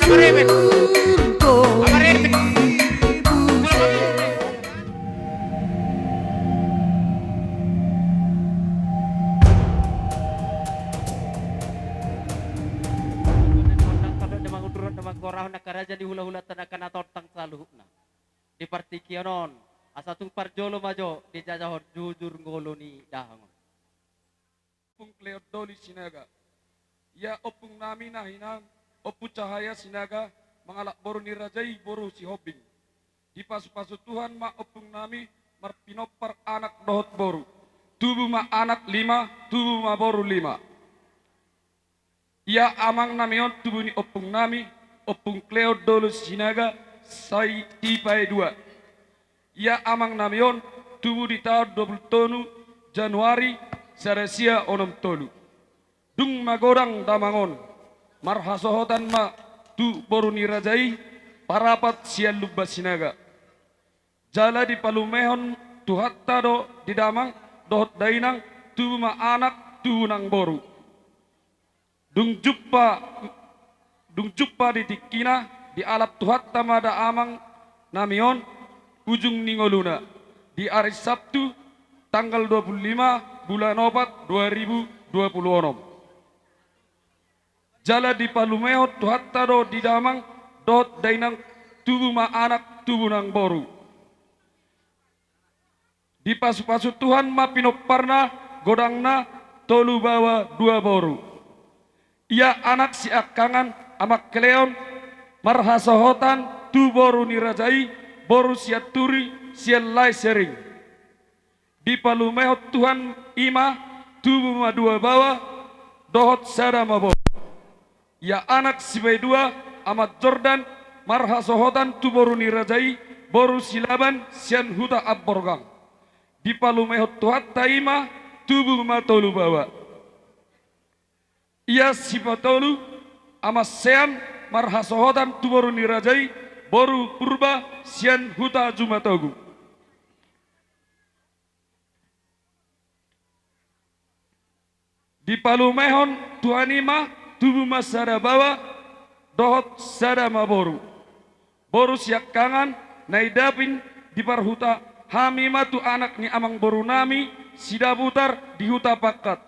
Amaribit. Amaribit. Korah na karaja di hula-hula tanakan atau tang saluhna di partikionon asatung parjolo majo di jajahon jujur ngoloni dahangon Opung Kleodoli Sinaga ya opung nami nahinang opu cahaya Sinaga mangalak boru nirajai boru si hobing di pasu-pasu Tuhan ma opung nami marpinopar anak dohot boru tubuh ma anak 5 tubuh ma boru 5 ya amang namion tubuh ni opung nami opung Kleodolus Sinaga sai tipai 2 ia amang namion tubuh di tahun 20 tonu Januari sarasia onom tolu dung magorang damangon marhasohotan ma tu boru nirajai parapat sian lubba Sinaga jala di palumehon tu hatta do di damang dohot dainang tubuh ma anak tubuh nang boru dung juppa di tikina di alap tuhat tamada amang namion ujung ningoluna di hari Sabtu tanggal 25 bulan opat 2026 jala di palumehot tuhat tado di damang dot dainang tubuh ma anak tubuh nang boru di pasu-pasu Tuhan ma pinoparna godangna tolu bawa 2 boru ia anak si akangan amak keleon marhasohotan tu boru nirajai boru siaturi sialai sering di palumehot Tuhan ima tubuh ma 2 bawah dohot sada ma boru ya anak si bai 2 amat Jordan marhasohotan tu boru nirajai boru silaban sian huta abborgang di palumehot Tuhan taima tubuh ma tolu bawah ia sipatolu ama sean marhasohotan tu boru nirajai boru purba sian huta jumatogu di palumehon tuanima tubuh ma sada bawa dohot sada ma boru boru siak kangan naidapin di parhuta hamima tu anak ni amang boru nami sidabutar di huta pakat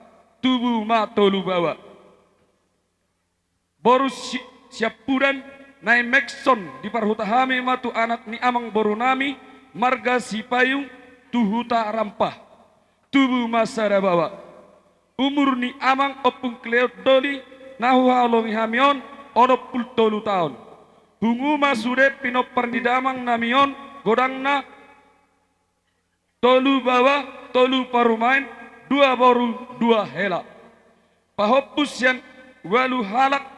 tubuh ma tolu bawa boru siap pudan nai Mekson di parhutahami matu anak ni amang boru nami marga si payung tuhuta rampah tubuh masada bawa umur ni amang opung Kleodoli nahu halongi hamion onop pultolu tahun bungu masude pinopar di damang namion godangna tolu bawa tolu parumain 2 boru 2 hela pahopus yang walu halak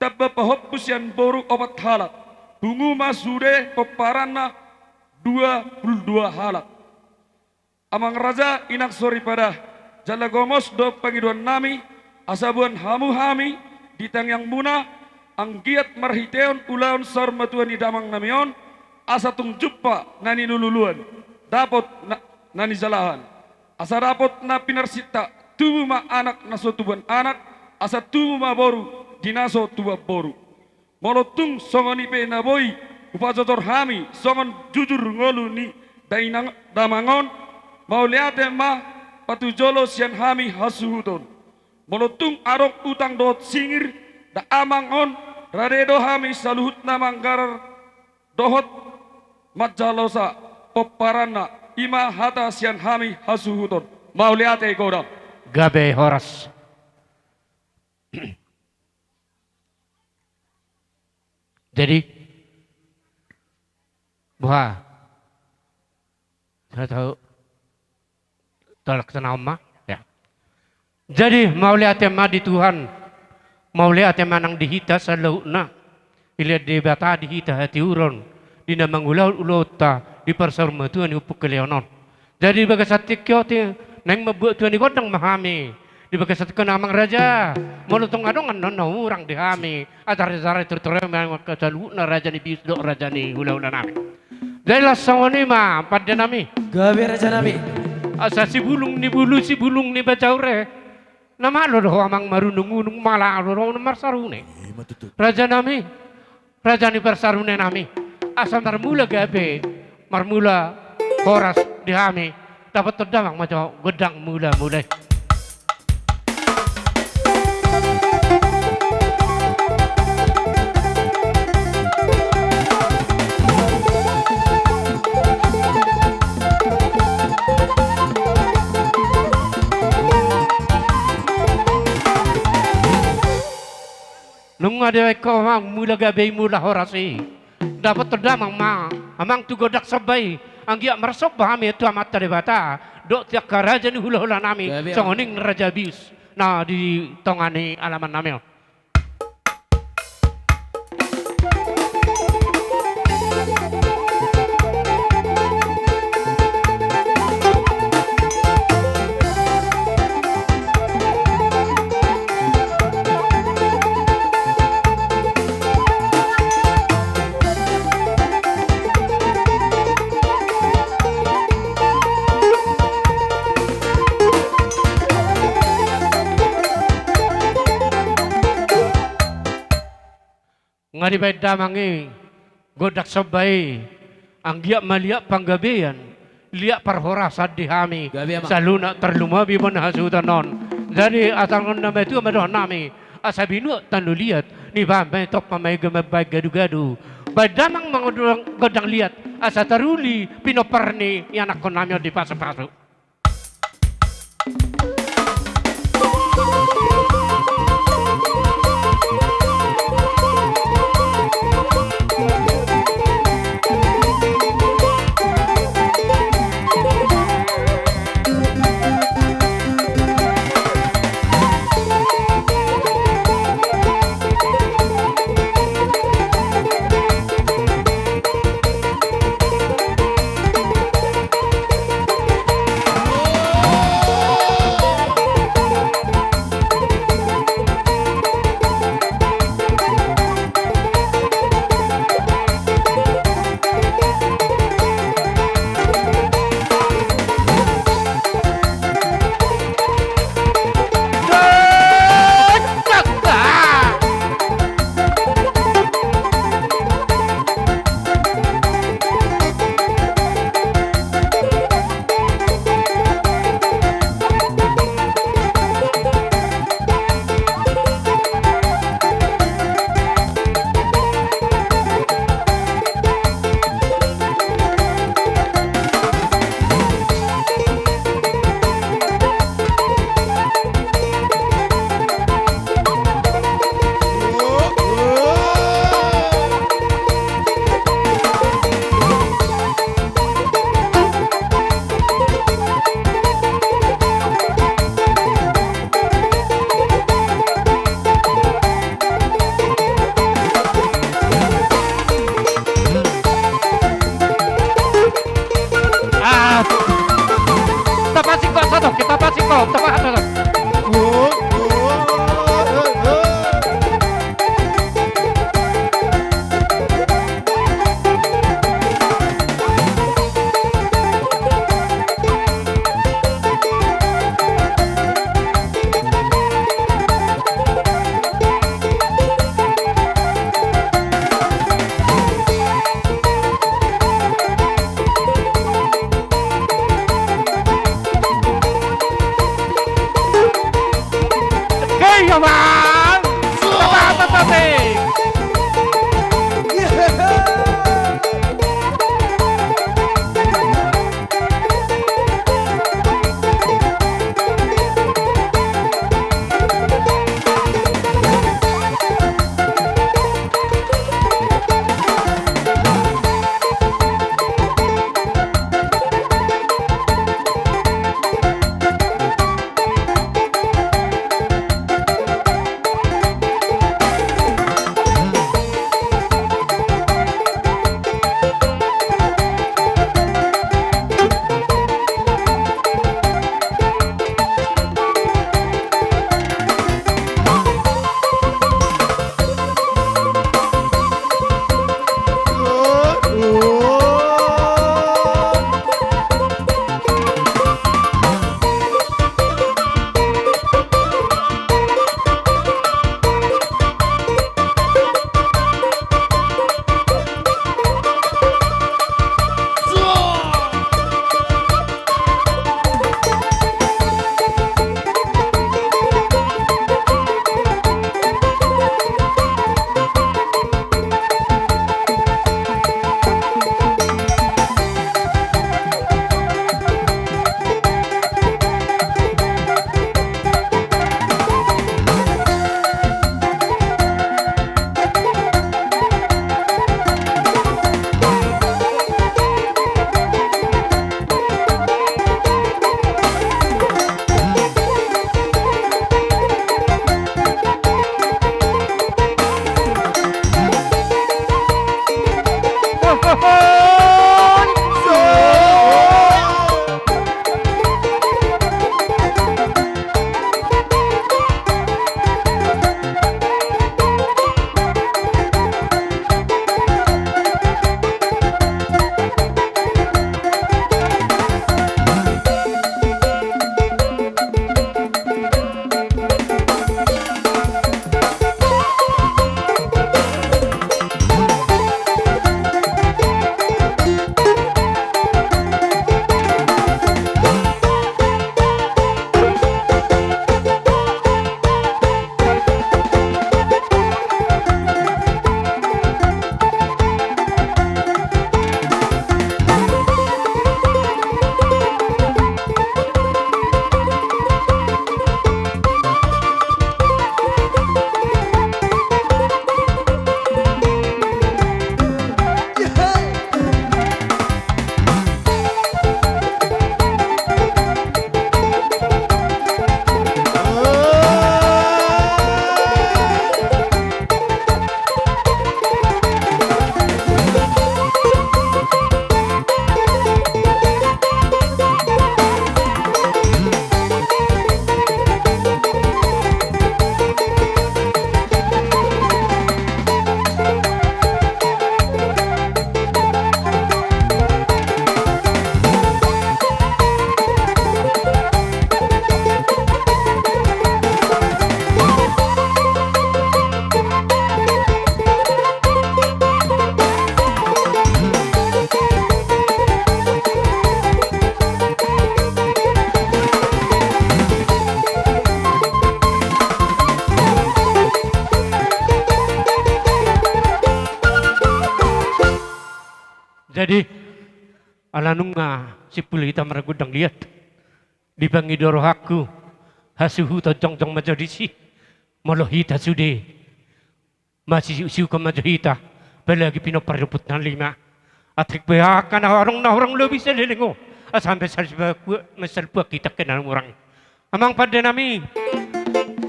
tabba pahoppus yang boru obat halak bungu masude peparana 22 halak amang raja inak sori pada jala gomos do pangiduan nami asabuan hamu hami ditang yang muna anggiat marhiteon ulaon sor matuan di damang namion asatung juppa nani nululuan dapot nani jalahan asa dapot na pinarsita tubuh ma anak naso tubuan anak asa tubuh ma boru dinaso tuba boru molotung songoni pe naboi upajotor hami songon jujur ngolu ni dainang damangon mau liate ma patujolo sian hami hasuhuton molotung arok utang dot singir da amangon radedo hami saluhut namanggarar dohot majalosa poparana ima hata sian hami hasuhuton mau liate godam gabe horas jadi buah saya tahu tolak senama ya jadi mau lihat tema di Tuhan mau lihat tema nang dihita salauna ila debata dihita hati uron dina mangulau ulota di persarma Tuhan upuk keleonon jadi bagasatik kyote nang mabuat Tuhan godang mahami di bagasat amang raja molotong adong ano urang dihami atar-atar terterema kasaluna raja ni bisdo raja ni hula-hula nami dahil sawani ma pada nami gawe raja nami asa si bulung ni bulu si bulung ni bacaure nama lo amang marunung malah lo marsarune raja nami Rajani persarune nami. Asam marmula gabe, marmula horas dihami. Dapat terdamang macam gedang mula-mulai. Nung ada ko mang mula gabe mula horasi dapat terdamang amang tu godak sabay ang giya marasok bahami itu amat bata dok tiak karaja ni hula-hula nami songoning raja bis na di tongani alaman nami. Ngadi bay damangi godak sabay ang giya maliak panggabian liak parhorasa dihami saluna terlumabi manhasutan non dari atangon na itu madoh nami asabinu tanuliat ni bambay tok pamay gamabay gadu-gadu bay damang mangodang godang liat asa taruli pinoparni yanak ko nami di paso-paso. Jadi alanunga si puli kita meragudang lihat di bangi dorohaku hasuhu tojong-jong majorisi molohita sude masih usiu ke majorita belagi pinoparuput na lima atik behakan na orang lebih selilingo sampai serba kita kenal orang amang pada nami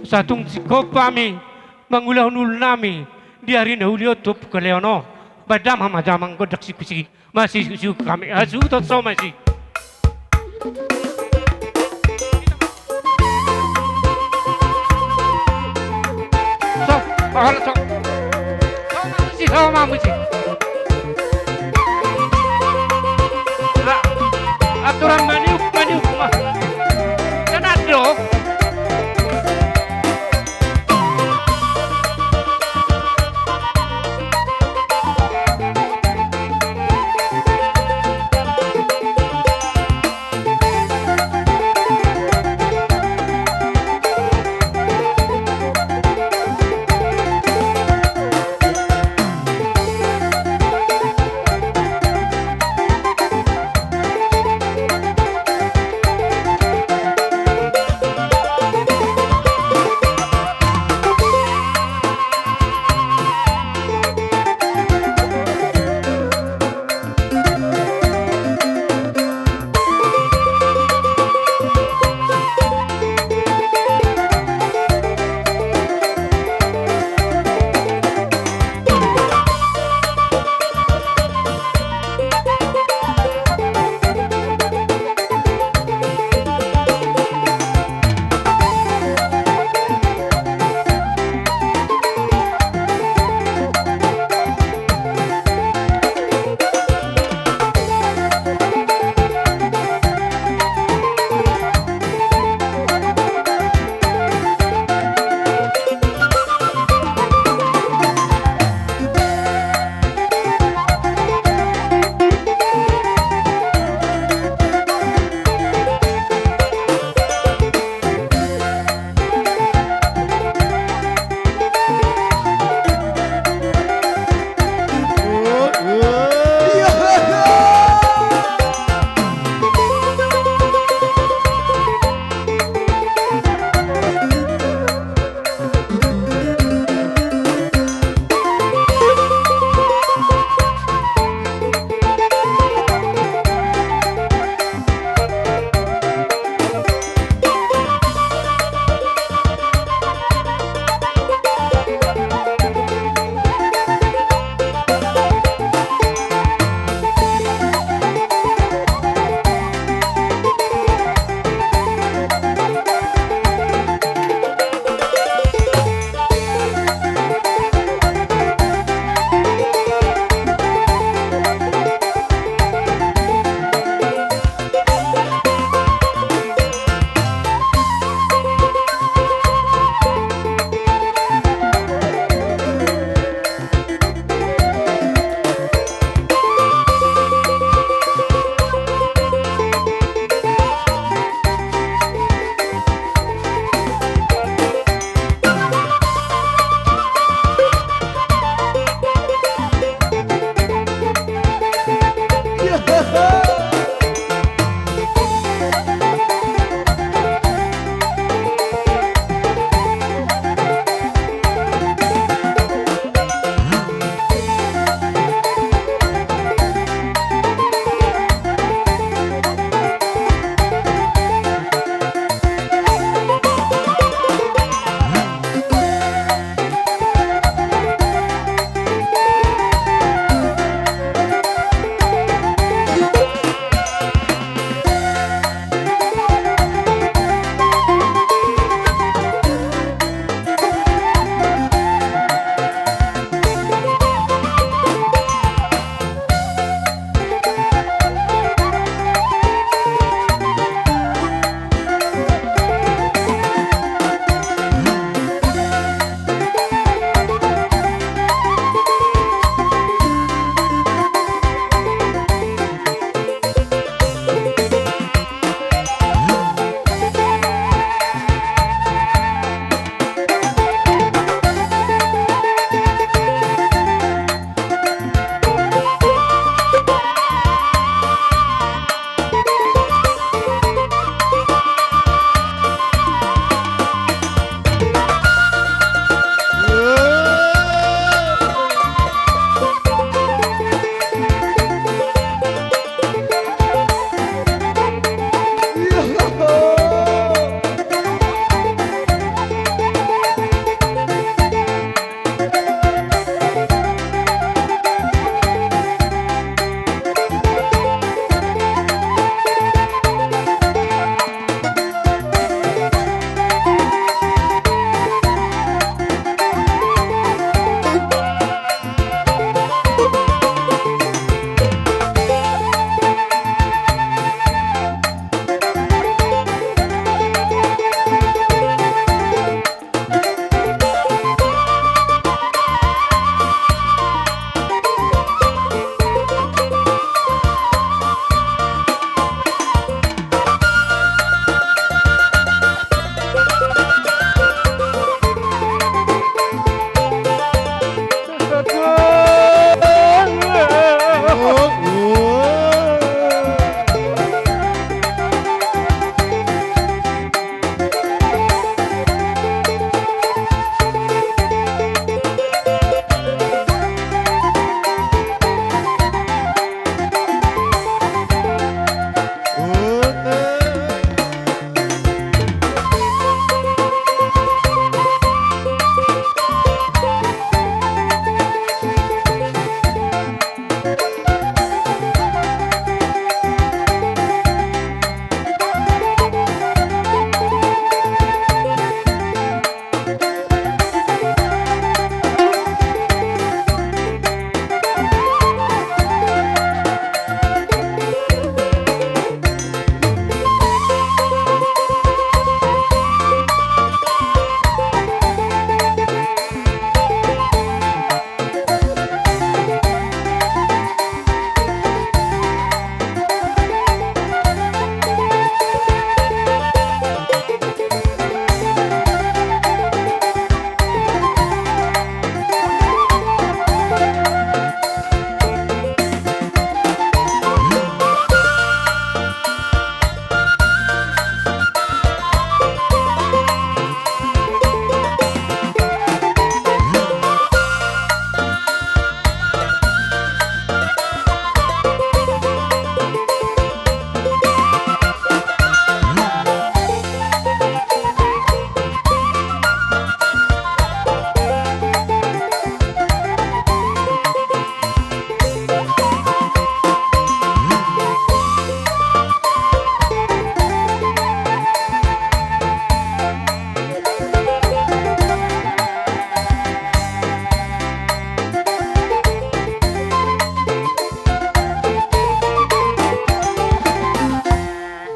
satung sikopa mi mangulah nul nami di hari nahulio tup ke leono badam hama jamang godak sikusi masih usiu kami asu tot so masih so ahal so mamusi aturan maniuk mah kan ada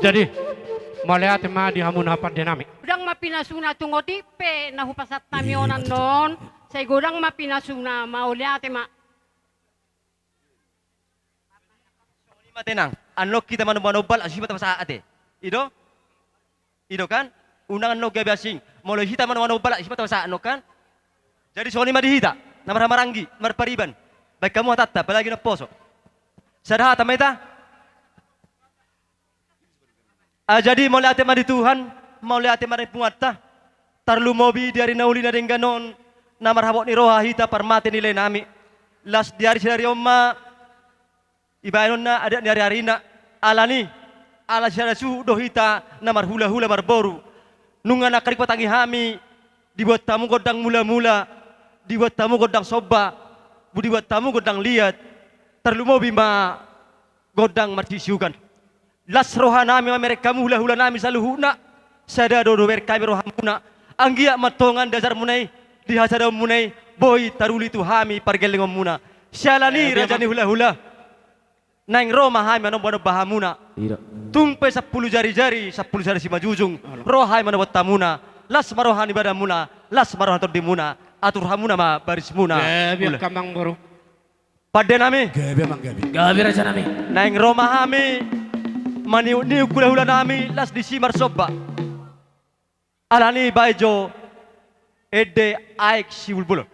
Jadi mulai ate ma di hamun hapat dinami. Udang mapinasuna tungo tipe na hupasat namionan non. Say gudang mapinasuna maulia ate ma. Lima tenang. Anok kita manubal asibat sa ate. Ido kan? Unang anok gabi asing. Mulai hita manubal asibat sa anok kan? Jadi soalnya mah dihita. Namar maranggi, marpariban. Baik kamu tata, apalagi na poso. Sadha tameta. Jadi mulai ate madi Tuhan, mulai ate madi pungatta. Tarlu mobi diari nauli na dengganon. Namar habok ni roha hita parmate nilai nami. Las diari dari omma. Ibayon na ada ni hari na alani. Ala syara suhu dohita namar hula-hula marboru. Nunga na karikwa tangi hami. Dibuat tamu godang mula-mula. Dibuat tamu godang soba. Dibuat tamu godang liat. Tarlu mobi ma godang martisiukan. Las roha nami mereka hula-hula nami saluhuna. Sada dodo mereka rohamuna. Anggia matongan dasar munai. Dihasada munai. Boy taruli tu hami pargelengom muna. Syalani rajani hula-hula. Naing Roma hai mano bono bahamuna. Tumpe 10 jari-jari, 10 jari si majujung. Rohai mano buat tamuna. Las marohani badamuna. Las marohan tordimuna. Atur hamuna ma baris muna. Gabi kamang baru. Pada nami. Gabi raja nami. Naing Roma hami. Maniu niu hula nami. Las di simar soba. Alani baijo. Ede aik si bulbul.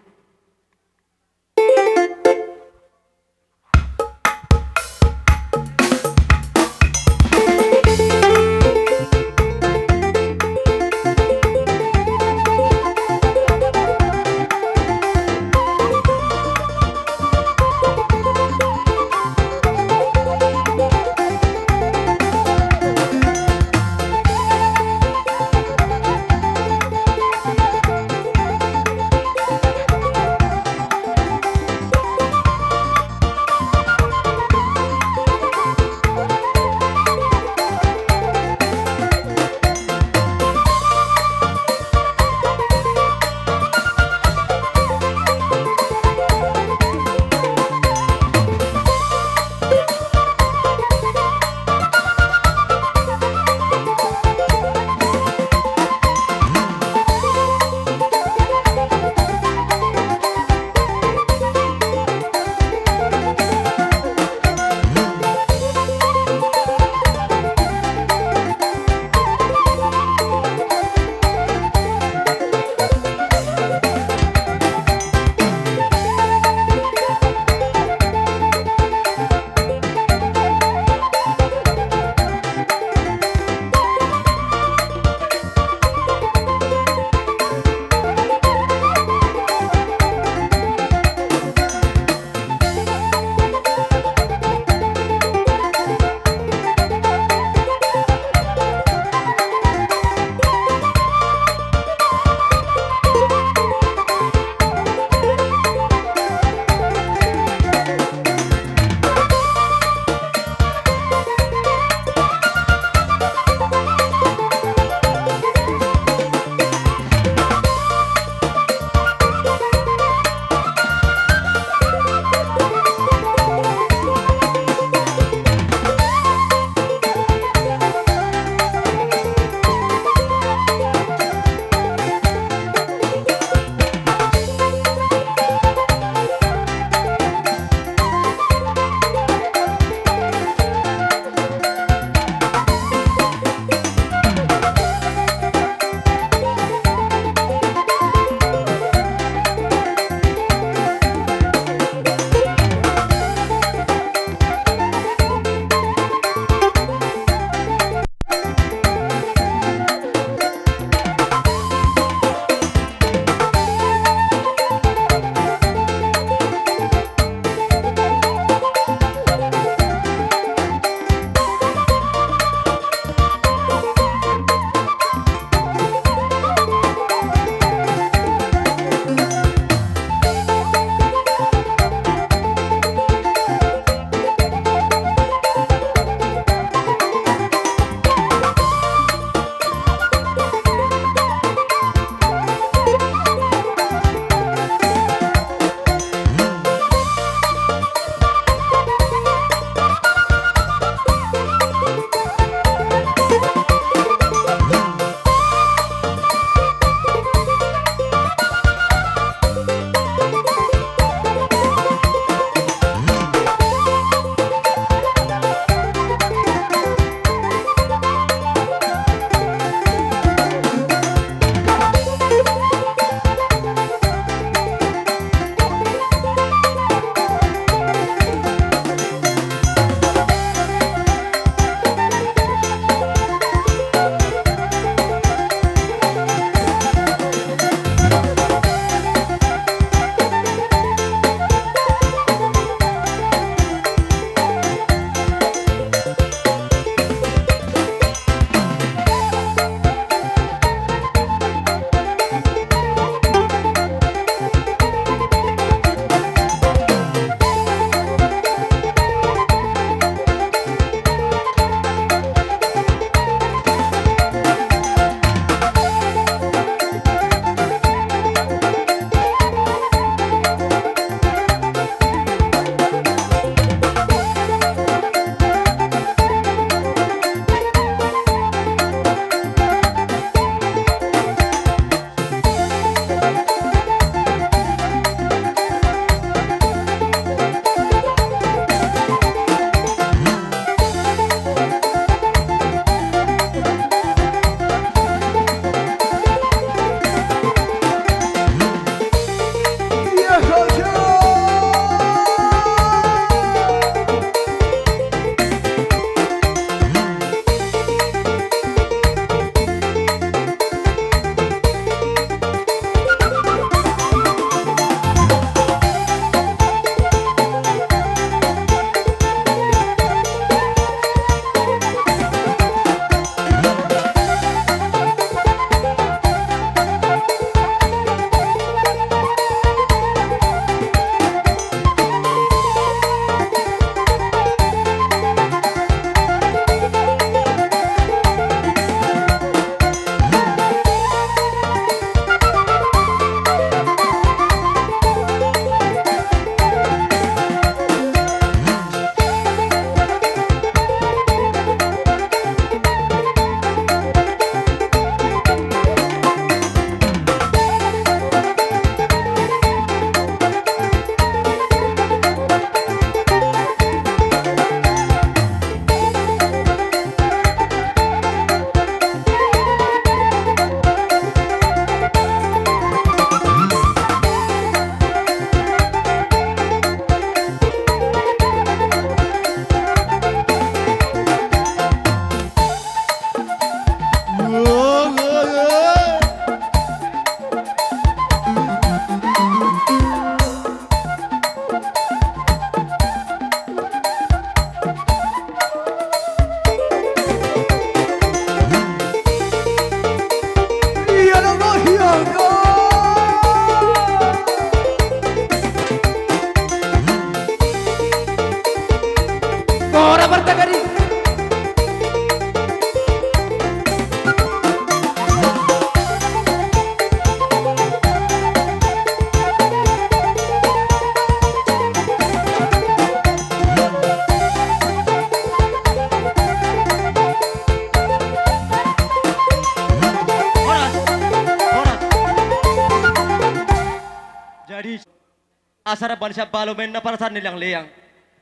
asara balisa balo men na parasan nilang leyang.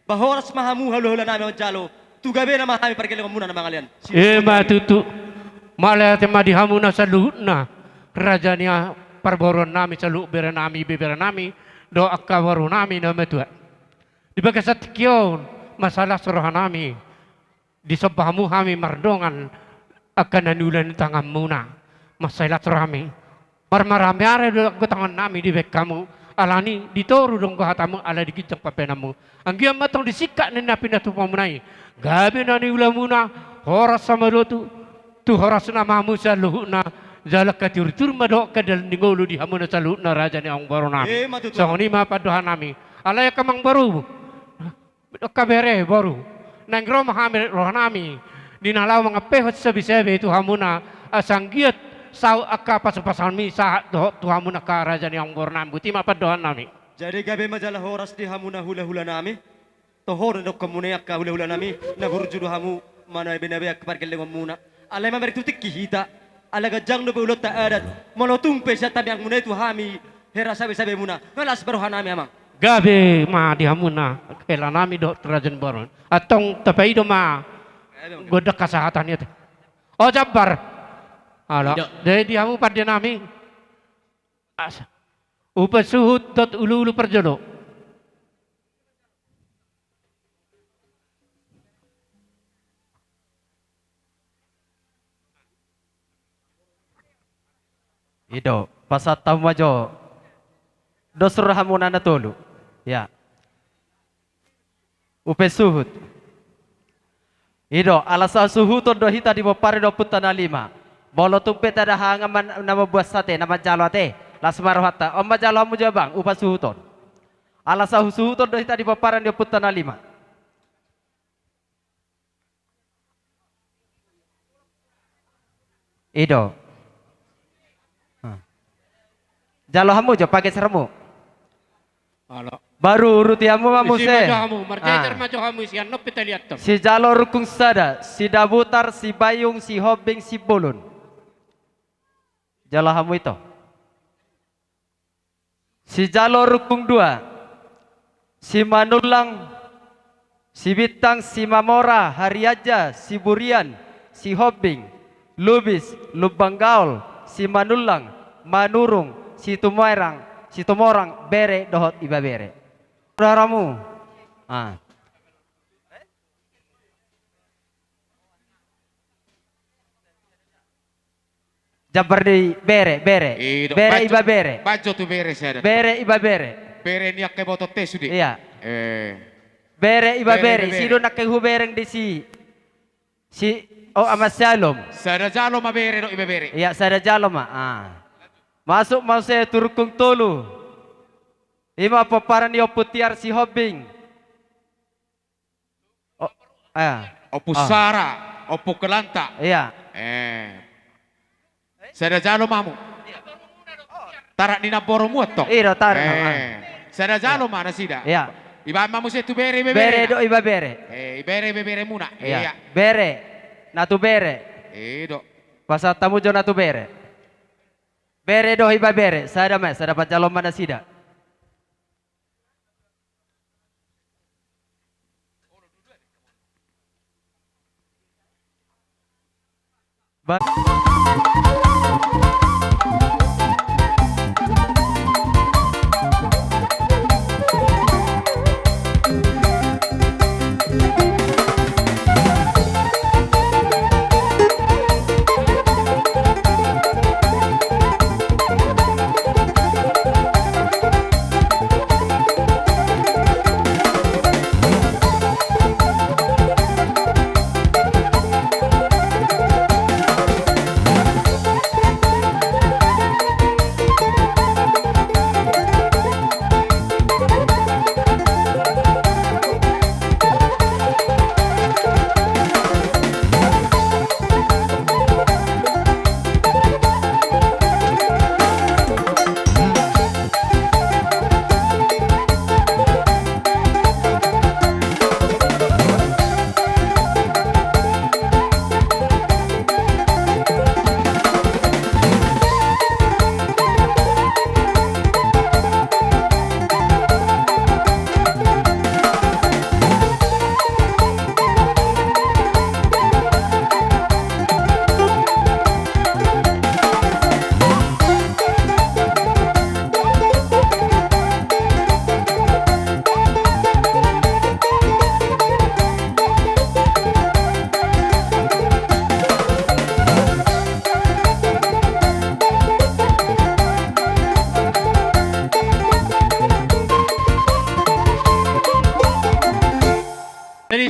Bahoras mahamu halo-halo namin ang jalo. Tugabi na mahami pergiling muna na mga lian. Matutu. Malaya te madihamu na sa luhut na. Raja niya parboron nami sa luhut bera nami bibera nami. Do akawaru nami na metua. Di bagasat kiyon masalah suruhan nami. Di sebahamu kami mardongan akan nanulan tangan muna. Masalah surami. Marmarami are do tangan nami di bek kamu. Alani ditoru dong ko hatamu ala dikit papenamu. Anggiam matong disikat na pinatupamunay. Gabi na ni ulamuna horas sama do tu horas na mamu sa luhut na jalak katur-tur madok kadal ningolu di hamuna sa luhut na raja ni ang baru nami. So ni mapaduhan nami. Alaya kamang baru. Kabere baru. Nangro mahamir roh nami. Dinalaw mga pehot sa bisebe itu hamuna asanggiat sau akka pasapasan mi sa tu hamuna ka raja ni ang baru nami. Buti mapaduhan nami. Jadi gabi majalah horas di hamuna hula-hula nami. Tohor dok kemuneak ka hula-hula nami. Nagurjudu hamu mana benabe ak pergiling muna. Alay mamari tutik kihita. Alaga jang no beulot ta adat. Monotung pesa tabi ang muna itu hami. Hera sabi-sabi muna. Ngalas baruhan nami amang. Gabi ma di hamuna kela nami do trajan baron. Atong tapay do ma godak kesehatan itu. Oh jabar. Ala. Dari di hamu pada nami. Upas suhut dot ulu-ulu perjodoh. Ido, pasat tamajo. Dosur hamuna na tolu. Ya. Upe suhut. Ido, alasa suhuton do hita di bopare do putana lima. Bolo tumpe tada hangaman nama buas sate nama jalo ate. Lasmar hatta. Omma jalo amu jabang upa suhuton. Alasa suhuton do hita di bopare do putana lima. Ido. Jalo hamu jo pakai sermu. Ala. Baru uruti hamu mamu Si se. majo hamu, marjaiter majo hamu sian no kita lihat tuh. Si jalo rukung sada, si dabutar, si bayung, si hobing, si bolon. Jalo hamu itu. Si jalo rukung dua, si manulang, si bitang, si mamora, hariaja, si burian, si hobing, lubis, lubang gaul, si manulang, manurung, si tumorang, bere dohot iba bere. Saudaramu. Ah. Jabar di bere. Ido, Bere bajo- iba bere. Bajo tu bere saya. Bere iba bere. Bere ni akke boto te sudi. Iya. Eh. Bere iba Bere, bere. bere. Sido nakehubereng di si oh amas salom. Sada jalo ma bere do ibe bere. Iya, sada jalo ma. Ah. Masuk mau saya turkung tolu. Ima paparan yo putiar si hobing. Oh, Opu sara, opu kelanta. iya. Sada jalo mamu. Tarak ni naboro muat to. Iya, tarak. Sada jalo mana sida. Iya. Iba mamu se tu bere ibe Bere bere. do iba bere. Bere ibe bere muna. Iya. Bere. Natu bere. Ido. Pasal tamu jo natu bere. Bere do iba bere. Sada mas, sada pacalom mana sida.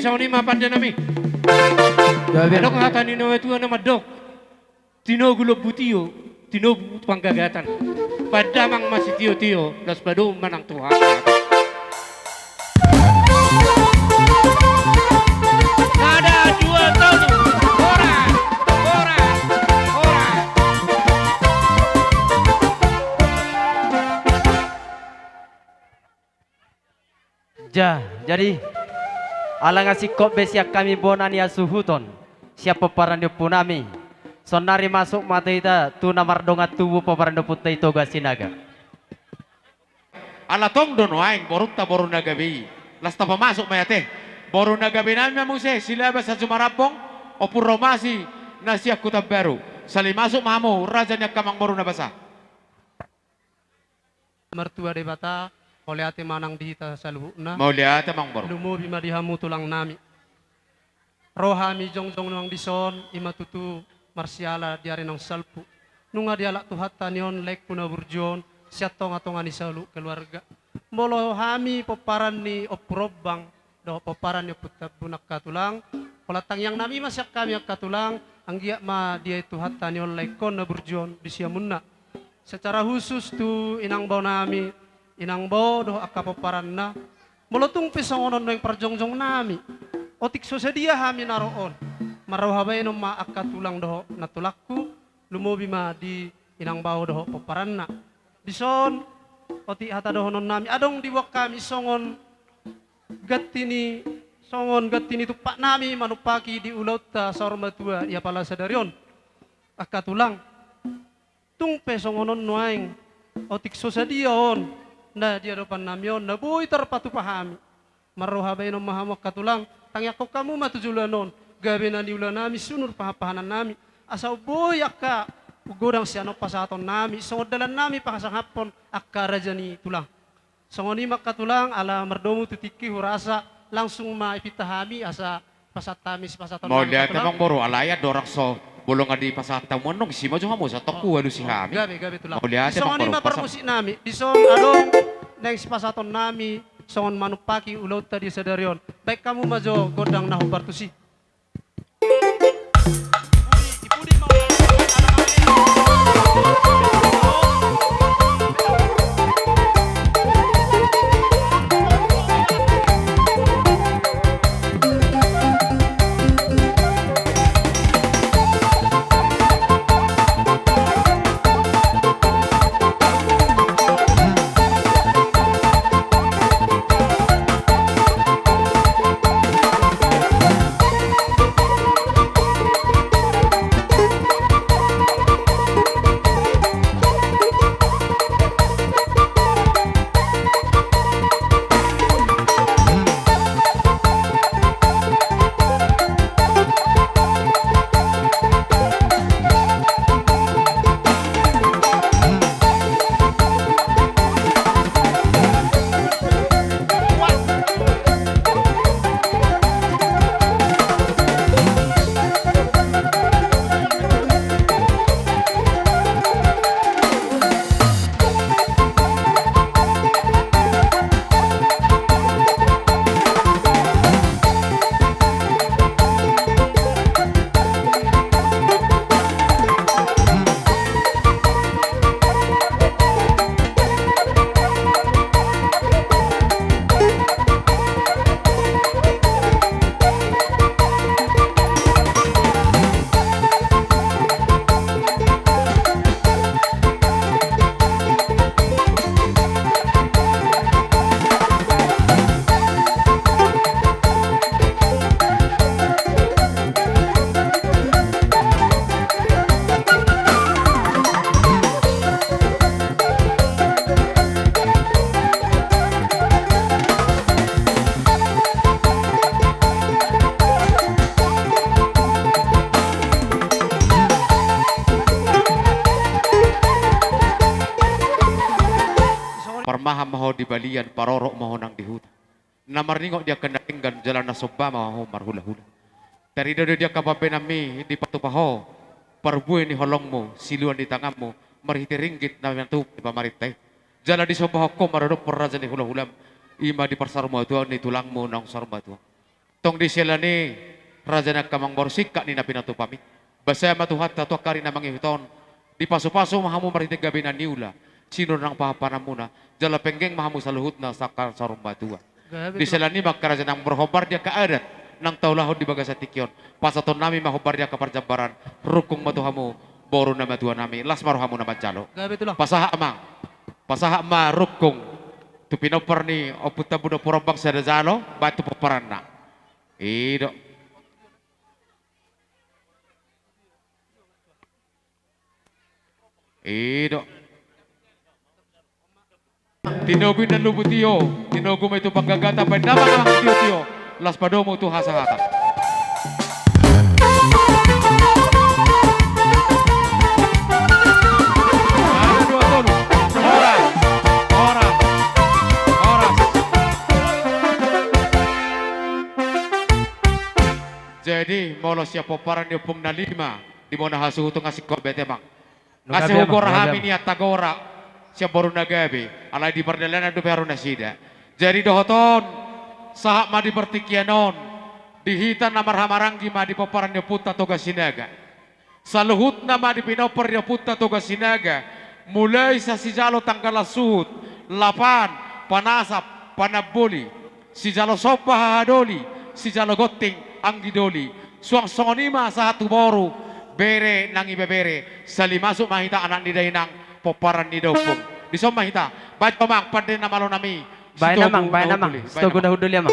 sa ni mapanda nami. Gabi Ano kung hata ni Noe tuwa na madok. Tinogulo butiyo, tinobu panggagatan. Padamang masitiyo-tiyo, las padum manang Tuhan. Nada dua tahun. Ora, ora, ora. Jadi alangan sikop besiak kami bonani asuhuton. Siapa parandio punami. Sonari masuk mata ita tu namar dongat tubuh paparando putih toga sinaga. Alatong doon waing, borunta boru na gabi. Lasta pamasok mayate. Boru na gabi namin mamuse, sila ba sa sumarabong? O puromasi na siya kutaberu. Sali masuk mamo, raja niya kamang boru na basa. Mertua de bata, oleh ate manang dihita sa luhuna. Maulia tamang boru. Lumubi madihamu tulang nami. Rohami jongjong nang dison, imatutu marsiala diari nang salpu. Nunga dialak tuhata nion lek puna burjon, siatong atongan ni salu keluarga. Molo hami peparan ni oprobang, do peparan ni putabunak katulang. Polatang yang nami masyak kami katulang, anggia ma dia itu hatta nion lek kon na burjon di siamunna. Secara khusus tu inang bau nami, inang bau do akka peparan na. Molotung pisongonon yang perjongjong nami. Otik sedia hami naroon. Marau habay no maaka tulang doho natulakku lumobi ma di inang bau doho peparanna. Dison otik hata doho non nami adong diwak kami songon gatini tupak nami manupaki di ulauta sorma tua ia pala sadarion. Aka tulang tung pesongonon nuaing otik sedia on na dia depan namion na boy terpatu pahami. Marau habay no mahamak katulang tangyak ko kamu matujulanon. Gabi na niula nami sunur pahapahanan nami. Asaw boy akka ugodang siano pasaton nami. Songod dalan nami pakasang hapon akka raja ni tulang. Songod ni makatulang ala merdomu tutiki hurasa langsung maipitahami asa pasatamis pasaton nami. Maulia tamang boru, alaya dorang so. Bolong adi pasata mo nung sima jo mo sa toku adu si hami. Gabi tulang. Maulia Songod tamang ni boru. maparmusik nami. Dison adong next pasaton nami. Songon manupaki ulot tadi sadarion. Baik kamu majo godang nahu bartusi. Parmaha maho di balian, parorok maho nang dihuta. Namarningo dia kena tinggan jalan na soba maho marhula-hula. Tarido dia kapape nami di patupaho. Parbuy ni holong mo, siluan di tangan mo, marhiti ringgit na yantuk di pamaritay. Jalan di soba ko marodok perraja ni hula-hulam. Ima di pasar mo tuan ni tulang mo nang sarma tuan. Tong diselani raja na kamang borsik ka ni na pinatupami. Basaya matuhat tato kari na mangihiton. Di paso-paso mahamu maritig gabi na niula. Sino nang pahapanam muna. Jala penggeng mahamu sa luhut na sakal sa rumbatua. Di selani magkaraja ng berhobar dia kaadat ng taulahod di baga sa tikyon. Pasaton nami mahobar dia kaparjambaran. Rukung matuhamu boru na matua nami. Las maruhamu na majalo. Gabi itulah. Pasaha amang. Pasaha ma rukung. Tu pinopar ni oputa budo purobang sa dazalo. Batu paparan na. Ido. Ido. Tinogoy na lubutiyo. Tinogo mo ito paggagata. Pwede naman ang tiyo-tiyo. Las padomo ito hasa-hata. Oras. Oras. Oras. Jadi, molo siya po parang niyo pong nalima. Di mo nahasuhutong asik ko, bete bang. Kasi hugor hami niya tagora siya baru nagabi alay di perdalana do pero nasida jadi dohoton sahak ma di pertikianon dihitan na marhamaranggi ma di paparan niya puta toga sinaga sa luhut na ma di pinopar niya puta toga sinaga mulai sa sijalo tanggal suhut lapan panasap panabuli sijalo sopa hahadoli sijalo gotting anggidoli suang songonima sa hatuboru bere nang ibebere sali masuk mahita anak ni dahinang poparan ni dopong di som mahita baik pamang pada na malo nami Baik namang. Stogo na hudul ya mang.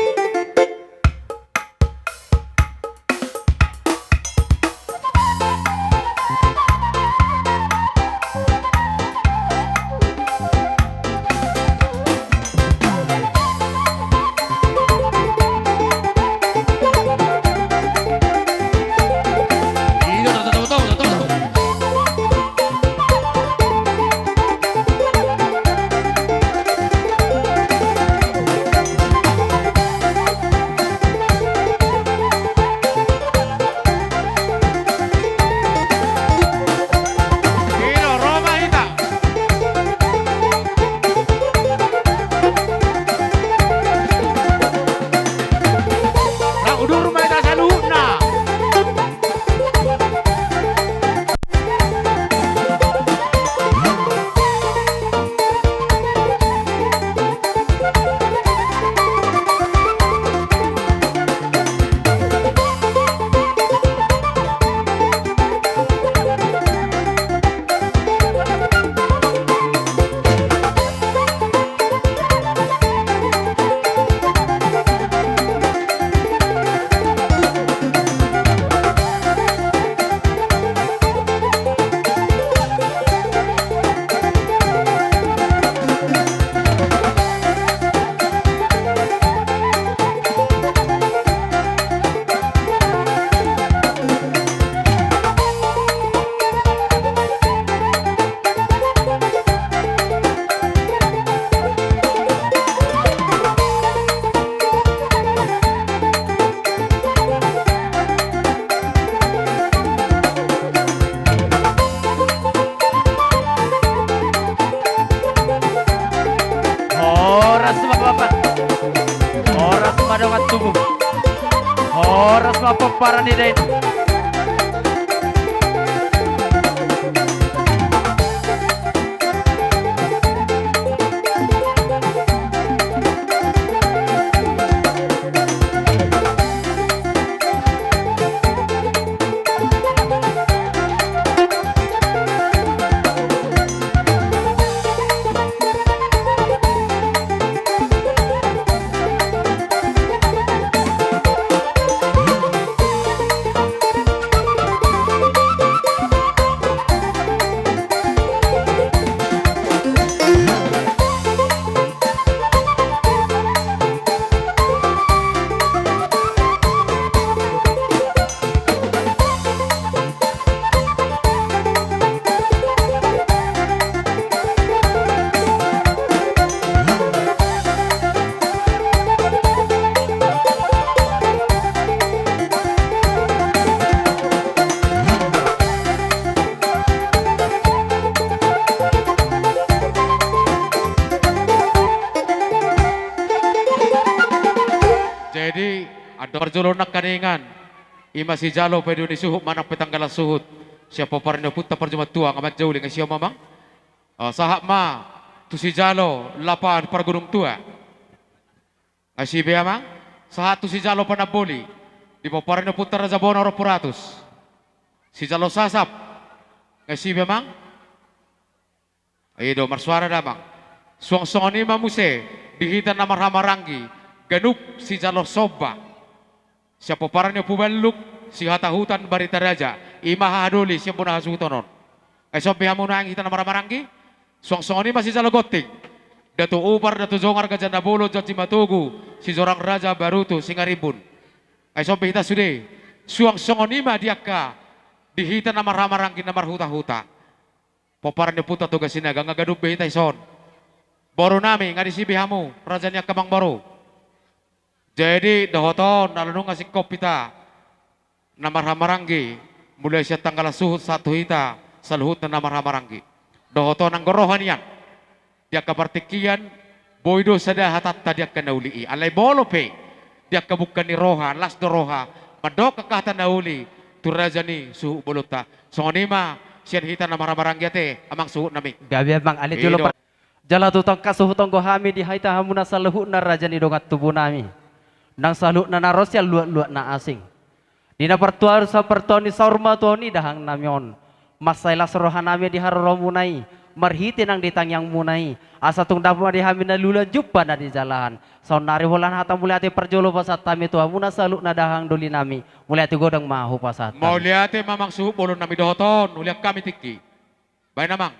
Para ni dahil. ada perjolonak kaningan. Ima si jalo pedo ni suhut manang petanggalan suhut. Siapa parno putta perjumat tua ngamat jauh dengan siapa mamang? Sahak ma tu si jalo lapan par gunung tua. Asi be amang? Sahak tu si jalo panaboli. Di paparno putta raja bono puratus. Si jalo sasap. Asi be amang? Ayo marsuara damang. Suang-suang ni mamuse dihitan nama ramarangi. Ganup si jalo soba. Siapa parano pubaluk si hata hutan barita raja. Ima haduli siapa na hasutonon. Sobe hamuna ang hitan nama ramarangi. Suang-suang ni masih jalo goting. Datu upar datu zongar gajanda bolo jati matugu si jorang raja barutu singaribun. Sobe hita sude. Suang-suang ni ma diaka dihitan nama ramarangi nama huta-huta. Poparan puta tugas sinaga ngagadup behita ison. Baru nami ngadisi bihamu rajanya kemang baru. Jadi dahoton nalunung ngasih kopita nama ramarangi mulai siya tanggal suhut satu hita saluhut na nama ramarangi. Dahoton ang gorohanian dia kabartikian boydo sada hatat dia kanauli alay bolope dia kabukan ni roha las do roha madok kakata nauli turajani suhu boluta sonima siya hita nama ramarangi ate amang suhut nami. Gabi bang alit julo pa. Jala tutang kasuhutong gohami di haita hamuna saluhut na raja ni dongat tubuh nami. Nang salut na narosya luat-luat na asing. Dina pertuar sa pertuan ni saurma tuani dahang namyon. Masailah serohan nami di haroro munai. Marhiti nang ditang yang munai. Asa tung dapu di hamin na lula jumpa na di jalan. Saun nari hulan hata mulai ati perjolo pasat tami tua muna salut na dahang duli nami. Mulai ati godang mahu pasat. Mau lihat mamang suhu bolon nami dohoton uliak kami tiki. Baik namang.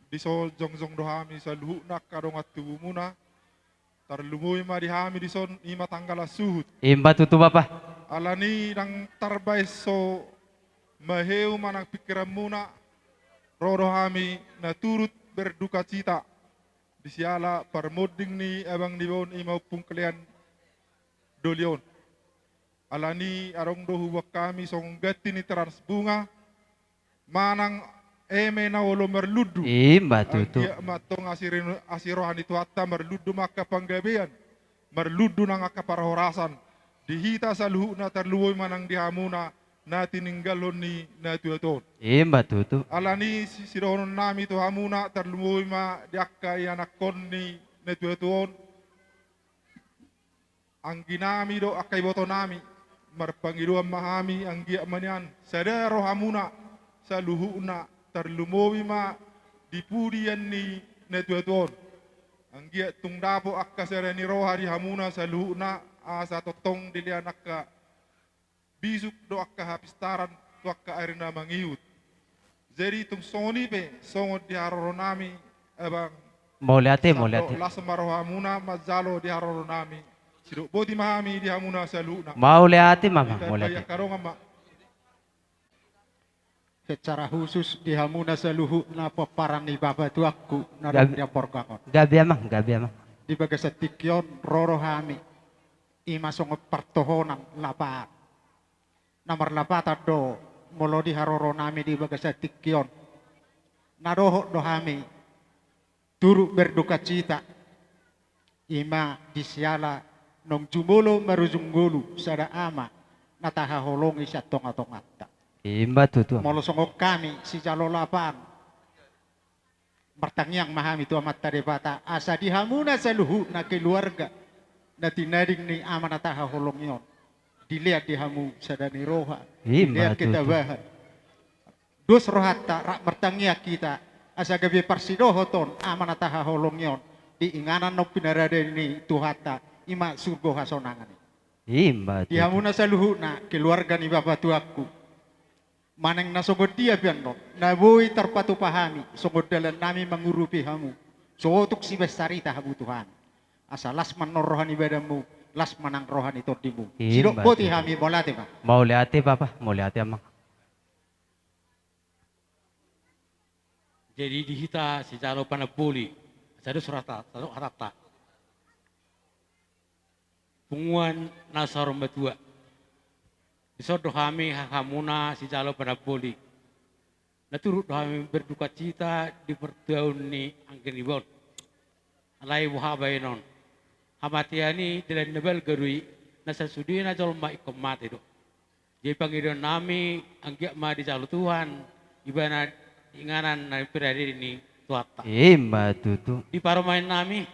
Di sol jong dohami sa luhuk nak kadongat tubuh muna. Tarlumuy marihami di son ima tanggala suhut. Imba tutu bapa. Alani nang tarbay so maheu manang pikiran muna. Rodohami na turut berduka cita. Di siala parmoding ni abang dibon ima pungkalian dolion. Alani arong dohu kami song gati ni transbunga. Manang eme na wolo merludu. Imba tutu. Dia matong asirohan itu hatta merludu maka panggabean. Merludu nang akaparhorasan. Dihita sa luhu na terluoy manang dihamuna na tininggalon ni na tuyaton. Imba tutu. Alani sirohonon nami to hamuna terluoy ma diakka yanakon ni na tuyaton. Ang ginami do akay boto nami. Marpangiruan mahami ang giya manyan. Sadero hamuna sa luhu na terlumowi ma dipudian ni netuaton. Ang giya tung dapo akka sereni roha di hamuna sa luhu na asa totong dilian akka bisuk do akka hapistaran to akka arina mangiut. Jadi tung soni pe songod di haroro nami abang Mau lihat las maroha hamuna mazalo di haroro nami. Sido bodi mahami di hamuna sa luhu na. Mau lihat mama, mau lihat. Karong ama secara khusus di hamuna seluhuk na paparan ni baba tuaku na dia porkakon. Gabi amang. Di bagas tikyon roro hami imasong pertohonan lapat. Nomor lapat do molo di haroro nami di bagas tikyon. Nadoho do hami turu berduka cita. Ima disiala nong jumulo marujunggulu sada ama nataha holongi sa tonga-tongata. Imba tutu. Molo songok kami si jalo lapan. Bertangyang mahami tu amat tadebata asa dihamuna sa luhu na keluarga na tinaring ni amanataha holong yon. Dilihat dihamu sadani roha. Imba Dilihat kita tutu. bahan. Dos rohata rak bertangya kita asa gabi parsidohoton amanataha holong yon. Diinganan no pinarada ni tuhata ima surgo hasonangan. Imba tutu. Dihamuna sa luhu na keluarga ni bapa tuaku. Manang nasugod dia biano, nabuhi terpatu pahami, sugod dalan nami mengurupi hamu, sotuk si besarita habu Tuhan. Asa las manorohan ibadamu, las manang rohan itu dimu. Sidok poti hami bolate pak. Mau lihat papa, mau lihat amang. Jadi dihita si jalo panapuli, sadu surata, sadu harata. Punguan nasarum betua. Isodo kami hakamuna si jalo pada poli. Naturut kami berduka cita di pertahun ni angkin ibon. Alai buha bainon. Hamatiani dalam nebel gerui nasa sudi na jol ma ikom mati do. Jadi panggilan nami anggiak ma di jalu Tuhan ibana inganan na pirari ini tuata. Mbak Tutu. Di paromain nami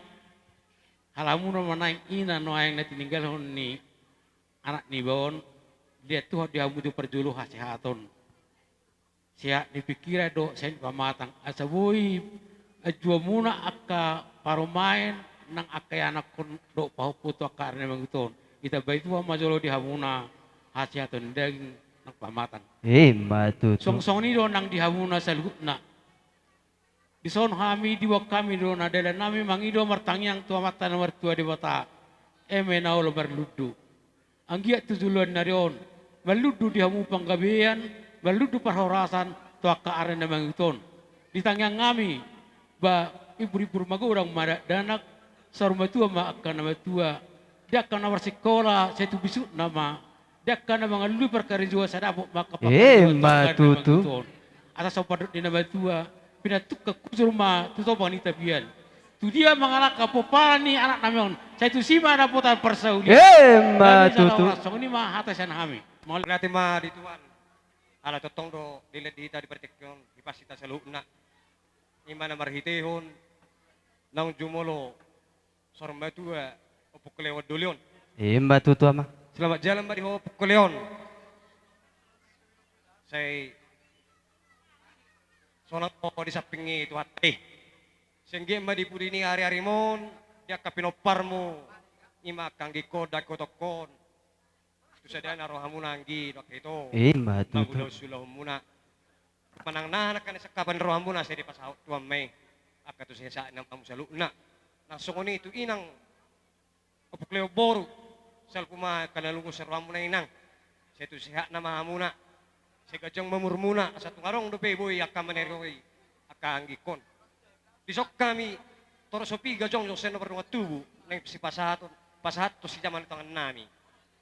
halamun manaing ina no ayang na tininggal hon ni anak ni bawon dia tuh dia butuh perjulu hasehaton. Siya dipikira do sen pamatang asabui ajwa muna akka paromain nang anak kon do pahuputo akarne manguton. Ita baitu majolo di hamuna hasehaton daging nang pamatang. Mbak Tutu. Song-song ni do nang di hamuna sa lutna. Di son kami di wak kami do na dala nami mangido martangyang tua mata nomor tua di bata. Na ulo berludu. Anggiat tujuluan narion. Berludu di hamu panggabean. Berludu parhorasan tua kaaren na mangiton. Di tangyang kami. Ba ibu-ibu magurang madak danak. Saruma tua maakan nama tua. Dia akan nawar sekolah. Saya tu bisuk nama. Dia akan mga lulu perkara jua sadapok makapakan. Mbak Tutu. Atas sopadot di nama tua. Pinatuk ke kusur rumah tutup wanita pian. Tu dia mengalak kapopani anak namion. Saya tu sima ada putar persaulia. Mbak Tutu. Song ini mah hatasan kami. Mau nanti mah di Tuhan. Ala totong do dilihat di tadi pertikyon di pasita saluna. Imana marhitehon nang jumolo sorma tua opukleon dulion. Mbak Tutu ama. Selamat jalan mbak di opukleon. Saya sonang po di sapingi itu hati. Sehingga mbak di pudi ini hari-hari mon dia kapinopar mo ima kang gikoda kotokon. Itu saja naroh hamu nanggi waktu itu. Mbak Tutu. Nagulo sulah muna. Panang nanak kan sekapan roh hamu na saya di pasahut tuam Mei. Aka tu saya saan ng pamusaluna. Langsung ini itu inang opukleo boru. Sal kuma kanalungo sa roh hamu na inang. Saya tu sehat nama hamu na. Saya gajang mamurmuna sa tungarong dope boy aka maneroy aka anggikon. Disok kami toro sopi gajong yung seno perunga tubu nang si pasahat to si zaman tangan nami.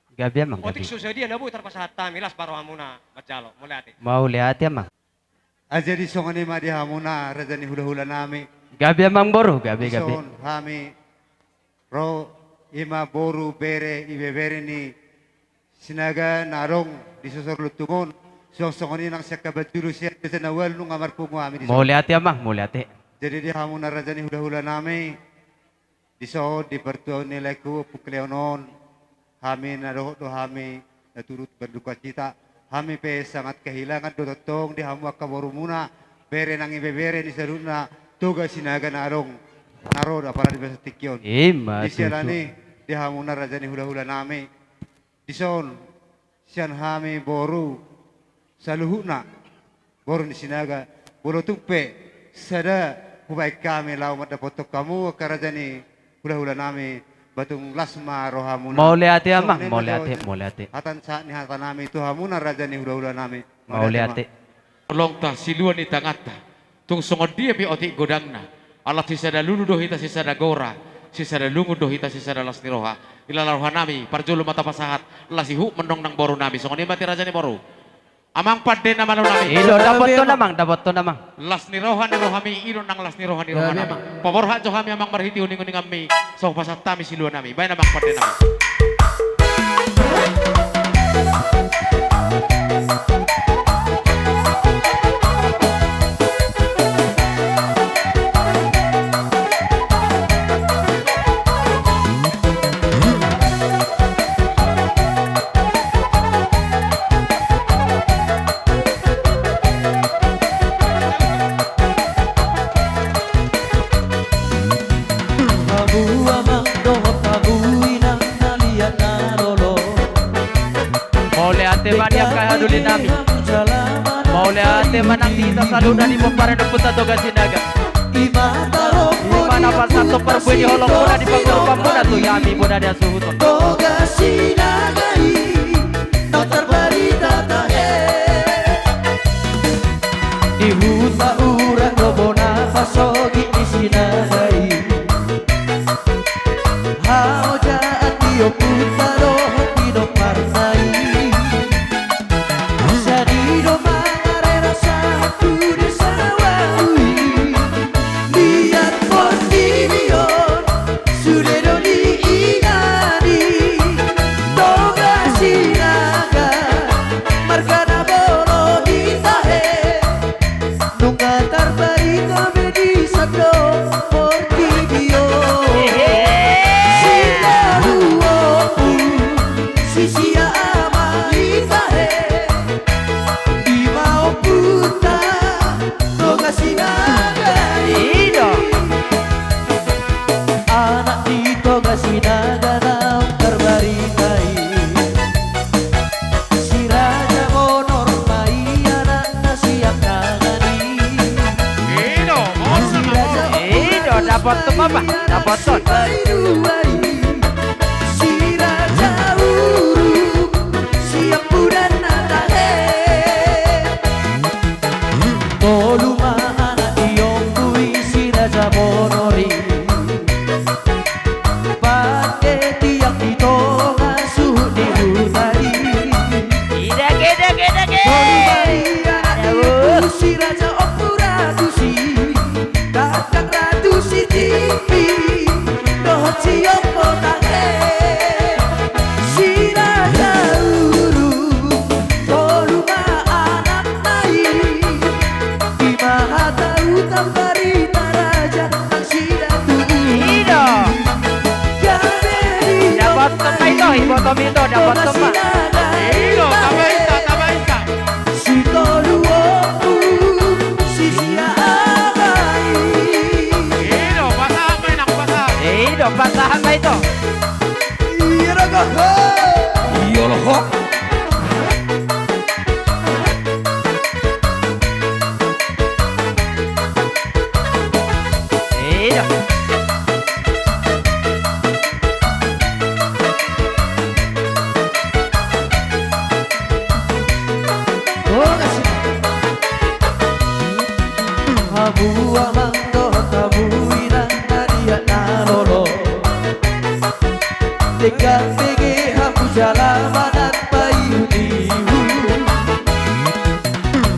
Gabi amang Otik gabi. susadia na boy tarpasahat tami las baro hamuna bacalo mulati. Mau lihat ya mang. Aja di songani ma di hamuna rajani hula-hula nami. Gabi amang boru gabi gabi. Son hami ro ima boru bere ibebere ni sinaga narong di susur lutungon. Song-songani nang siya kabadjuru siya kasi nawal nung amar po mo amin. Mau lihat ya mang, mau lihat ya. Jadi di hamuna rajani hula-hula nami. Di so di pertuan nilai ku pukleonon. Kami naroh do kami naturut berduka cita. Kami pe sangat kehilangan dotong di hamu kaboru muna. Bere nang ibebere di saruna tugas sinaga narong naro para di bestikyon. Mbak Di sialani di hamuna rajani hula-hula nami. Di son sian kami boru saluhuna boru di sinaga boru tupe sada hubai kami lau mata foto kamu karajani hula-hula nami. Batung lasma rohamuna. Mau lihat ya mang, mau lihat ya, mau lihat ya. Hatan saat ni hatan nami itu hamuna raja ni hula-hula nami. Mau lihat ya. Tolong ta siluan ni tangata. Tung songod dia pi otik godangna. Allah sisada lulu dohita sisada gora. Sisada lungu dohita sisada las niroha. Ila laruha nami parjulu mata pasahat. Lasihu menong nang boru nami. Songod ni mati raja ni boru. Amang padde nama nami. Ido dapat to namang. Las niroha nirohami ino nang las niroha niroha nami. Pabor hajo kami amang marhiti uning-uning kami. So pasat tami siluan nami. Bayan amang padde nami. Mau lihat manang kita saluda di popare do puta toga sinaga. Imana pas satu perbu di holong muna di panggung pamuna tu yami muna dia suhuton. Toga sinagai notar barita tahe. Di huta urang lobona pasogi di sinagai. Hao jaat dio puta roh tido partai. apa-apa. Dapat ton. Si raja uruk siap budan natahe Toluma anak iyong kui si raja bonori Pake tiyak dito ngasuh di hutari Gede. Tolumari anak iyong si raja opura kusi Kakak ratu si tipi Dohot si opo tange Si raja uruk Toluma anak nai Imaha tahu tambarita raja Ang si ratu Ido. Dapat tempat itu, ibu Tommy itu dapat tempat. Iyo, tabaita. Si toluoku Si sia abai Iyo, basahan mo yun, basahan. Ido, pasahan ba ito? Ido. Habua manggo tabuinan nadia nalolo Dekat pege hapu jalaman at payunihu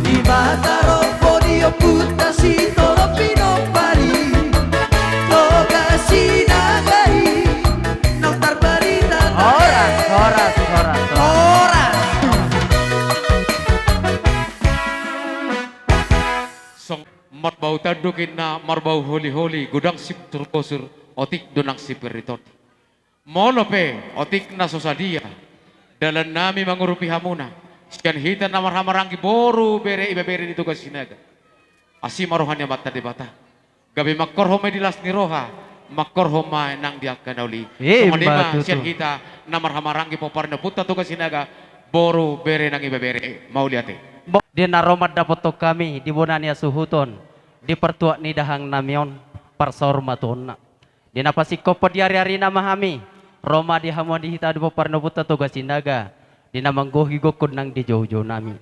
Di mata rompo dio puta si tolo pinopari Toga si nagai Nang tarbarita Horas. Song marbau tadukin na marbau holi-holi gudang sip turkosur otik dunang sipiritot. Molope otik na sosadia dalan nami mangurupi hamuna. Sekian hita na marhamaranggi boru bere ibebere dito ka sinaga. Asi marohannya mata di bata. Gabi makorhome dilas ni roha makorhoma nang diakan uli. Sumadima sian hita na marhamaranggi popar na puta to ka sinaga boru bere nang ibebere mau liate. Di naromat dapat to kami di bonania suhuton di pertuak ni dahang namion parsormaton di napasiko di hari-hari nama kami Roma di hamu di hita di poparno puta to gasinaga di namang gohi gokod nang di jauh-jauh nami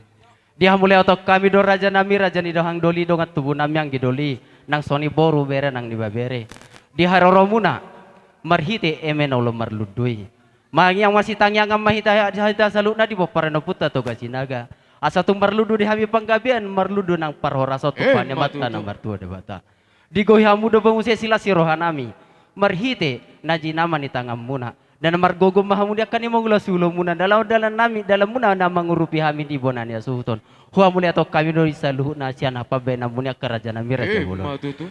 di hamule otok kami do raja nami raja ni dahang doli dongat tubuh nami yang gidoli nang soni boru bere nang dibabere di haroromuna marhite emenolo marludui yang masih tangyang mahita hita saluna di poparno puta to gasinaga asa tu marludu di hami panggabian marludu nang parhora soto panya mata nang martua debata di gohi hamu do bangusia sila si rohanami marhite naji nama ni tangam muna dan margogo mahamu dia kan imong sulo muna dalam nami dalam muna na mangurupi hami di bonania suhuton huwa mulia to kami do isaluhu na sian apa be namunia kerajaan nami raja bulo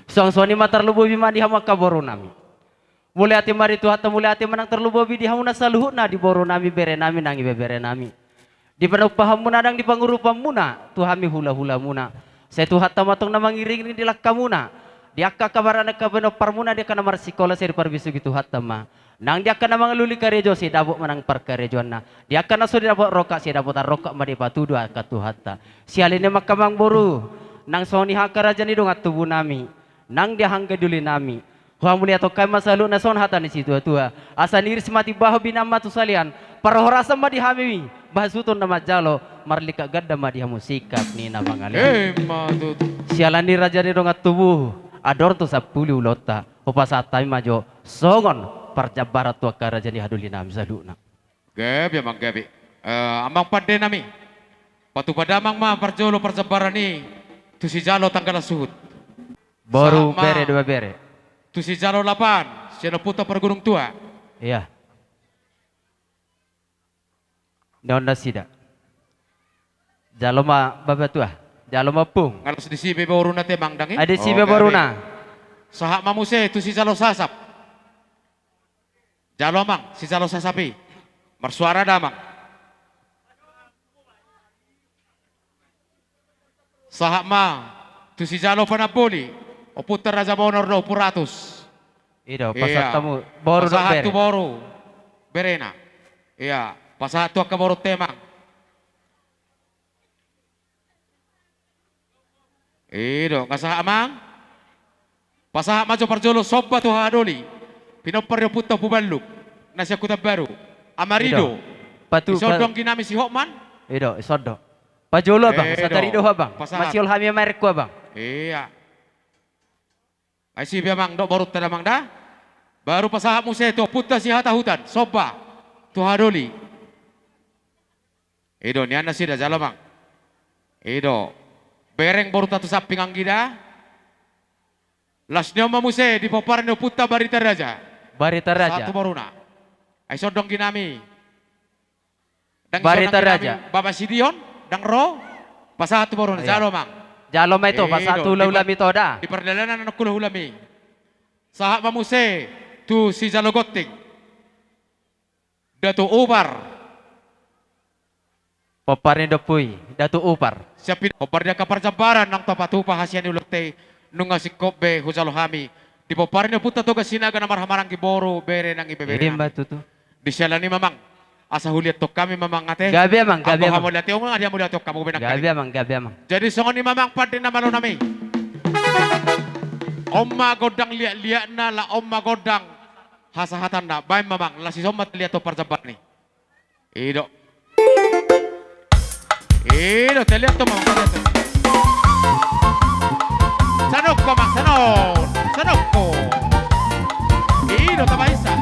song soni matar lubo bima di hama kaboru nami mulia ati mari tu hatta mulia ati manang terlubo bi di hamuna saluhu na di boru nami bere nami nangi bebere nami di panupaham muna dang di pangurupam muna tuhami hula-hula muna saya tuhat tamatong na mangiring di lakka muna di akka kabarana kabano parmuna dia kana marsikola saya parbisu gitu hatama nang dia kana mangaluli karejo si dabuk manang parkarejoan na dia kana so dabuk roka si dabuk roka madi patudu akka tuhatta si aline makamang boru nang soni hakaraja ni dong atubu nami nang dia hangga duli nami Huamulia to kay masalu na son hata ni situ tua asa niris mati baho binama tu salian para horasa madi hami bahasuton na majalo marlika gadda madi hamu sikap ni na mangali sialan ni raja ni dongat tubuh ador tu sapulu lota upasatay majo songon parjabarat tua ka raja ni haduli nam saluna gabi amang gabi amang pade nami patu padamang ma parjolo parjabaran ni tu si jalo tanggal suhut baru bere dua bere tu si jalo 8 siya puta par gunung tua iya Nonda sida jaloma babatua jaloma pung ngalos di sibe baru na te mangdang ada sibe baru na sahak mamuse tu si jalo sasap jalo mang si jalo sasapi marsuara damang sahak ma tu si jalo panapoli o putar raja bonor do puratus ido pasat tamu baru do bere tu baru berena iya pasat tu baru temang ido kasah amang Pasaha majo parjolo sobba tu hadoli. Pinopar yo putta pubaluk. Nasya kuta baru. Amarido. Patu Isodong kinami si Hokman. Ido isodo. Pajolo bang, Edo. satarido abang. Pasahat. Masiol hami merek ko bang. Iya. Ay si Biamang do baru tadamang da. Baru pasaha museto putta si hata hutan. Sobba. Tu hadoli. Edo ni anda sida jalamang. Edo. Bereng baru tatu saping anggida. Lasnya mamuse di paparan putta barita raja. Barita raja. Satu baruna. Ay sodong kinami. Dang Barita isodong raja. kinami Baba Sidion. Dang ro. Pasatu baruna. Iya. Jalomang. Jalom itu pas Edo, satu ulam itu dah. Di perdalanan anak kulo hulami. Sahak mamuse tu si Jalogoting. Datu Ubar. Paparin dopui, datu upar. Siapin opar dia kapar jabaran nang tapatu pahasian ulekte nunga si kobe husalo hami. Di paparin dia puta toga sinaga na marhamarang kiboro bere nang ibebere. Ini batu tu. Di sialani mamang. Asa huliat tok kami mamang ate. Gabi amang, gabi Ako amang. kamu lihat yung nga dia mo lihat tok kamu benang Gabi kali. amang, gabi amang. Jadi songon ni mamang padin na malo nami. Omma godang liat-liat na la omma godang hasahatan na. Bay mamang la si somat liat to parjabat ni. Ido. Ido te liat to mamang te liat to. Sanok ko mang sanon. Sanok ko. Ido tabaisa.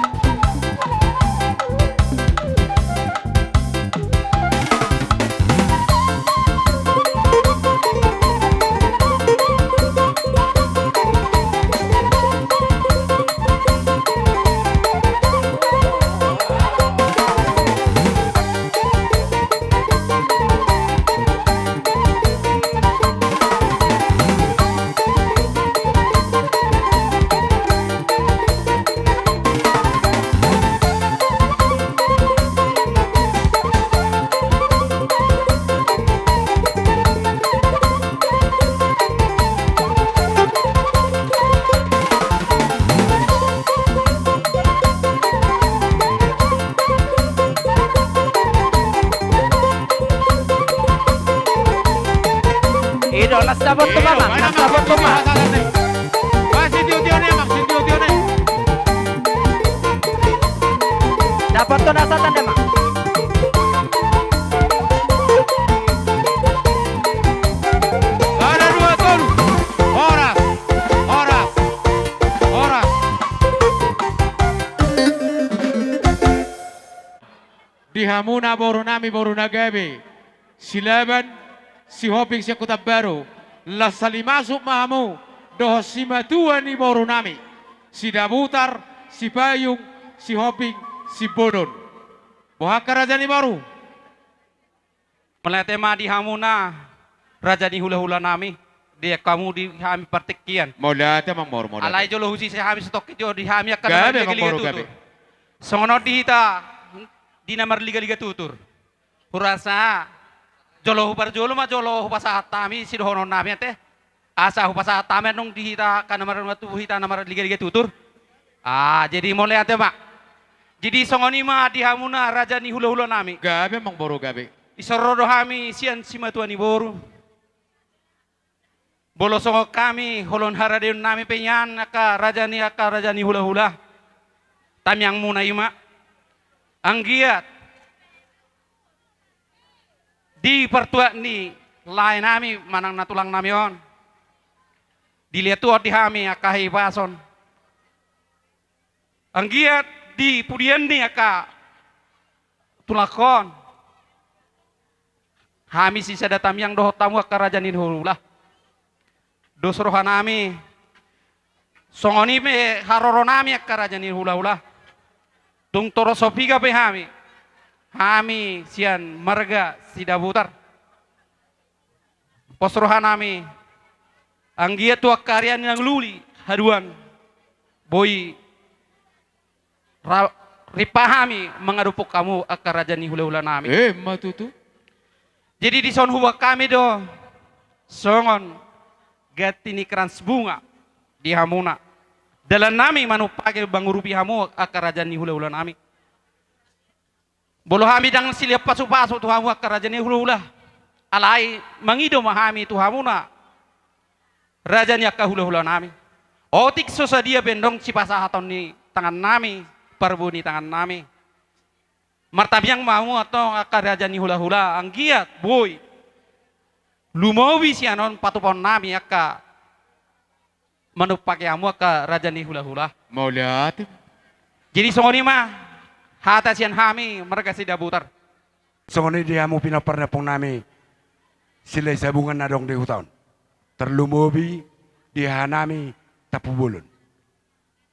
Ido las sabot tu mamang, las sabot tu mamang. Masih tiu-tiu ni mang, si tiu-tiu ni. Dapat tu nasatan deh mang. Ada dua gol. Horas. Horas. Horas. Di Hamuna Borunami Borunagabi. Silaban si Hoping si Kota Baru. La salimasuk mahamu. Doh si Matua ni Borunami. Si Dabutar, si Payung, si Hoping, si Bodon. Bohaka Raja ni Baru. Mulai tema di Hamuna, Raja di hula-hula nami, dia kamu di hami partikian. Mulai tema mor mulai. Alai jolo husi si hami stok jo di hami akan Gabe liga-liga mangmoro tutur. gabe. Songono di hita di namar liga-liga tutur. Hurasa jolo hubar jolo ma jolo hupasa tami si dohono nami ate. Asa hupasa tami nung di hita kan namar matu hita namar liga-liga tutur. Ah jadi mulai ate mak. Jadi songoni ma di Hamuna Raja ni hula-hula nami. Gabe mangmoro gabe. Isorodo hami sian simatuan iboru. Bolo songo kami holon haradeun nami penyan aka raja ni hula-hula. Tamyang muna ima. Anggiat. Di pertua ni lain nami manang natulang nami on. Dilihat tuot di hami aka hibason. Anggiat di pudian ni aka tulakon. Hami si sadatam yang doh tamu karajan ini hululah. Dos rohanami. Songoni me haroronami karajan ini hula-hula. Tung toro sopiga pe hami. Hami sian marga sidabutar. Pos rohanami. Anggia tua karyan yang luli haduan. Boy ripahami mengarupuk kamu karajan ini hula-hula nami. Matutu. Jadi di son huwa kami do songon gatini kerans bunga di Hamuna. Dalam nami manu pake bangurupi hamu akarajan ni hula-hula nami. Bolo hami dang silip pasu-pasu tu hamu akarajan ni hula-hula. Alai mangido mahami tu Hamuna. Raja ni akka hula-hula nami. Otik sosadia bendong si pasahaton ni tangan nami, perbuni tangan nami. Martabiang mau atau akaraja ni hula-hula anggiat boy. Lumawi si anon patupon nami akka manupake amu akka raja ni hula-hula. Mau lihat? Jadi songoni mah hata sian hami mereka sida butar. Songoni dia mu pinaparna pong nami sila sabungan na dong di hutan. Terlumobi di hanami tapubulun.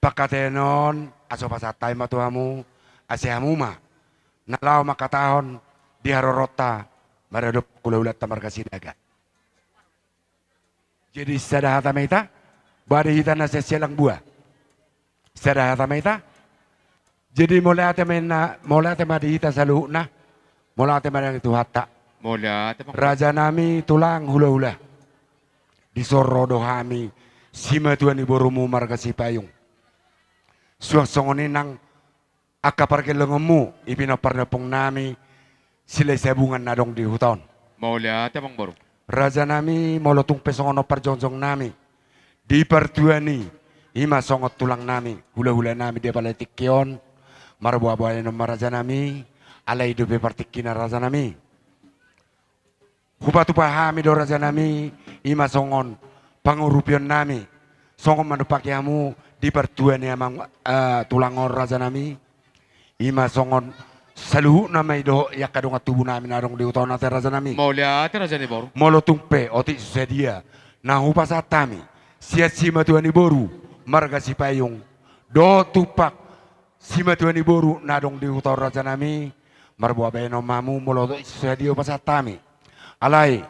Pagkatenon aso pasatay matuhamu asihamuma nalaw makatahon di harorota maradop kulaulat tamar kasinaga. Jadi sadahata meta bari hita na sesialang buah. Sadahata meta. Jadi mulai ate madihita sa luhna, mulai ate madang itu hatta. Mulai Raja nami tulang hula-hula. Disorodo hami sima tuan ibu rumu marga si payung. Suasongoni nang akapar kelengemu ipinaparna pong nami sila sabungan na dong di hutan. Mulai bang baru. Raja nami molotong pesongono parjongjong nami. Di partuani ima songot tulang nami hula-hula nami dia paletik kion. Marbuah-buah yang raja nami alai dupe partikina raja nami. Hupatu pahami do raja nami ima songon pangurupion nami. Songon manupakiamu di pertuan amang tulangon raja nami. Ima songon saluhu namai do yakadong tubuh nami narong di utara nate raja nami. Mau lihat raja ni baru. Molotung pe otik sedia. Nah upasatami siat sima tuani boru marga si payung do tupak sima tuani boru nadong di utara raja nami marbuah beno mamu molotung sedia upasatami. Alai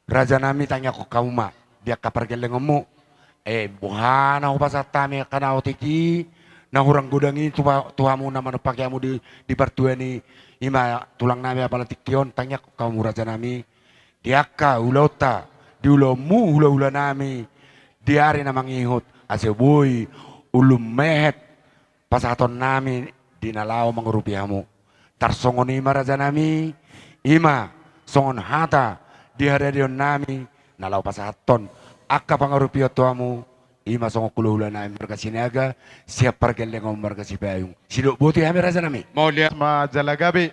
raja nami tanya ko kauma dia kapar gelengemu buhana upasatami kana otiki na hurang gudangi tuhamu na manupakiamu di partuani ima tulang nami apala tiktion tanya ko kamu raja nami diaka ulota di ulomu hula-hula nami diari na mangihut aseboy ulum mehet pasaton nami dinalaw mangurupiamu tarsongon ima raja nami ima songon hata di haradion nami nalaw pasaton akka pangarupio tuamu ima songo kuluhula nami marga sinaga siap pargelengom marga sipayung sidok buti hami raja nami mau lihat Ma jalagabi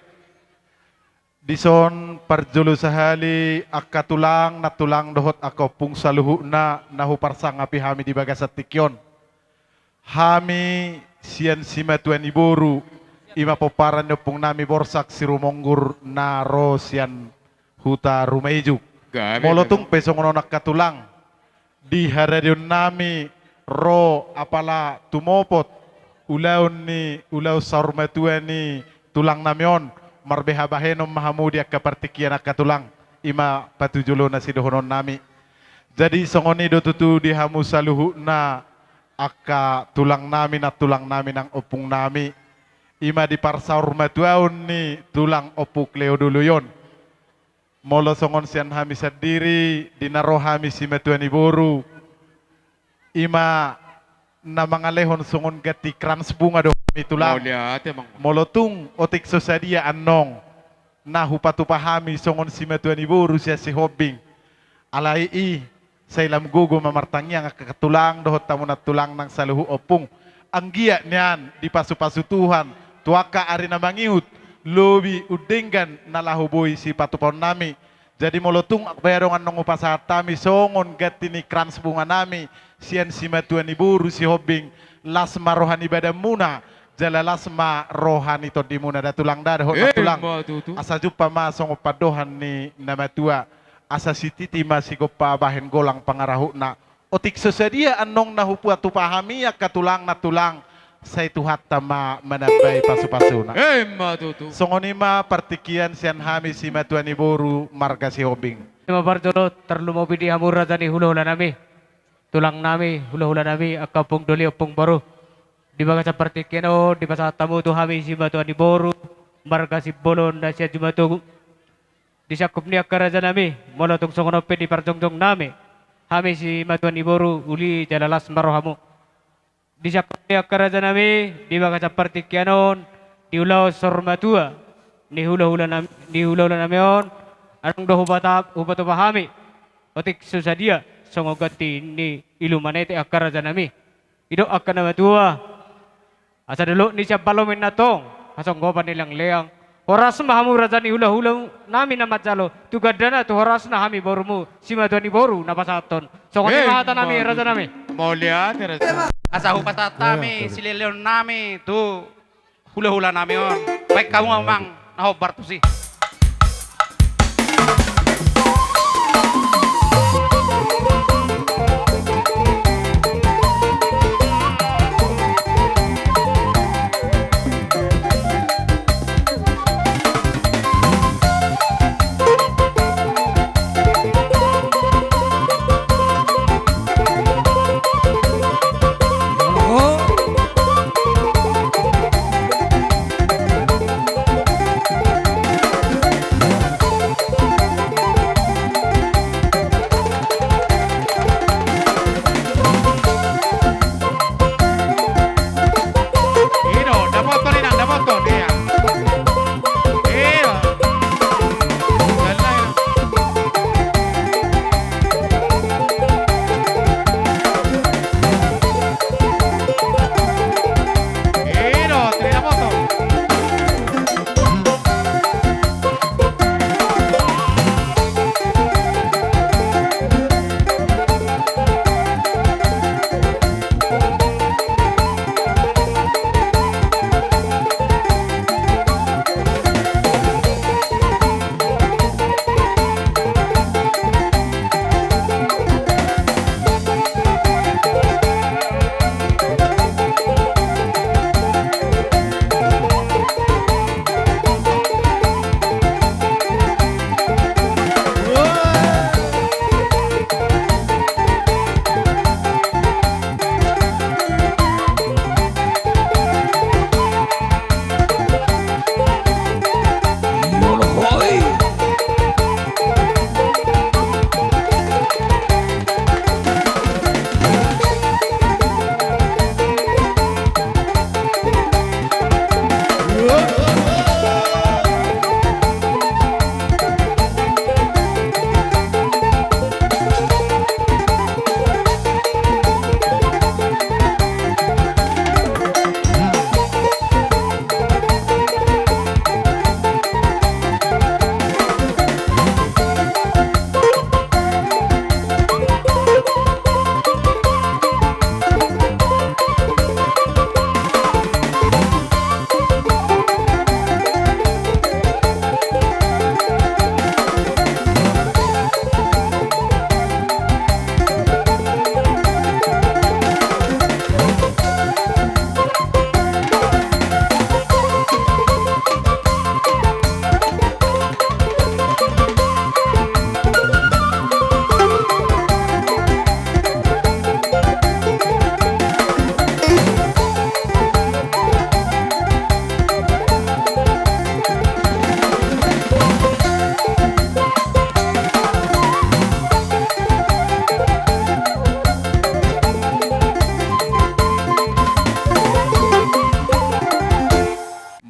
dison parjulu sahali akka tulang na tulang dohot ako pung saluhu na nahuparsang api hami di bagasat tikyon hami sian sima tuan iboru ima poparan pung nami borsak sirumonggur na ro sian huta rumaijuk molotung pesongono nakatulang di haradion nami ro apala tumopot ulaw sarumatuan ni tulang namion marbehabahenom mahamudia kapartikian nakatulang ima patujulo na sidohonon nami jadi songoni do tutu di hamu saluhu na akka tulang nami na tulang nami nang opung nami ima di parsaur matuaun ni tulang opuk leo dulu yon molo songon sian hami sendiri dinaro hami si metuani boru ima na mga lehon songon gati krans bunga do kami tulang molotung otik sosadia anong na hupatupahami songon si metuani boru siya si hobing alai i sa ilam gugo mamartangya nga kakatulang dohot tamo na tulang ng saluhu opung ang giya niyan di pasu-pasutuhan tuaka ari na mangiut lobi udenggan nalahuboy si patupon nami jadi molotung bayarongan nung upasatami songon gati ni krans bunga nami sian si matuan iburu si hobing lasma rohani badan muna jala lasma rohani to di muna datulang dadho tulang asa jupa ma songo padohan ni namatua asa si titi masih gopa bahen golang pangarahu na otik sesedia anong nahupua tupahami ya katulang na tulang sa itu hatta manabay pasu-pasu na. Songonima partikian sian hami si matuani boru marga si hobing. Lima barjolo terlumobi di hamur raja ni hula-hula nami. Tulang nami, hula-hula nami, akapung doli opung baru. Di baga sa partikian di basa tamu tu hami si matuani boru marga si bolon na siya jumatu. Di sakup ni raja nami, molotong songonope di parjongjong nami. Hami si matuani boru uli jalalas marohamu. Di sakya karaja nami di baga sa partikianon di ulaw sormatua ni hula-hula nami on anong do hubatu pahami otik susadia songogati ni ilumanete akar raja nami. Ido akan nama tua. Asa dulu ni siap balomin natong. Asong gopan nilang leang. Horas mahamu raja ni hula-hula nami nama jalo. Tugadana tu horas na hami borumu. Sima tuan ni boru napasaton. Songoni mahata nami raja nami. Mau lihat ya raja. Asa hupasa tami, sililion nami, tu hula-hula nami on. Baik kamu memang nahobar tu sih.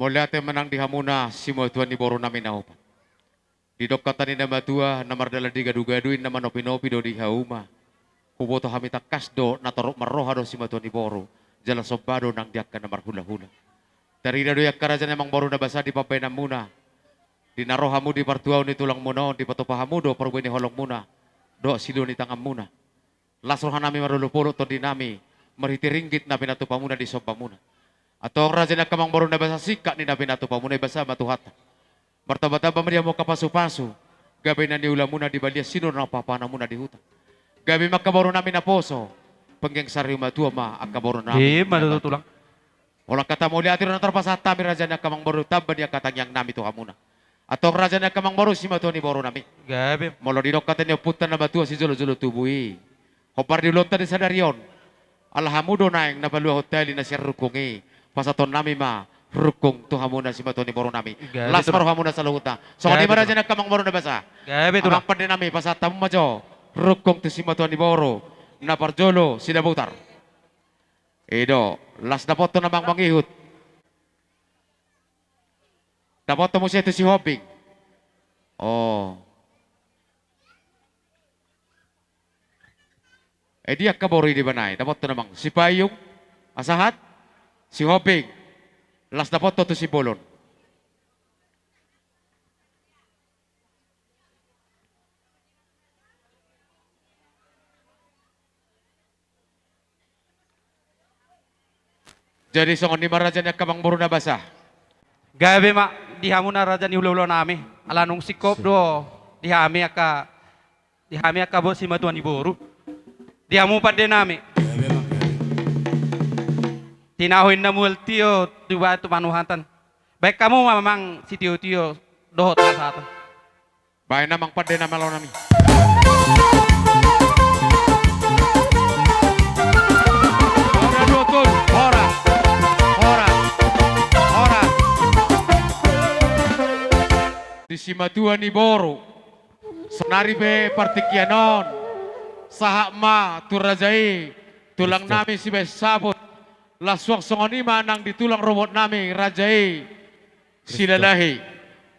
Lihat menang di Hamuna, semua tuan di boro nami naopan. Di dokatan ini nama tua, namar dalam di gadu-gaduin nama nopi-nopi do di hauma. Kuboto hami takas do, natorok maroha do semua tuan di boro. Jalan sobado nang diakan namar hula-hula. Dari dado yak karajan emang baru nabasa di papai namuna. Di narohamu di partuau ni tulang muno, di patopahamu do perbuini holong muna. Do sido ni tangan muna. Lasrohan nami marulupolo to dinami, merhiti ringgit na pinatupamuna di sobamuna. Atau raja na kamang baru na basa sika ni na pinatupamuna basa matuhata. Martaba-taba media mo kapasu-pasu, gabi na niula muna di balia sino na papana muna di hutan. Gabi makabaro namin na poso, penggeng sariw matua ma akabaro namin. Matutulang. Wala kata mo liatir na tarpasata mi raja na kamang baru taba dia katang yang nami tuha muna. Atau raja na kamang baru si matua ni baro nami. Gabi. Molo di dokatan niya putan na batua si Zolo-Zolo tubui. Hopar di lonta di sadarion. Alhamudo na yung nabalua hotel na siya rukungi. Pasaton nami ma rukung tuha muna si matua ni baro nami. Las maruha muna sa luhuta. So di raja na kamang baro na basa. Gabi tulang. Amang pandi nami pasata mo majo. Rukung tu si matua ni baro. Naparjolo sila butar. Edo, las na foto na bang mangihut. Dapat mo siya ito si Hobing. Oh. dia kabori di banay. Dapat to namang si Payong, asahat, si Hobing. Las dapat to si Bolon. Jadi songon ni marajan yang kamang buru na basah. Gabe mak dihamu na raja ni ulo-ulo nami. Alanong sikop do dihami aka bo si matuan ni boru. Dihamu pa din nami. Tinahuin na multiyo diba ito manuhatan. Baik kamu mamang si tiyo-tiyo dohot na sa atin. Baik namang pa din na malaw nami. Ora dutol, ora. Di Simatuan ni Boru senari be partikianon sahak ma turajai tulang nami si be sabut laswang songonima nang ditulang robot nami rajai silalahi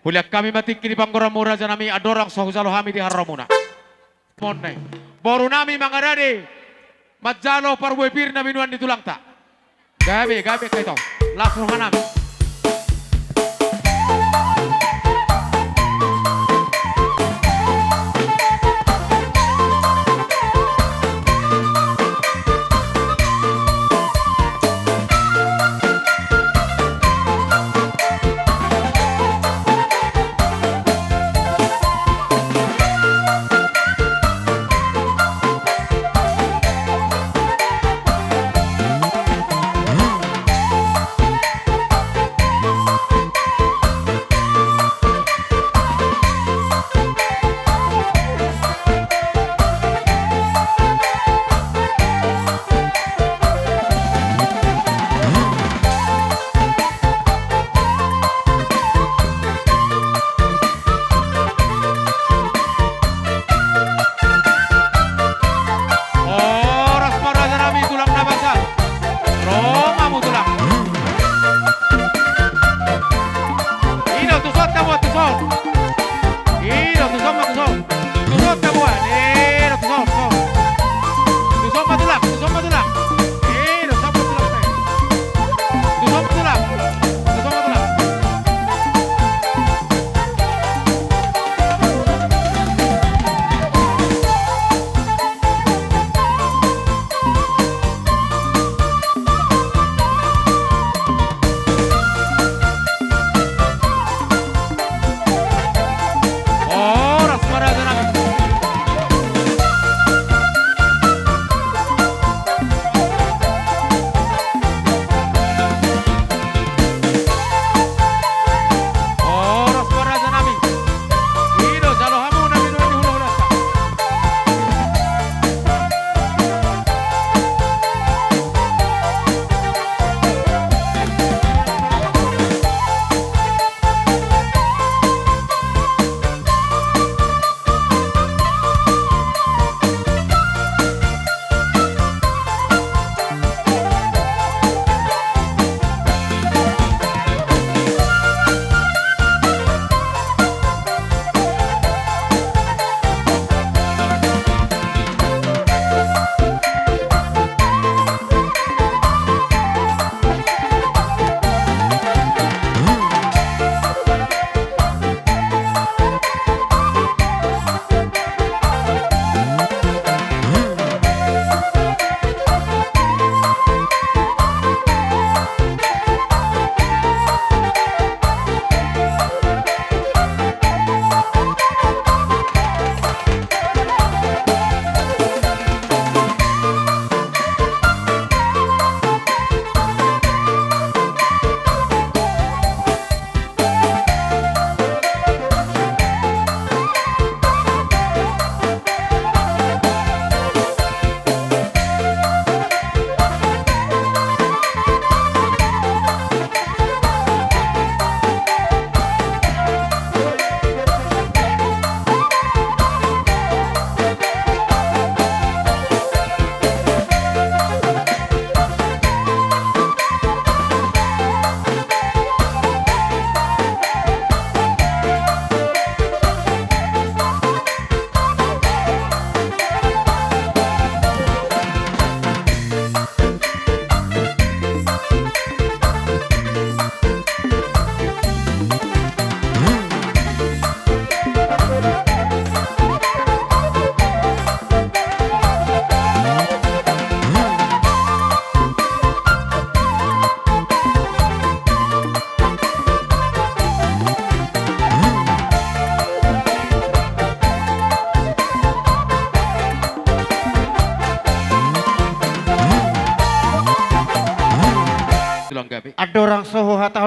huliak kami mati kini panggoramu raja nami adorang sahuzalo hami di haramuna monne Boru nami mangarade majalo parwepir na minuan ditulang tak gabe kaito langsung nami.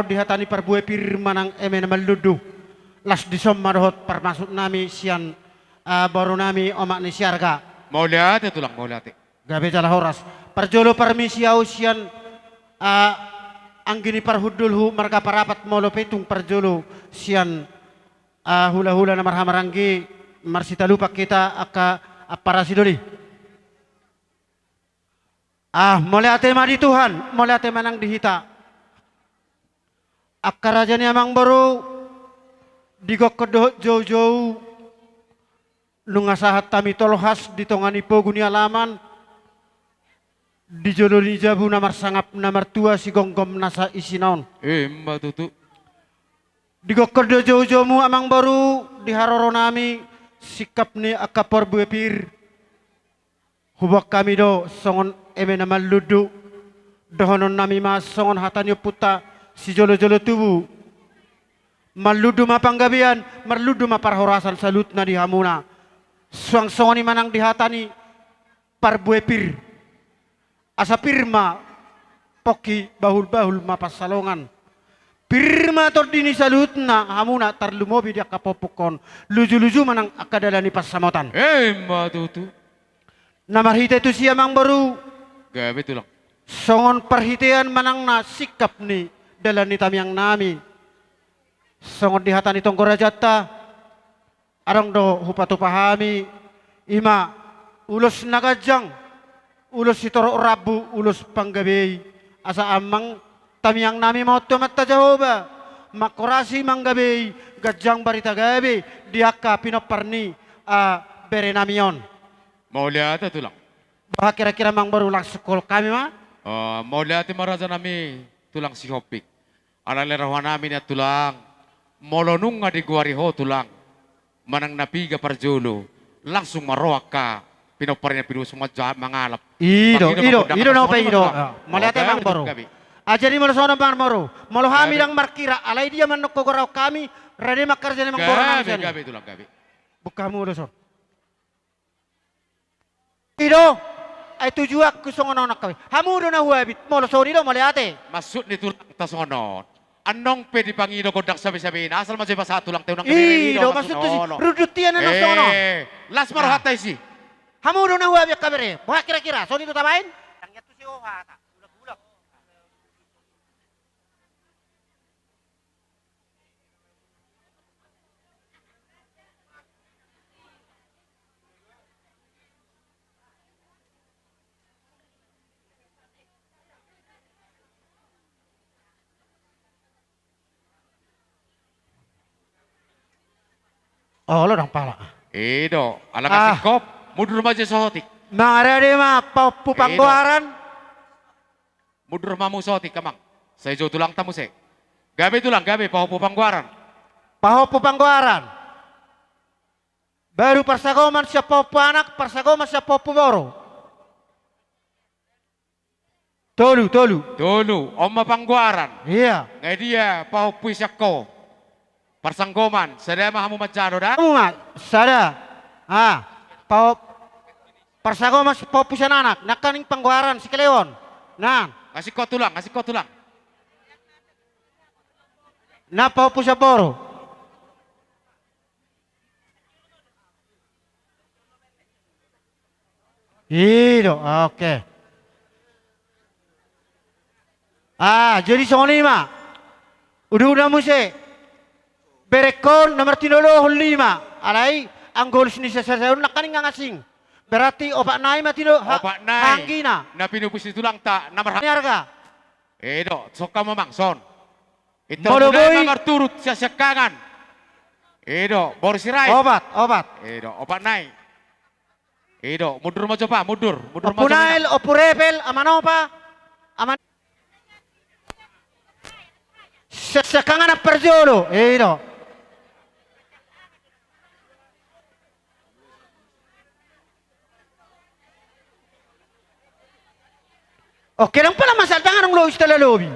mahod dihatani perbuai firmanang emen maludu. Las disom marohot permasuk nami sian baru nami omak ni siarga. Mau lihat tulang, mau lihat. Gabe jala horas. Perjolo permisiau sian anggini parhudulhu marga parapat molo petung perjolo sian hula-hula na marhamaranggi marsita lupa kita aka parasidoli. Mole ate madi Tuhan, mole ate manang dihita. Akka raja ni amang baru digok kedoh jauh-jauh nungasahat tami tolohas ditongani poguni alaman dijoloni jabu namar sangap namar tua si gonggom nasa isinaon. Mbak tutu. Digok kedoh jauh-jauhmu amang baru diharoro nami sikap ni akapor buepir. Hubak kami do songon eme na maludu dohonon nami mas songon hatanyo puta si jolo-jolo tubu maludu mapanggabian maludu maparhorasan salut na dihamuna suang songoni manang dihatani parbuepir asa pirma poki bahul-bahul mapasalongan pirma tordini salut na hamuna tarlumobi dia kapopukon luju-luju manang akadalani pasamotan Mbak tutu. Namarhita itu siya mang baru Gabe tulang. songon perhitian manang na sikap ni dalan ni tamiyang nami songon dihatan itong korajata arang do hupatu pahami ima ulos nagajang ulos itoro rabu ulos panggabi asa amang tamiyang nami mau tumat Jehova makorasi manggabi gajang barita gabi diaka pinoparni berenamion. Mau lihat tulang. Bah kira-kira mang baru lang sekolah kami mah? Mau lihat maraja nami tulang si hopik. Ala lerawan nami na tulang. Molonung nga di guariho tulang. Manang napiga parjolo. Langsung maroak ka. Pinoparin na pinusong mangalap. Ido na pa ido. Malihat mang baru. Jadi mo sono mang baru. Molo hami lang markira. Alay dia man nagkogaraw kami. Rade makarja na mang baru. Gabi tulang gabi. Buka mo lo Ido, ay tujuak kusong ano nakawin. Hamudo na huwabit mo, sorry do, mali ate. Masuk ni tulang tasonon. Anong pwede pangido ko dak sabi-sabi na? Asal masih basa tulang tayo ng kanirido. Ido, masuk to si rudutian na sono. Las marhatay si. Hamudo na huwabit kabere. Buha kira-kira, sorry do tabain? Tangyat to si Ohata. Ulak-ulak. Oh, lo dong pala. Ido, ala kasih kop, mundur maju sohotik. Mangare ma pupangguaran. Mundur mamu sohotik kamang. Saya jo tulang tamu se. Gabe tulang, gabe paho pupangguaran. Paho pupangguaran. Baru persagoman siya popo anak, persagoman siya popo boro. Tolu. Oma pangguaran. Iya. Ngay dia paho puisyak ko. Persanggoman, sada mahamu macaro dah? Kamu mak, sada. Paho persagoman si popo siya anak, nakaning pangguaran si Keleon. Nah. Kasih kau tulang. Na paho siya boro. Ido, oke. Jadi soalnya mah, udah musik. Berekon nomor 35. Alay, ang goals ni sa sasayon nakaning ngasing. Berarti opak nai matino hanggina. Na pinupus tulang tak nomor harga. Edo, soka mamang son. Ito Modoboy. nomor turut sa syakangan. Edo, borsirai. Obat. Edo, opak nai. Edo, mundur mo coba, mundur. Opunail, opurepel, amano pa? Syakangan na perjolo. Edo. Oke lang pala masaltangan ng lobis tala lobby.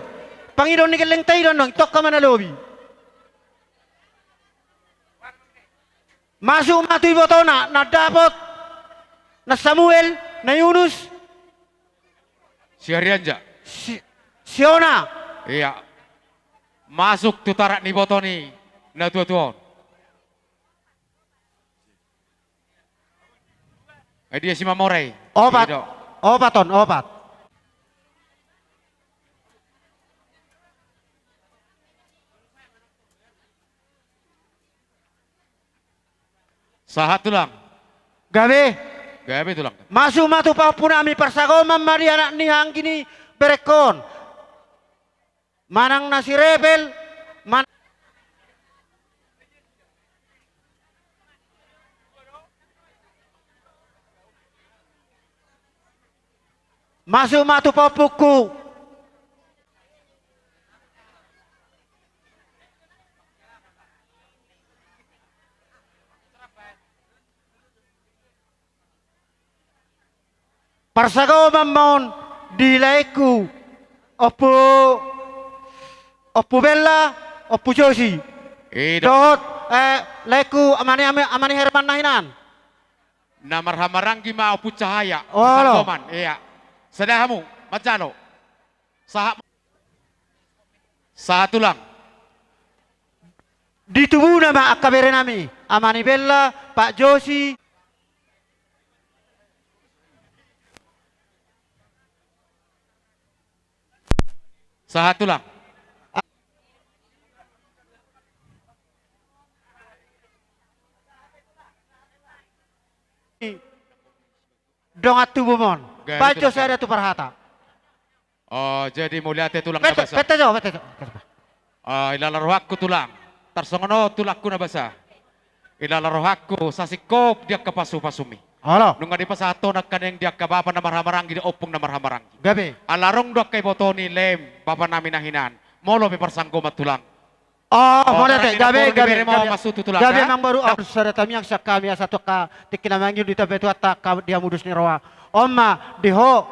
Panginoon ni kaleng tayo nang itok ka man na lobby. Masuk matuy boto na dapat na Samuel, na Yunus. Si Arianja. Siona. Iya. masuk tutarak ni botoni na tua-tua. Dia si Mamorey. Opat. Ido. Opat ton, opat. Sahat tulang. Gabi. Gabi tulang. Masuk matu papunami persagoman mari anak nihang gini berekon. Manang nasi rebel. Masuk matu papuku. Persagawan mon dilaiku opo bella opo josi dot laiku amani herman nahinan Na marhamaranggi maupu cahaya. Oh, lo. Sanggoman. Iya. Sadahamu, macano. Sahat tulang. di tubuh nama akabere nami amani bella Pak Josi Sahat tulang. dongat tubuh mon Gaya Pak itu Josi lah. ada tu perhata Oh, jadi mulia te tulang Pete, na basa. pete jo, pete jo. Ilalarohakku tulang. Tarsongono tulakku na basa. Ilalarohakku sasikop dia kapasu-pasumi. Halo. Nunga di pasato nagkaneng dia kabapa na marhamaranggi di opong na marhamaranggi. Gabi. Alarong doak kay botoni lem bapa namin nahinan. Molo pe parsanggo matulang. Oh, Oh, boleh tarang teh. ina Gabi, poro gabi, dibere mo gabi. masutu tulang, Gabi ha? emang baru sada tami yang sakami satu ka tikinamangyo di tabetu atta ka dia mudus ni roa. Omma diho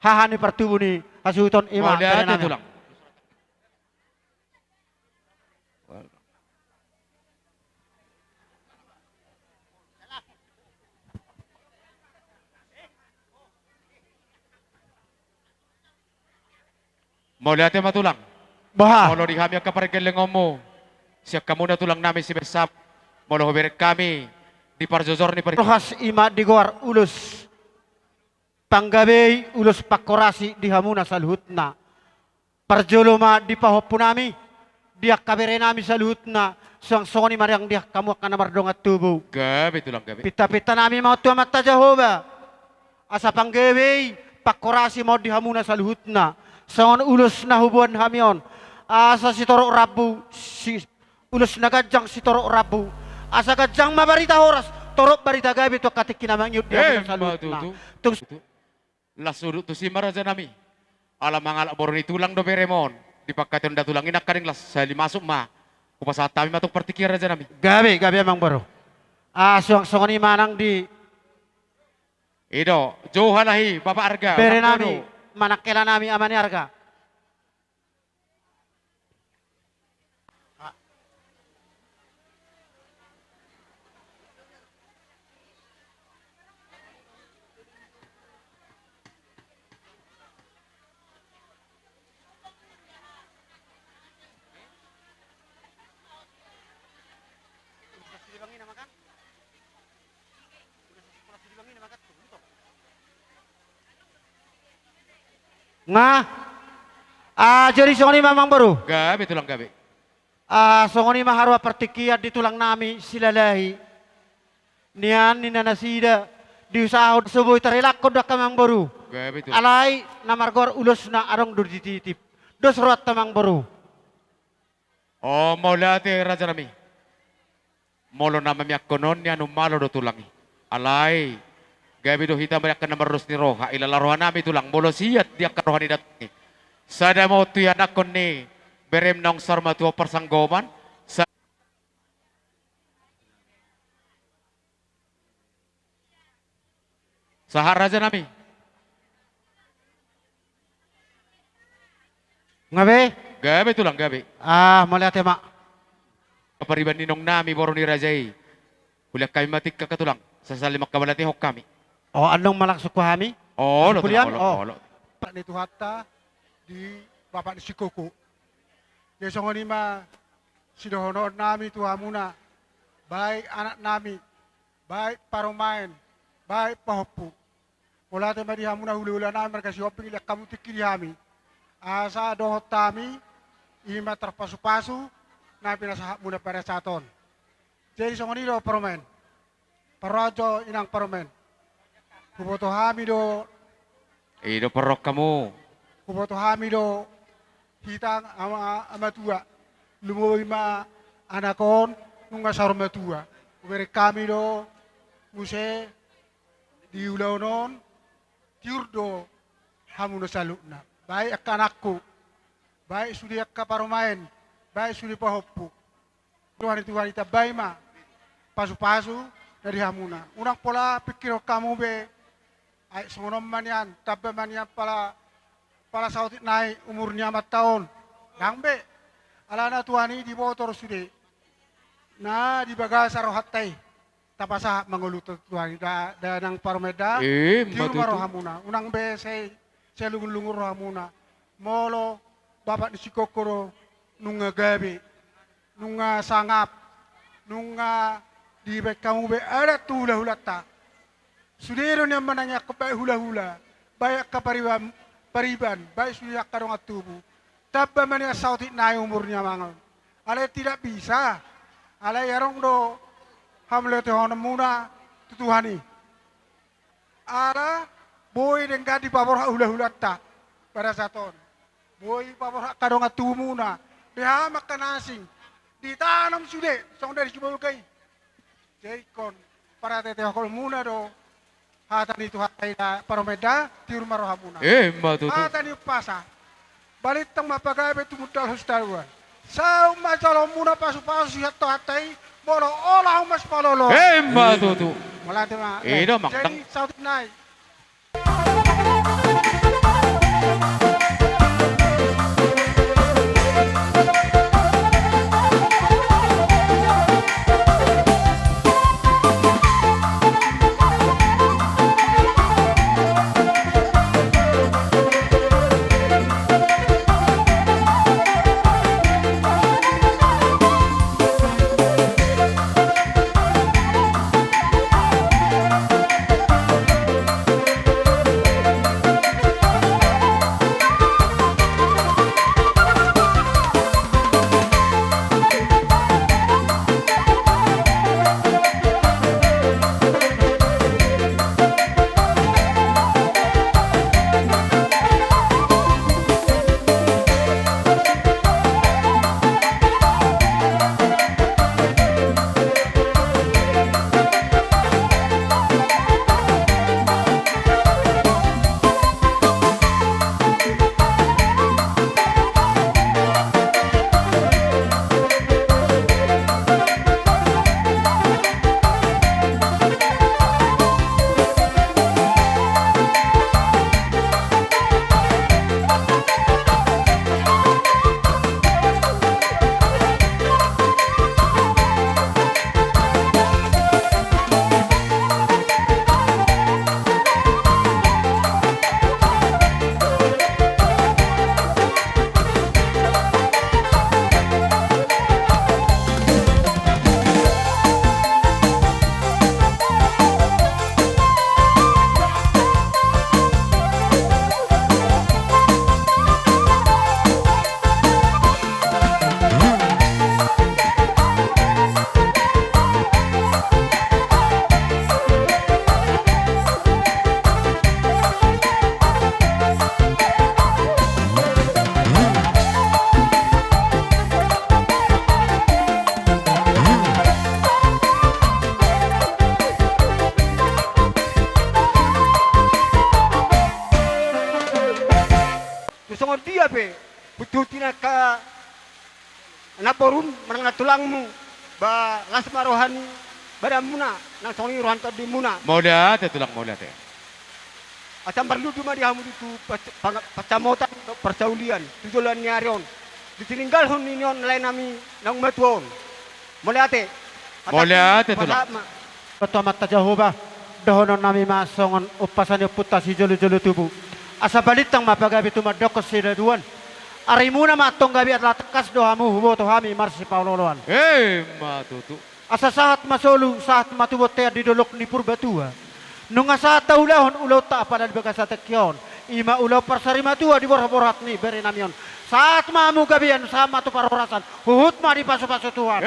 hahani pertubu ni asuton ima. Mulia te tulang. Mulia te matulang. Baha. Molo di kami kaparigel mo. Siya kamu na tulang namin si Besap. Molo hubirik kami di parjozor ni Rohas ima digor ulus panggabay ulus pakorasi di hamuna sa luhutna. Parjoloma di pahopunami. Dia kabere nami sa luhutna. Sang songoni mariang dia kamu akan namardongat tubuh. Gabi tulang gabi. Pita-pita nami mau tuamat ta Jehovah. Asa panggabay pakorasi mau di hamuna sa luhutna. Sangon ulus na hubuan hamion. Asa si torok rabu si ulus na gajang si torok rabu. Asa gajang mabarita horas torok barita gabi to katik kinamang yud dia sa luhutna. Lasudut tu si maraja nami. Alam mangalak boron itulang do beremon. Di pagkatan da tulang inak karing las sali masuk ma. Kupasat kami matuk partikir raja nami. Gabi emang baru. Suang-suang ni manang di Ido, jauh halahi Bapak Arga. bere Bang nami, Dodo. manakela nami amani harga. Nga, jadi songoni mamang baru. Gabi tulang gabi. Songoni maharwa pertikiat di tulang nami silalahi. Nian ninanasida diusahod subuh tarilak ko dak kamang baru. Gabi tulang. Alay namargor ulus na arong dudititip. Dos ruat tamang baru. Oh, maulate raja nami. Molo nama miyak konon ni anu malo do tulangi. Alay. Gabi do hita mereka namarus ni roha. Ilala roha nami tulang. Molo siyat dia ka roha ni datni. Sada mo tuyan akon ni berem nong sarma tuwa persanggoman. Sahar raja nami. Ngabe? Gabi tulang gabi. Malihat ya mak. Kapariban ninong nami boro ni rajai. Hulak kami matik kakatulang. Sasali makabalati hok kami. Oh, anong malaksuk kami? Oh, lo Kuliah? tulang, Oh. lo. Pak itu hatta di Bapak di Sikoko. Desong lima sidohonon nami tuhamuna, baik anak nami, baik paromain, baik pahopu. Mula tema di hamuna hulu-hula nami mereka sioping ilak kamu tikiri hami. Asa dohot tami, ima terpasu-pasu, na pinasahap muna pada saton. Jadi songonilo paromain, parajo inang paromain. Kuboto hami do, Ido perok kamu. kuboto hami do, hitang ama tua. Lumoy ma anakon, nunga sarma tua. Ubere kami do, muse, di ulaunon, tiurdo, hamuno salukna. Baik akanakku, baik sudi akka paromain, baik sudi pahoppu. Tuhan itu wanita baik ma, pasu-pasu dari hamuna. Unang pola pikir kamu be, ay semonom manian, tapi manian pala sautit naik umurnya 4 tahun. Nang be, alana tuani di motor sudi. Nah di bagasa rohatai, tapasa mengelut tuani da nang paromeda, di rumah rohamuna. Unang be saya lungur-lungur rohamuna. Molo bapak di sikokoro nunga gabi, nunga sangap, nunga di bek kamu be ada tu hula-hula ta. Sudiro yang menanya ke baik hula-hula, baik ke pariban, baik sudah ke rongat tubuh. Tapi mana sautit naik umurnya mangal. Alay tidak bisa. Alay yarong do hamle tehon muna tutuhani. Ala boy dengan di pabor hula-hula ta pada saton. Boy pabor ke rongat tubuh muna. Dia makan asing. Ditanam sudah, song dari cibol kai. Jadi kon para teteh kol muna do. Hatan itu hatai paromeda di rumah rohamuna. Mbak Tutu. Hatan itu pasa. Balik tang mapagai betu mudal hustaruan. Sau macalo muna pasu-pasu hatto hatai bolo olah mas palolo. Mbak Tutu. Malate ma. Ido maktang. Jadi sautit naik. dia pe bututina ka naporum menang tulangmu ba lasma rohani badamuna nang songi rohan tadi muna Moda teh tulang moda teh. Asam perlu cuma di hamu itu pacamotan percaulian tujuan nyarion ditinggal hun inion lain nami nang matuon moliate tulang. Ketua mata Jehovah dahonon nami masongon upasane puta si jolu-jolu tubuh asa balitang mapagabi tu madokos sidaduan Arimuna matong gabi at latakas dohamu huboto hami marsi pauloloan. Matutu. Asa saat masolu saat matubot te didolok ni purbatua. Nunga saat taulahon ulo ta pada di bagas tekyon. Ima ulo persari matua di borhat ni beri namion. Saat mamu gabian sama tu parorasan. Huhut ma di pasu-pasu Tuhan.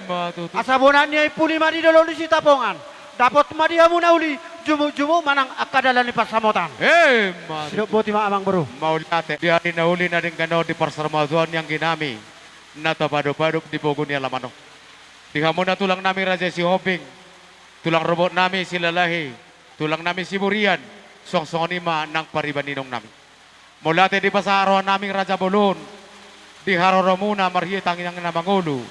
Matutu. Asa bonannya puli ma di dolok di sitapongan. Dapat ma di hamuna uli. Jumu-jumu manang akadalan ni pasamotan. Matutu. Sidok boti ma amang bro. Maulate di hari nauli na din kano di parsarmazuan yang ginami. Natabado-badok di pogo ni alamano. Di hamon na tulang nami Raja si Hobing. Tulang robot nami si Lalahi. Tulang nami si Burian. Songsong ma ng paribaninong nami. Mulate di pasarawan naming Raja Bolon. Di haroro muna marhitang yang namangulo.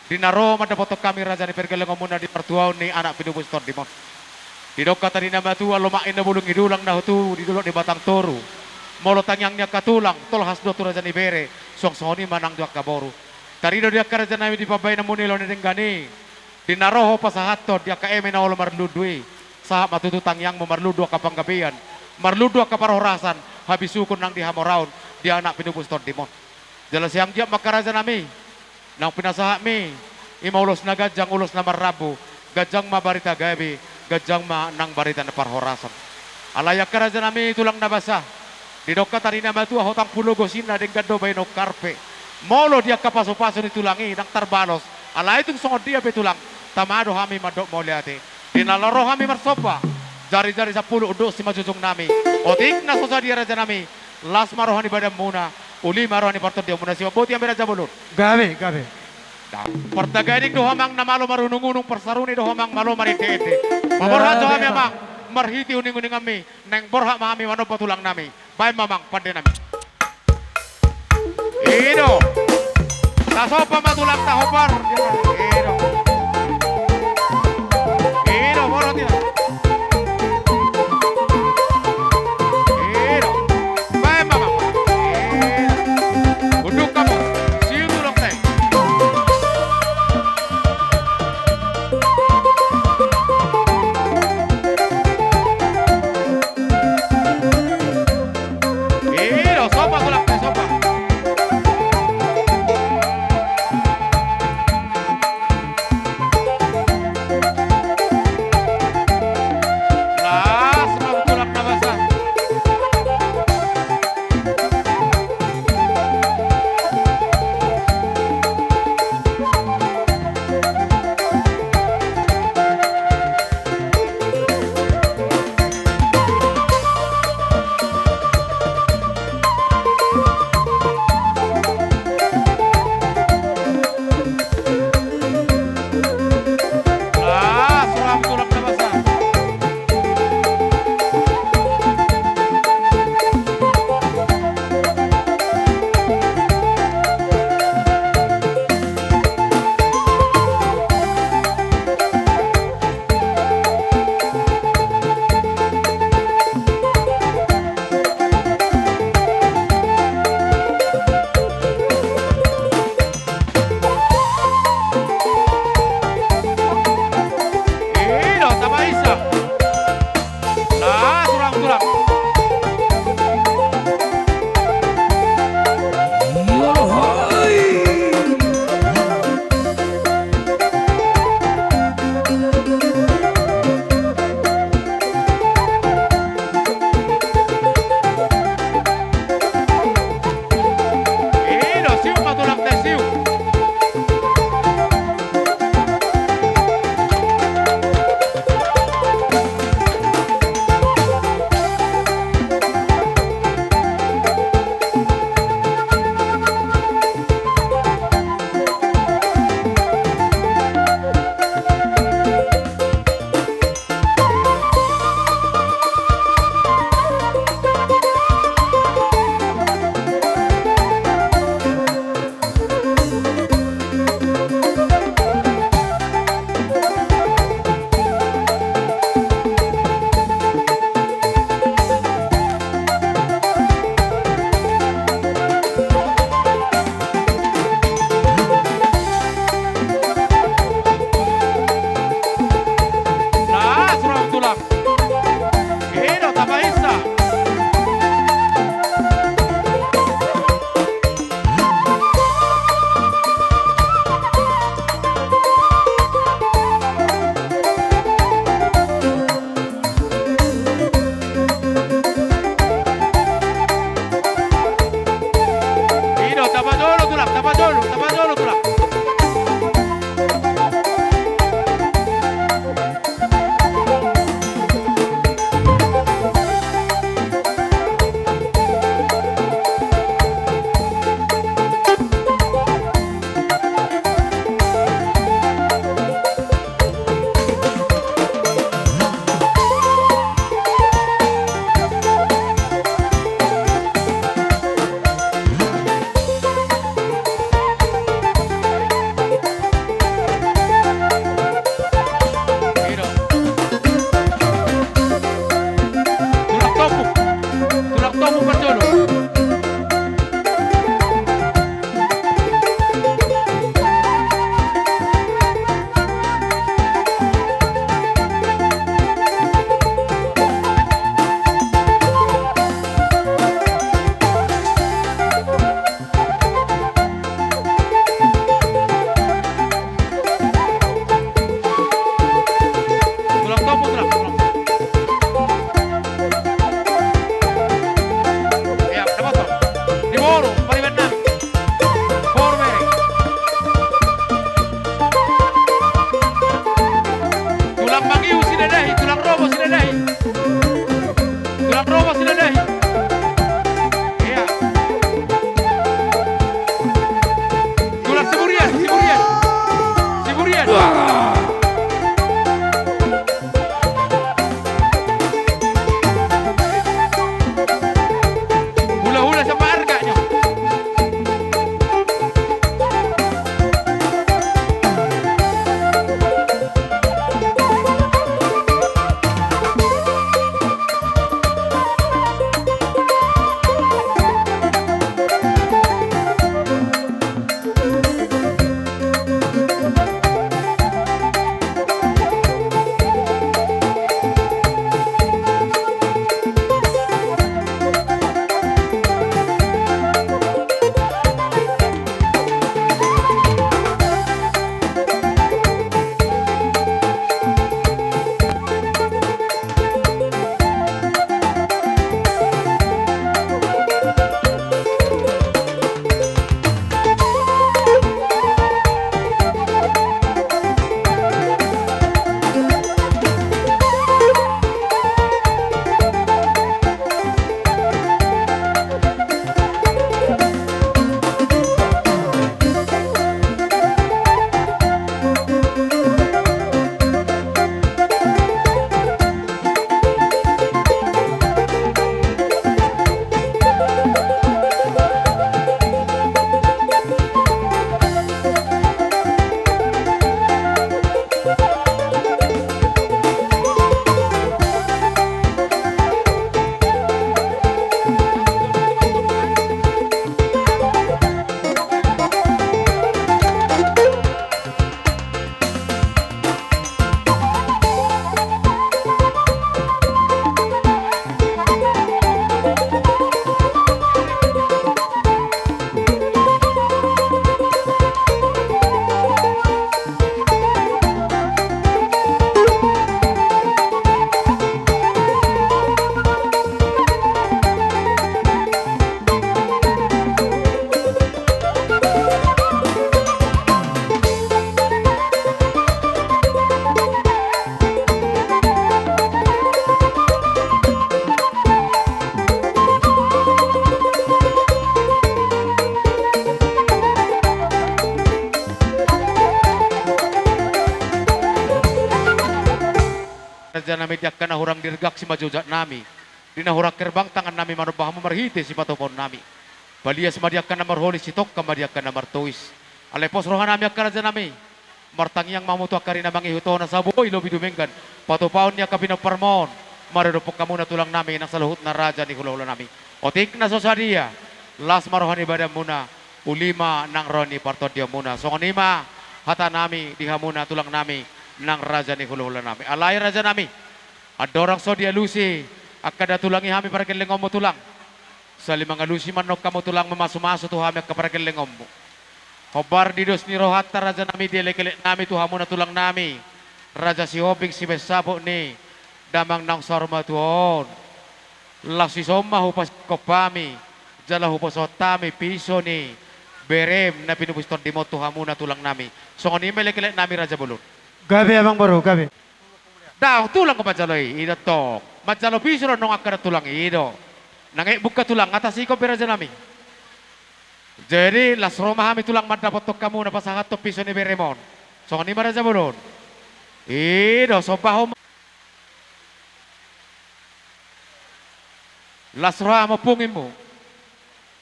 Di naro madapotok kami Raja ni Pergalango muna di partuaw ni anak pinubustor di mon. Di dokka tadi na matua lumain na bulong idulang na hutu di dulok di Batang Toru. Molotang yang niya katulang tolhas do tu Raja ni Bere. Songsong manang duak kaboru. Tarido dia ka Raja nami di pabay na munilo ni Denggani. Di naroho pasahato dia ka eme na ulo marludwi. Sa matututang yang memarludo ka panggabian. Marludo ka parorasan. Habis sukun nang di hamoraon. Di anak pinubustor di mon. Jelas yang dia makaraja nami. Nang pinasaha mi. Imaulos na gajang ulos na marabu. Gajang mabarita gabi. Gajang ma nang barita na parhorasan. Alayak karaja nami tulang nabasa. Di dokka tadi nama tua hotang pulugo sina dengan do bayno karpe. Molo dia kapaso-paso ni tulangi nang tarbalos. Ala itong songod dia betulang. Tamado hami madok moliate. Dinalaro hami marsopa. Jari-jari 10 uduk si majujung nami. Otik na sosa dia Raja nami. Las marohani badam muna. Uli marohani partot dia muna si Mabuti yang Raja Bulun. Gabe. Pertagani do hamang na malo marunungunung persaruni do hamang malo marite-ite. Maborha do hami amang. Marhiti uning-uning kami. Neng borha mahami mano patulang nami. Baik mamang pandai nami. Ido. Tasopa matulang tahopar. Ido. Ido borha tidak. Ido. Baik mamang. Ido. Unduk kamu. Siu tulong teh. Sopa tulak teh sopa. raja nami dia kana hurang dirgak si majojak nami. Dina hurang kerbang tangan nami manubahamu marhite si patopon nami. Balia semadiak kana marholi si tok kamadiak kana martois. Alepos rohan nami akka raja nami. Martangiang mamutu akarina mangihuto na saboy lobi dumenggan. Patopaon niya kabina parmon. Maridopok kamu na tulang nami nang saluhut na raja ni hula-hula nami. Otik na sosadia. Las marohan ibadah muna. Ulima nang roni partodia muna. Songonima hata nami dihamuna tulang nami nang raja ni hula-hula nami. Alay raja nami. Adorang sodia lusi. Akada tulangi hami para kelengom mo tulang. Sa limang alusi manok kamu tulang memasu-masu tu hami ka para kelengom mo. Hobar didos ni rohata raja nami dilekele nami tu hamuna tulang nami. Raja si hobing si besabo ni damang nang sarma tuon. Lasi soma hupas kopami. Jala hupas otami piso ni. Berem na pinubuston di mo tu hamuna tulang nami. So ngoni melekele nami raja bulun. Gabi amang baru, gabi. Daw tulang ko majaloy ida tok. Majalo piso nong akara tulang ido. Nangay buka tulang atas iko raja nami. Jadi las Roma kami tulang madapat tok kamu na pasangat to piso ni Beremon. So ngoni raja bulun. Ido sopaho las Roma pungin mo.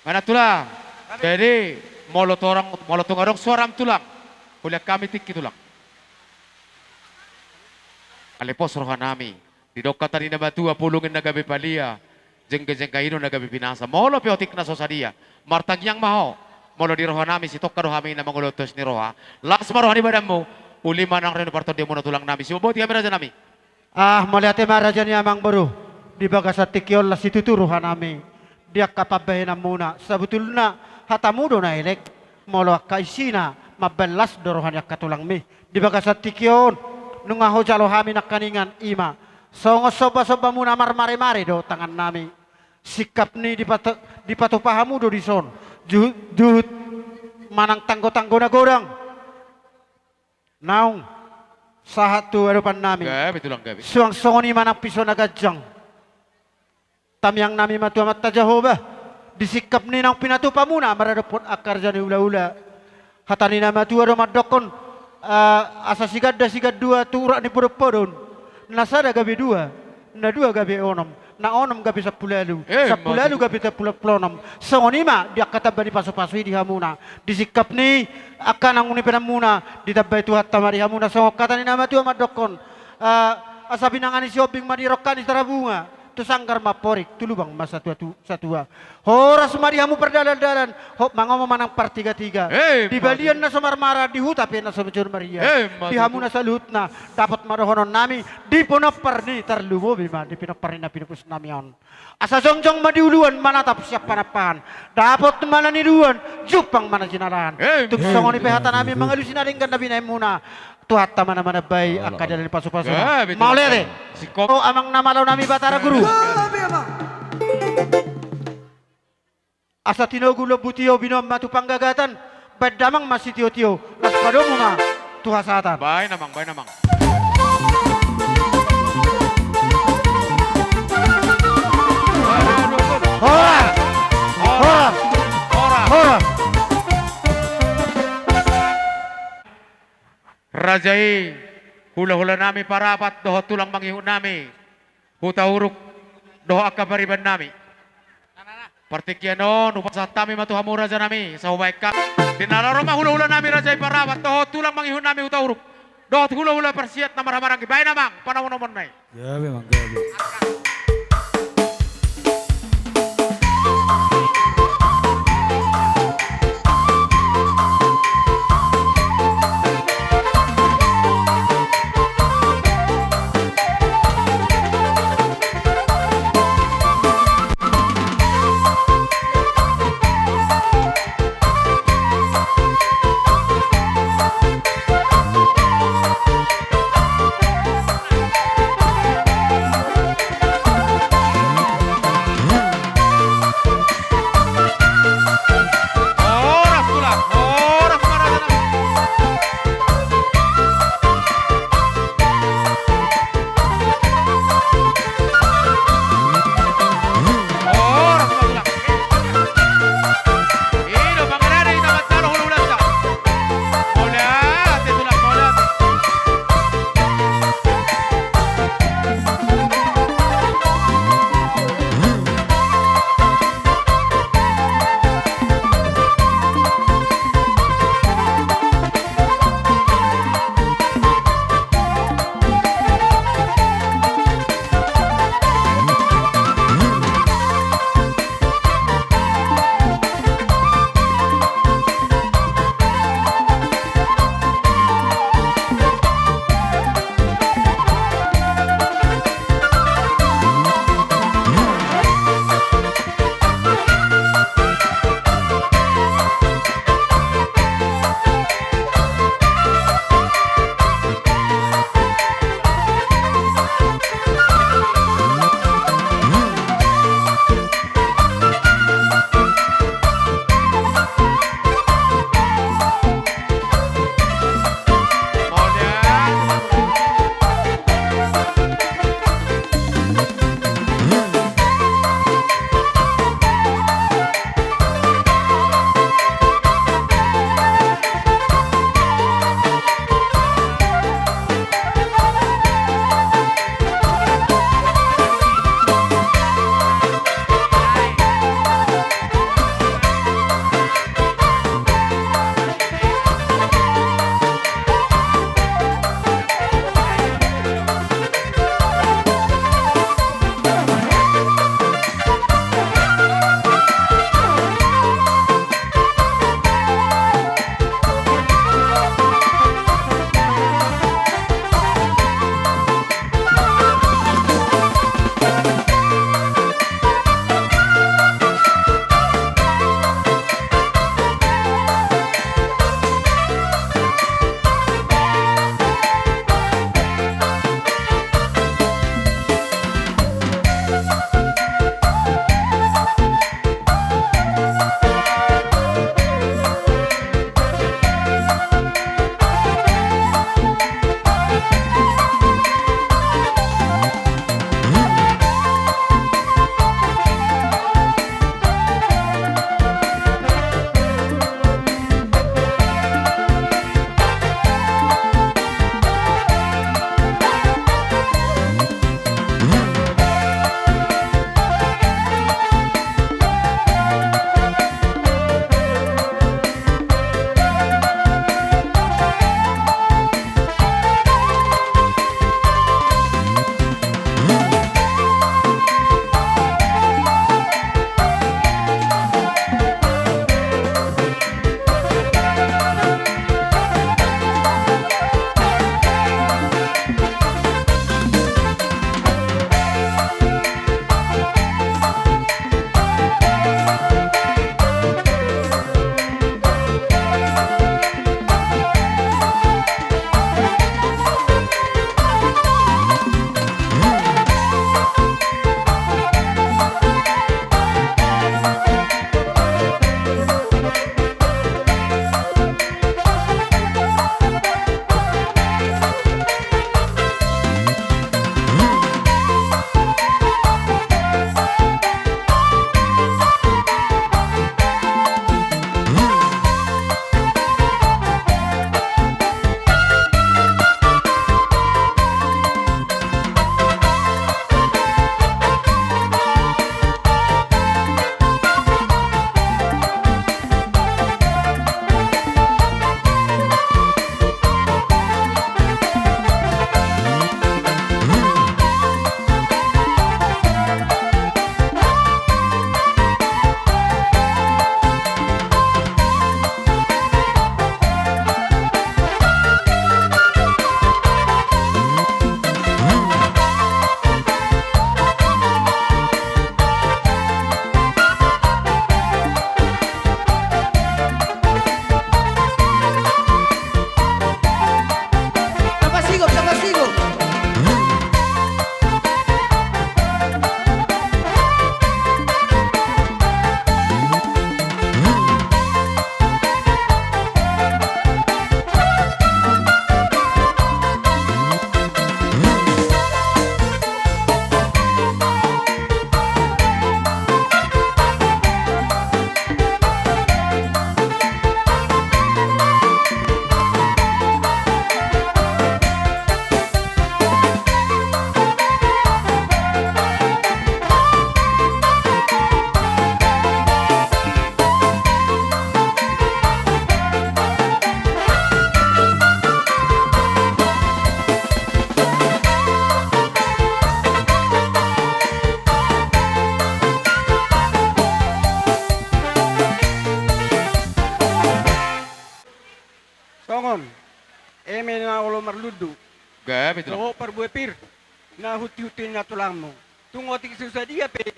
Mana tulang? Jadi molotong suaram tulang. Kuliah kami tiki tulang. Alepos rohan nami. Di doka tadi na batua pulungin na gabi palia. Jengke-jengka ino na gabi pinasa. Molo piotik na sosadia. Martag yang maho. Molo di rohan nami si tokka rohami na mangulotos ni roha. Las marohan ibadah mo. Ulima nang reno parto dia muna tulang nami. Si maboti kami raja nami. Ah, maliate maraja ni amang baru. Di baga sa tikyon la situturuhan nami. Dia kapabahin muna. Sebetulnya hatamudo na ilek. Molo kaisina mabelas dorohan yak katulang mi. Di baga sa tikyon. Nung aho jalo hami nak kaningan ima. Songo soba-soba muna marmare-mare do tangan nami. Sikap ni di patupahamu do di son. Juhut manang tanggo-tanggo na gorang. Naung sahat tu erupan nami. Gabi tulang gabi. Suang songoni manang piso na gajang. Tamyang nami matuamat tajahoba. Disikap ni nang pinatupa muna maradapot akar jani ula-ula. Hatani na matua do madokon. Asa sigad dua turak ni purupodon. Nasada gabi dua, na dua gabi onom, na onom gabi sapulalu, sapulalu gabi tapulaplonom. Songonima dia kata bani paso-pasoi di hamuna, disikap ni akan ang unipenan muna, ditabay tuhat tamari hamuna. So kata ni nama tuwa madokon, asabi nangani siobing madirokkan di tarabunga. Tu sanggar maporik tulubang mas satua. Horas mariamu perdalan-dalan. Hop mangomo manang partiga-tiga. Di balian na sumarmara di hutapi na sumujur Maria. Di hamuna salutna dapat marohonon nami di punapar ni tarlumo bima di pinapar na pinupus nami on. Asa jongjong madiuluan manatap siap panapahan. Dapat mana niluan jupang mana jinaran. Tuk songoni pehatan nami mengalusi naringgan nabi na muna. Tuhat mana-mana bayi akad dari pasu-pasu. Mau lihat oh amang nama law nami Batara Guru. Asa tinogulo butio binom matu panggagatan. Bedamang masih tio-tio. Las padomu ma tuhasatan. Baik namang, baik namang. Hora! Hora! Hora! Rajai hula-hula nami parapat doho tulang mangihun nami. Huta huruk doho akabariban nami. Partikianon upasat kami matuhamu raja nami. Sahubaik kami. Dinalaro hula-hula nami rajai parapat doho tulang mangihun nami huta huruk. Doho hula-hula persiat namar-hamarang. Baik namang panahon-namon nai. Ya memang gabi. amigo. Songon, eme na ulo marludu. Gabi tulang. Loho parbuepir, na huti-huti na tulangmu. Tungotik susadia pe,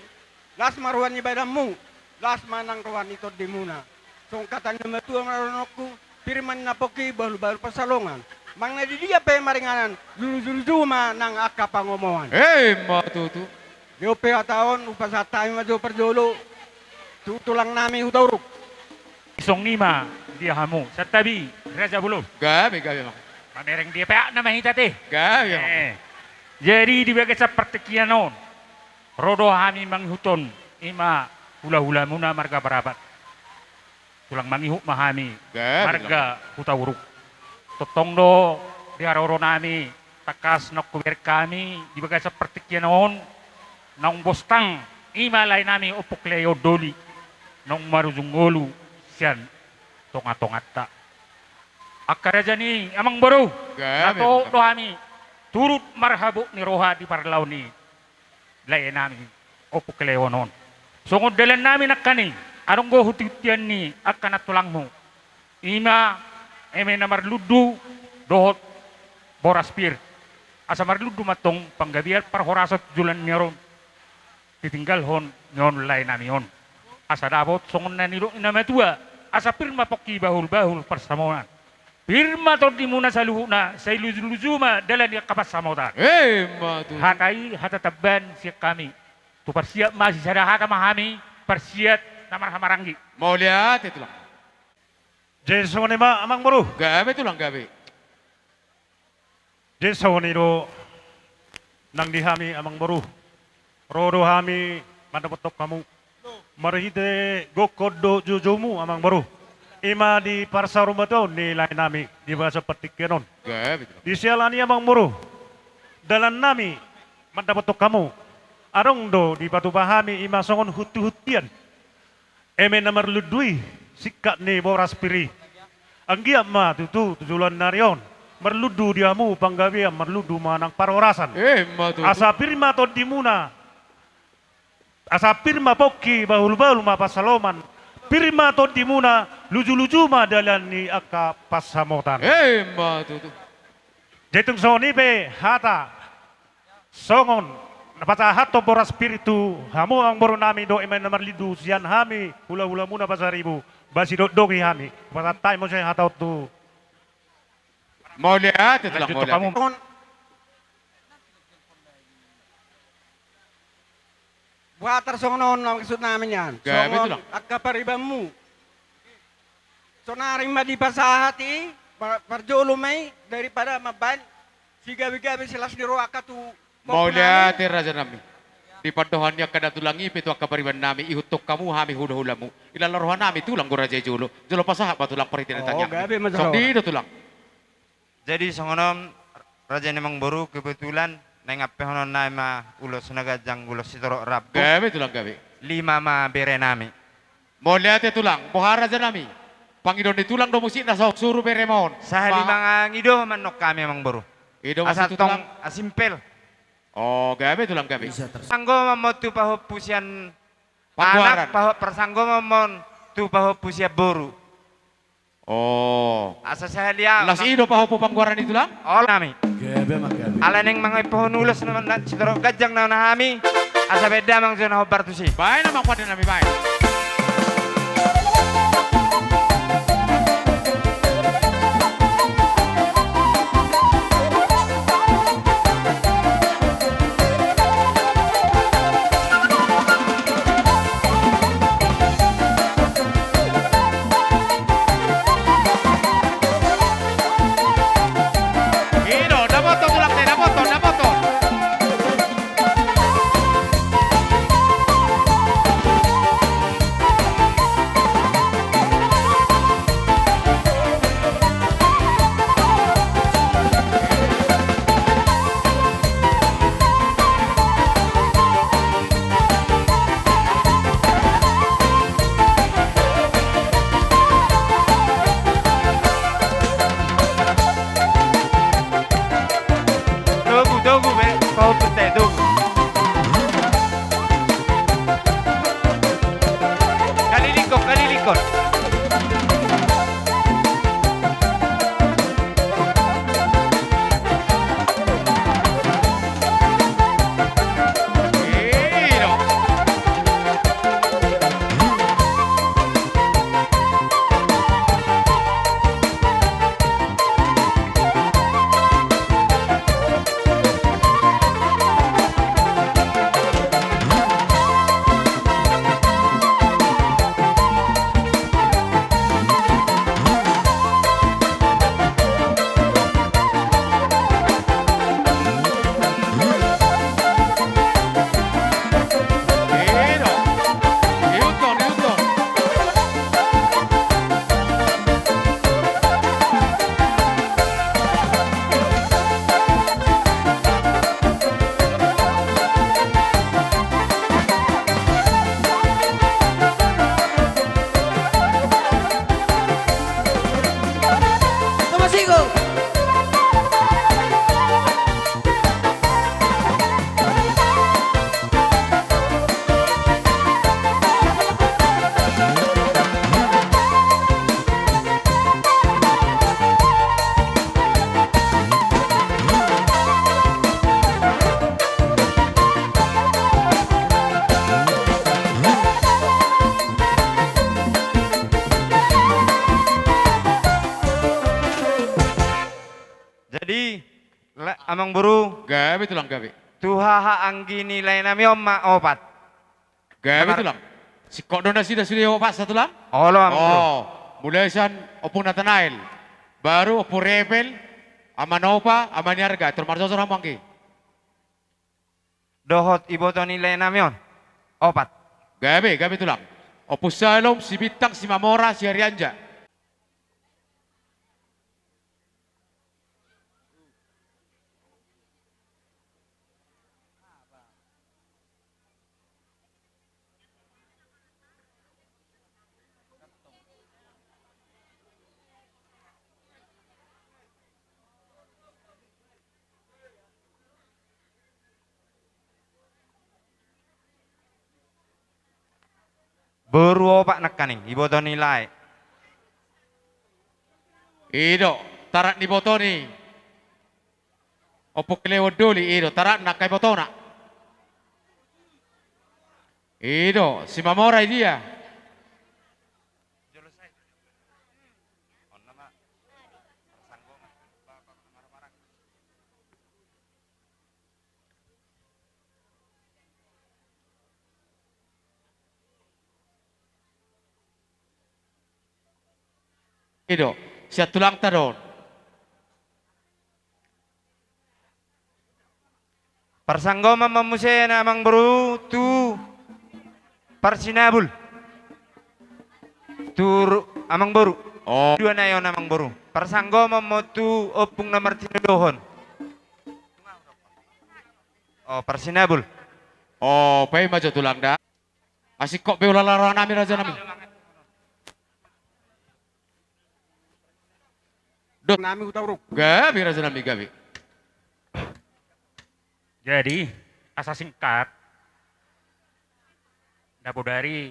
las maruan ni badamu, las manang ruan ito di muna. Song katan na matua maronokku, pirman na poki balu-balu pasalongan. Mang na di dia pe maringanan, lulu-lulu nang aka pangomohan. Matutu. Yo pe ataon, upasatay majo perjolo, tutulang nami hutauruk. Isong nima, dia hamu. Sa tabi, Raja Bulu. Gabi mak. Pamereng dia pa na mahita te. Gabi mak. Jadi di bagai seperti kianon. Rodo hami manghuton. Ima hula-hula muna marga barabat. Tulang mangihuk mahami. Marga hutawuruk. Totong do di aroro nami. Takas nok kuber kami. Di bagai seperti kianon. Nang bostang. Ima lain nami upuk leo doli. Nang marujungolu. Sian tongat-tongat tak. Akaraja ni amang baru. Nato dohami turut marhabuk ni roha di parlau ni lain nami opuk leonon. Sungod dalan nami nakani anong go hutitian ni akan tulangmu. Ima eme na marludu dohot boraspir. Asa marludu matong panggabiar parhorasat julan nyaron. Ditinggal hon nyon lain nami hon. Asa dabot songon na nilo inamatua asa pirma poki bahul-bahul persamoan pirma to di muna sa luhuna sa iluzuluzuma dala dia kapas samotan matu hatai hatataban siap kami tu persiap masih sadahata mahami persiat namar hamarangi mau lihat itu lang Jason ma amang baru gabe itu lang gabe Jason iro nang dihami amang baru rodo hami madapotok kamu marahite gokodo jujumu amang baru ima di parsa rumah tu ni lain nami di bahasa petik kenon di sialani amang baru dalam nami mendapat kamu arong do di batu bahami ima songon hutu-hutian eme namar ludui sikat ni boras piri anggia ma tutu tujulan narion merludu diamu panggawian merludu manang parorasan asa pirma to dimuna asa pirma poki bahul-bahul ma pasaloman pirma to dimuna luju-luju ma dalan ni aka pasamotan matutu jetung soni be hata songon napata hato boras spiritu hamu ang boro nami do imen marlidu sian hami hula-hula muna pasaribu basi do dogi hami pata tay mo siya hata tu mau lihat itu lang mau lihat Water songon ang maksud namin yan. Gabi ito Songon lang. at kapariban So naring madipasahati, parjolo may, daripada maban, si gabi-gabi sila siniro akatu. Mau lihat raja nami. Di padohan niya kada tulangi pito akapariban nami ihutok kamu hami hula-hulamu. Ilalarohan nami tulang go raja julo. Julo pasahap tulang paritin tanya. gabi madalawa. Di tulang. Jadi songonom raja nemang baru kebetulan nengapehonon na ma ulos nagajang ulos sitoro rap. Gabi tulang gabi. 5 ma bere nami. Mau lihat tulang. Bohara raja nami. Pangidon di tulang do musik na suruh beremon. Sa mga ngido manok kami mang baru. Ido Asa masih tong tulang. asimpel. Oh, gabi tulang gabi. Sanggo mamotu paho pusian Pangguaran. anak paho persanggo mamon tu paho pusia boru. Oh. Asa saya lihat. Las ido paho po pangguaran itu lang? Oh nami. Gabi mang gabi. Ala neng mga pohon ulos naman na sitoro gajang na nahami. Asa beda mang zona ho bartusi. Baik namang pada nami baik. Tunggu be, pahopus teh tunggu. Kali likot. Amang buru. Gabi tulang gabi. Tuhaha anggi nilai nami omma opat. Gabi tulang. Si kok dona sudah opat satu lang? Olo amang buru. Oh, mulai san opung Natanael. Baru opung Rebel, Amanopa, Amanyarga. Termasuk seorang mangki. Dohot iboto nilai nami on. Opat. Gabi tulang. Opus Salom, si Bintang, si Mamora, si Arianja. Beru opak nekaning, iboto nilai. Ido, tarak ni botoni. Opo kelewo doli, ido, tarak nakai botona. Ido, si Mamora dia. Ido, siya tulang taron. Persanggoma mamusaya na amang buru tu Parsinabul. Tu amang buru. Oh. Dua na yon amang buru. Persanggoma mo tu opung na Martinodohon. Oh, Parsinabul. Oh, pay majo tulang da. Asik kok beula lara nami raja nami. Dot nami utauruk. Gabi raja nami gabi. Jadi, asa singkat, dabo dari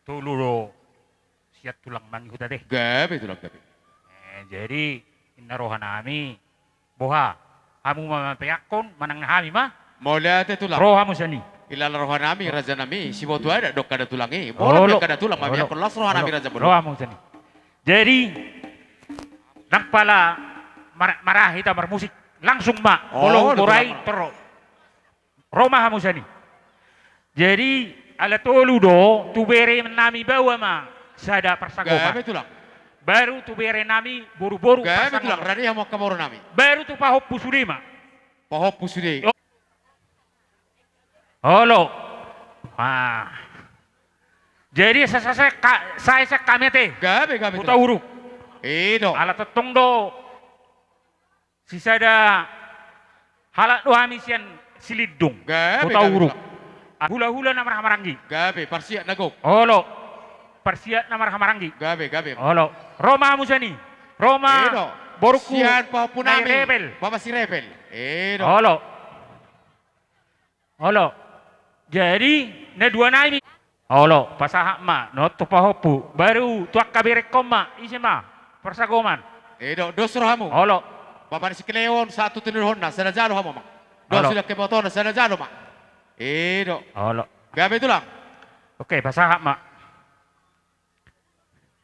tululo siat tulang mangi huta deh. Gabi tulang gabi. Jadi, inna roha nami, boha, hamu mamapayakon, manang nahami mah. Mola te tulang. Roha mo sani. Ilala roha nami raja nami, si botu ada dok kada tulangi. Bola dia kada tulang, mami akon las roha nami raja bodo. Roha mo sani. Jadi, nagpala marah kita bermusik langsung mak bolong kurai tero Roma hamusani. Jadi ala tolu do tubere nami bawa ma sada persanggopa. Gabe tulang. Baru tubere nami boru-boru Gabe tulang rani yang mau kamoro nami. Baru tu pahop pusude ma. Pahop pusude. Halo. Jadi saya kami teh. Gabe Puta uruk. Ido. Ala tetong do. Sisa ada halak do hamisian silidung. Gabe. Puta uruk. Hula-hula na marhamaranggi. Gabe parsiat nagok. Halo. Parsiat na marhamaranggi. Gabe. Halo. Roma musani. Roma. Ido. Boruku. Sian papunami. Rebel. Papa si rebel. Ido. Halo. Olo. Jadi na dua nami. Olo pasahak ma no tu pahopu baru tuak kabirek koma isema persagoman. Dos rohamu. Olo. Bapak si Kleon satu tunur honna sana jalo hamu mak. Dos sudah ke botona sana jalo mak. Olo. Gabe tulang. Oke pasahak ma.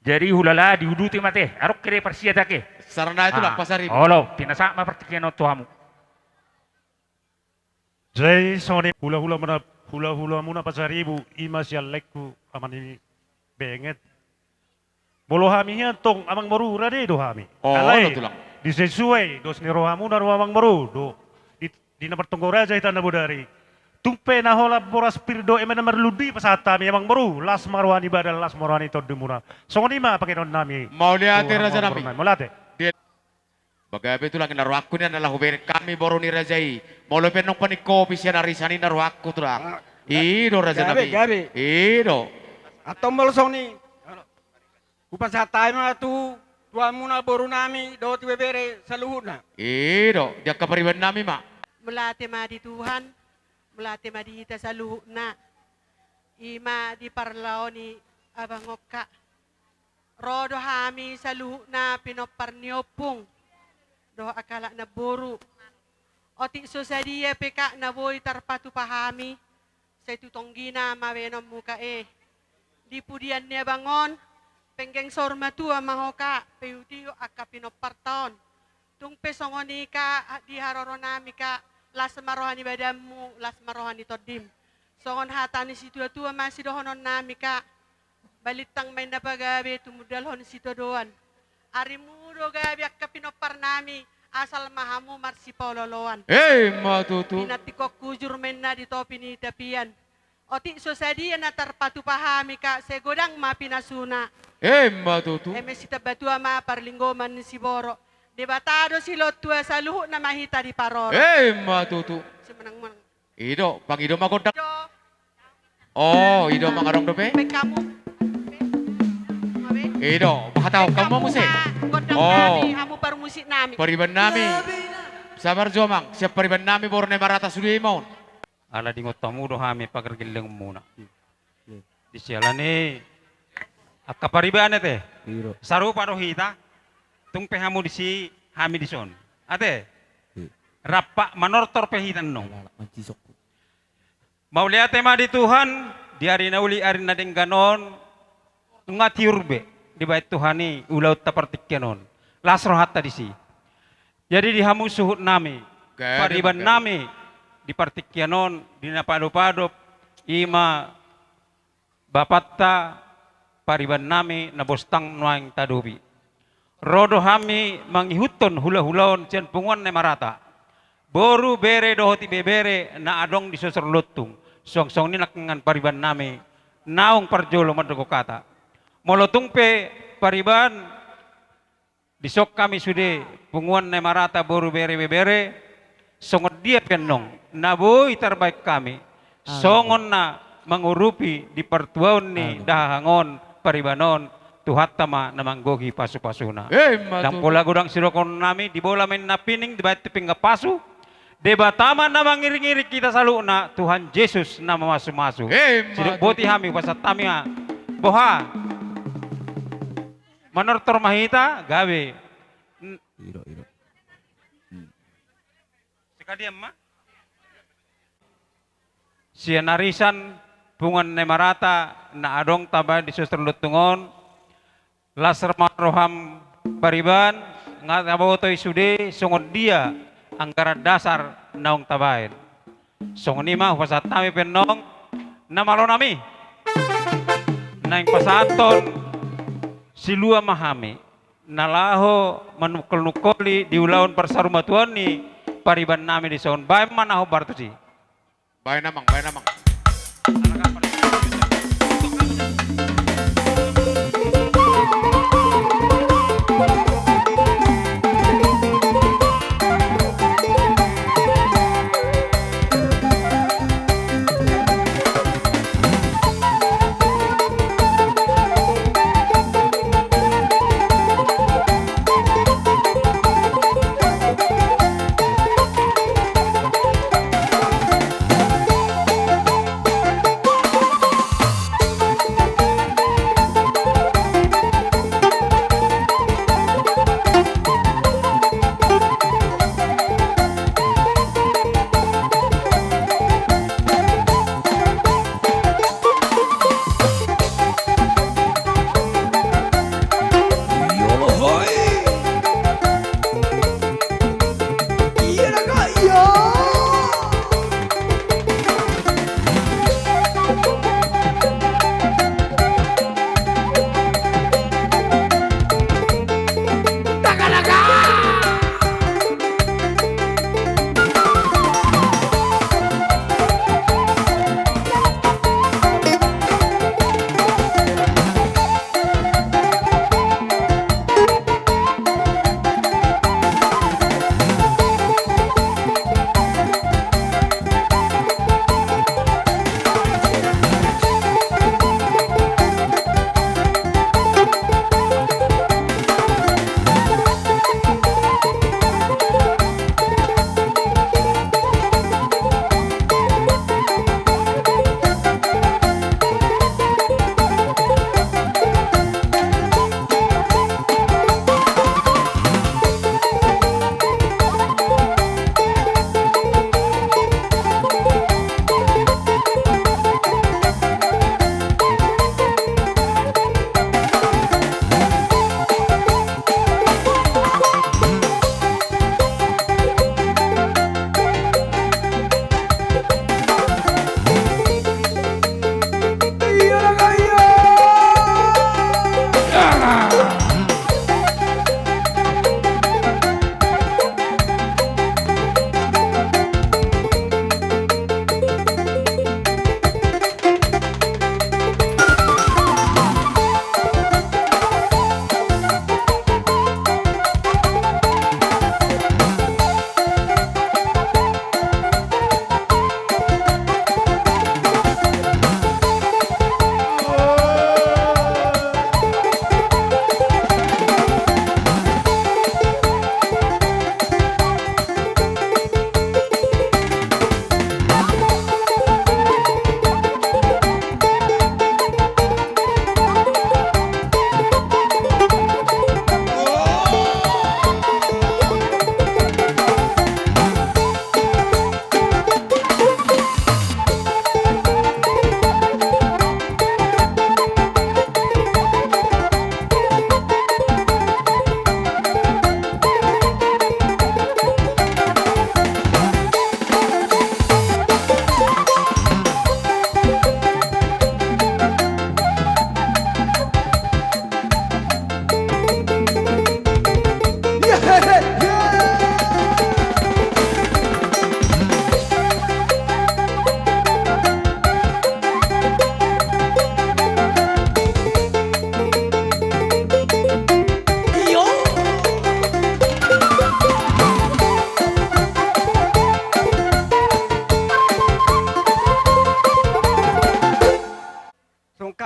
Jadi hulala diuduti mate arok kere persiata ke. Sarana itu lah pasar ibu. Olo pinasak ma pertikian tuamu. Jai soni hula-hula muna pasaribu ima sialekku amani benget. Bolo hami tong amang baru rade do hami. Alai tulang. Disesuai dos ni rohamu na rohamang baru do di na pertonggo raja hitan na bodari. Tumpe na hola boras pirdo emena merludi pasata mi amang baru las marwani badal las marwani to dumuna. Songoni ma pakenon nami. Mau lihat raja nami. Molate. Bagabe tulang naruh aku ni adalah huberi kami baru ni rajai. Mau lebih nong panik kopi sian arisani naruh aku tulang. Ido raja nabi. Gabe. Ido. Atau melosong ni. Upas hatay na tu tuamu na boru nami do tibebere sa luhod na. Ido. Dia kapariban nami mak. Melati ma di Tuhan, melati ma di hita sa luhod na. Ima di parlao ni abang oka. Rodo hami sa luhod na pinoparniopong. Do akala na boru. Oti susadia peka na boy tarpatu pahami. Sa tutonggina mawenom muka Di pudian niya bangon. Penggeng sorma tua mahoka. Peyutiyo akka pinoparton. Tung pesongoni ka di haroronami ka. Las marohani badamu. Las marohani todim. Songon hatani si tua masih dohonon nami ka. Balitang main na pagabi tumudalhon si doan. Arimudo gabi akka pinopar nami asal mahamu marsi pololoan. Matutu. Pinatikok kujur men na di topi ni tapian. Oti sosadi na tarpatu pahami ka segodang mapinasuna. Matutu. Mesita batua ma parlinggoman ni si Boro. Debatado si lotua sa luho na mahita di Paroro. Matutu. Semenang-menang. Ido, pang ido makondak. Oh, ido mangarong dope. Kamu. Ido, makataw kamu mo Hamu parmusik nami. Pariban nami. Sabar jomang, siap pariban nami borne marata sulimon. Ala di ngotamu do hami pagargileng muna. Di sialane akka pariban ate. Saru paro hita. Tung pehamu di si hami di son. Ate. Rapa manortor pehitan no. Maulia tema di Tuhan, di hari nauli ari na dengganon ngatiurbe di bait Tuhani ulau tapartikkenon lasro hatta disi jadi dihamu suhut nami pariban nami di partikkenon di napado-pado ima bapatta pariban nami na bostang nuang tadobi rodo hami mangihutton hula-hulaon cian punguan ne marata boru bere dohoti bebere na adong di sosor lutung song-song ni nakengan pariban nami naung parjolo madogo kata molotung pe pariban disok kami sude punguan na marata boru bere bebere songon dia penong naboy terbaik kami songon na mangurupi di pertuaun ni dahangon paribanon tuhattama na manggogi pasu-pasuna nang pola gudang sirokon nami di bola main napining di bait tiping pasu debatama na mangiri-ngiri kita salu na Tuhan Yesus na mamasu-masu sidok boti hami pasat tami boha manortor mahita gawe sekadiam ma sianarisan pungan nemarata na adong taba di suster lutungon lasar maroham pariban ngatabotoy sude songon dia angkara dasar naong tabain songon ima pasat tami penong namalo nami naing pasaton silua mahami nalaho manukol-nukoli di ulaon persarumatuan ni pariban nami di soon bae manaho bartusi bae namang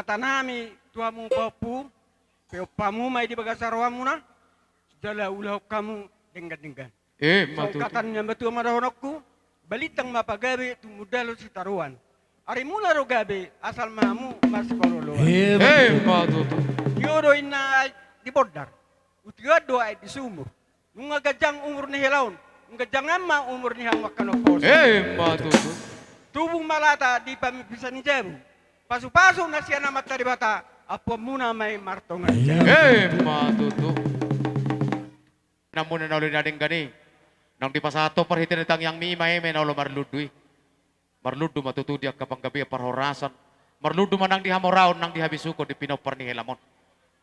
kata nami tuamu papu, peopamu mai di bagasarawamu na, jala ulah kamu denggan-denggan. So katanya betul madahonokku, balitang mapagabe tumudalo si taruan. Ari mula ro gabe asal mamu mas kololo. Matuto. Yodo ina di bordar. Utiado ay di sumur. Nung gajang umur ni helaon, nung gajang ama umur ni hang wakanopos. Matuto. Tubong malata di pamipisa ni Jebu. Pasu-pasu na siya na mata di bata, apo muna may martongan siya. Matuto. Namun na ulit natin gani. Nang di pasato parhitin itang yang mimay may naulo marludwi. Marludo matutudi ang kapang gabi parhorasan. Marludo manang dihamoraon nang dihabisuko di pinopar ni Helamon.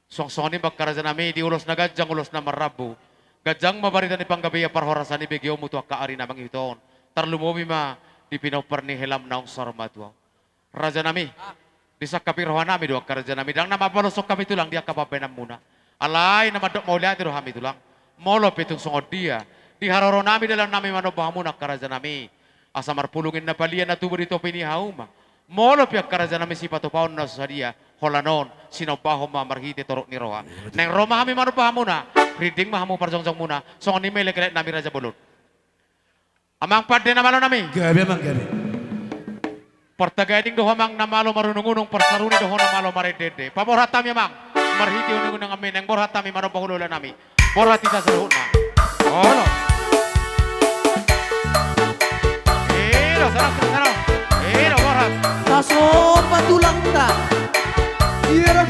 Songsoni magkarasan nami di ulos na gadyang ulos na marabu. Gadyang mabarita ni panggabi parhorasan ni Bigyo mutu akaari na mangitoon. Tarlumobi ma di pinopar ni Helam naong sarmatwa. Raja nami, di sa kapirohan nami doang karaja nami. Dang namapalusok kami tulang dia kapapenam muna. Alay na madok mauliati roh kami tulang. Molo pitong sungod dia. Di haroro nami dalam nami manobah muna karaja nami. Asa marpulungin na palian na tubo dito pinihauma. Molo piyak karaja nami si patupaon na sa dia. Holanon, sinabaho mamarhiti torok ni Roha. Neng Roma kami manobah muna. Reading mahamu parjong-jong muna. So ni may lekelet nami raja bulot. Amang pade na malo nami. Gabi amang gabi. Pertagading doho mang namalo marunungunong persaruni doho namalo maredede. Paborhatam ya mang. Marhiti unungunang amin. Neng borhatami manobahulula nami. Borhati sa saluhut na. Olo. Sana. Borhat. Taso patulang ta. Iya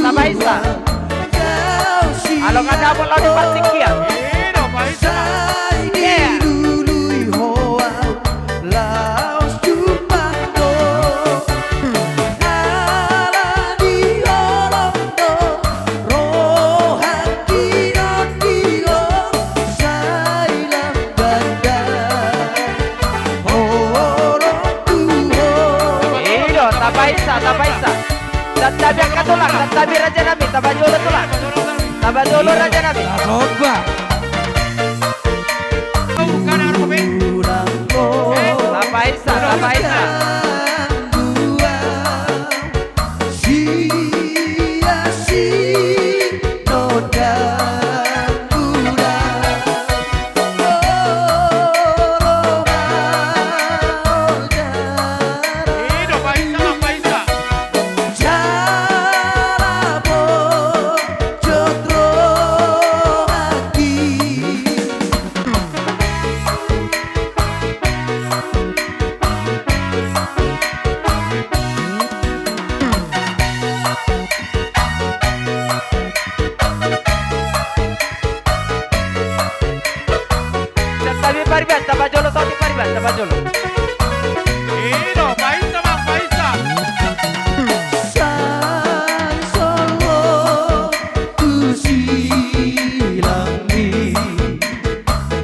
Tabaisa. Along ada apa lawan Patikia? Tabaisa. Tabi angkat tulang, tabi raja nami, tabajolo tulang. Tabajolo raja nami. Coba. Tabaisa. Tabajolo Soti Pariban, Tabajolo. Ino, paisa mang paisa. Sang Solo tu silang ni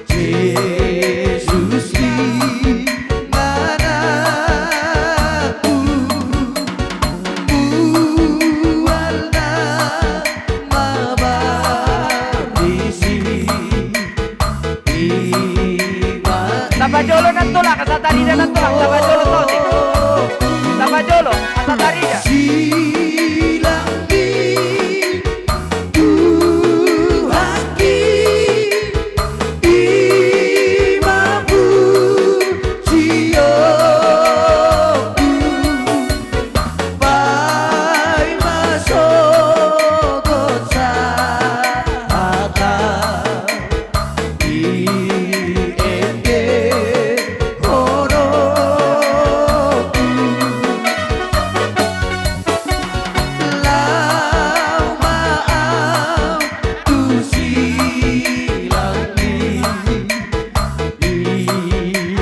Yesus di nganaku Bualna mabarisi Tabajolo ng tulak, kasatarida ng tulak, Tabajolo Soti. Tabajolo, kasatarida. Silang di Tuhan imamu siyoku Pai masokot sahata Ienge horoku Lau maaf tu silang ni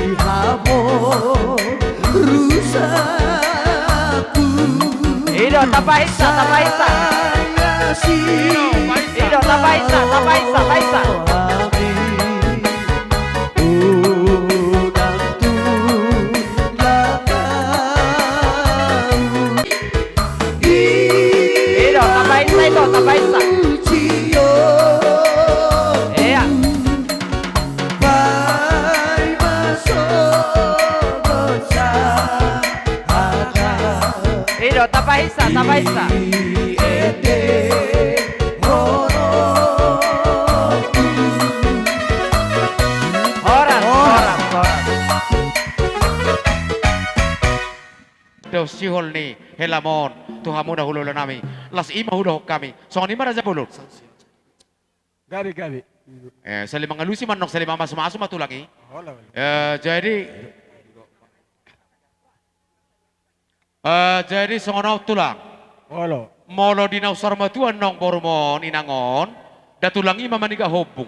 Ihabo rusaku Ido, tapaisa, tapaisa. Ido, tapaisa, tapaisa, tapaisa. Ido, tapaisa ito, tapaisa. Iya. Pai masokot sahata Ido, tapaisa, tapaisa. Iende horoku Oras, oras, oras. Daw sihol ni Helamon, Tuhan muda hulu nami, las ima hudo kami. Songan ima raja bulur. Gabi. Sa limang alusi manok sa limang masuma matulaki. Hola. Jadi songono tulang. Hola. Molo dinaw sarmatuan nong borumon inangon, datulangi mamaniga hobong.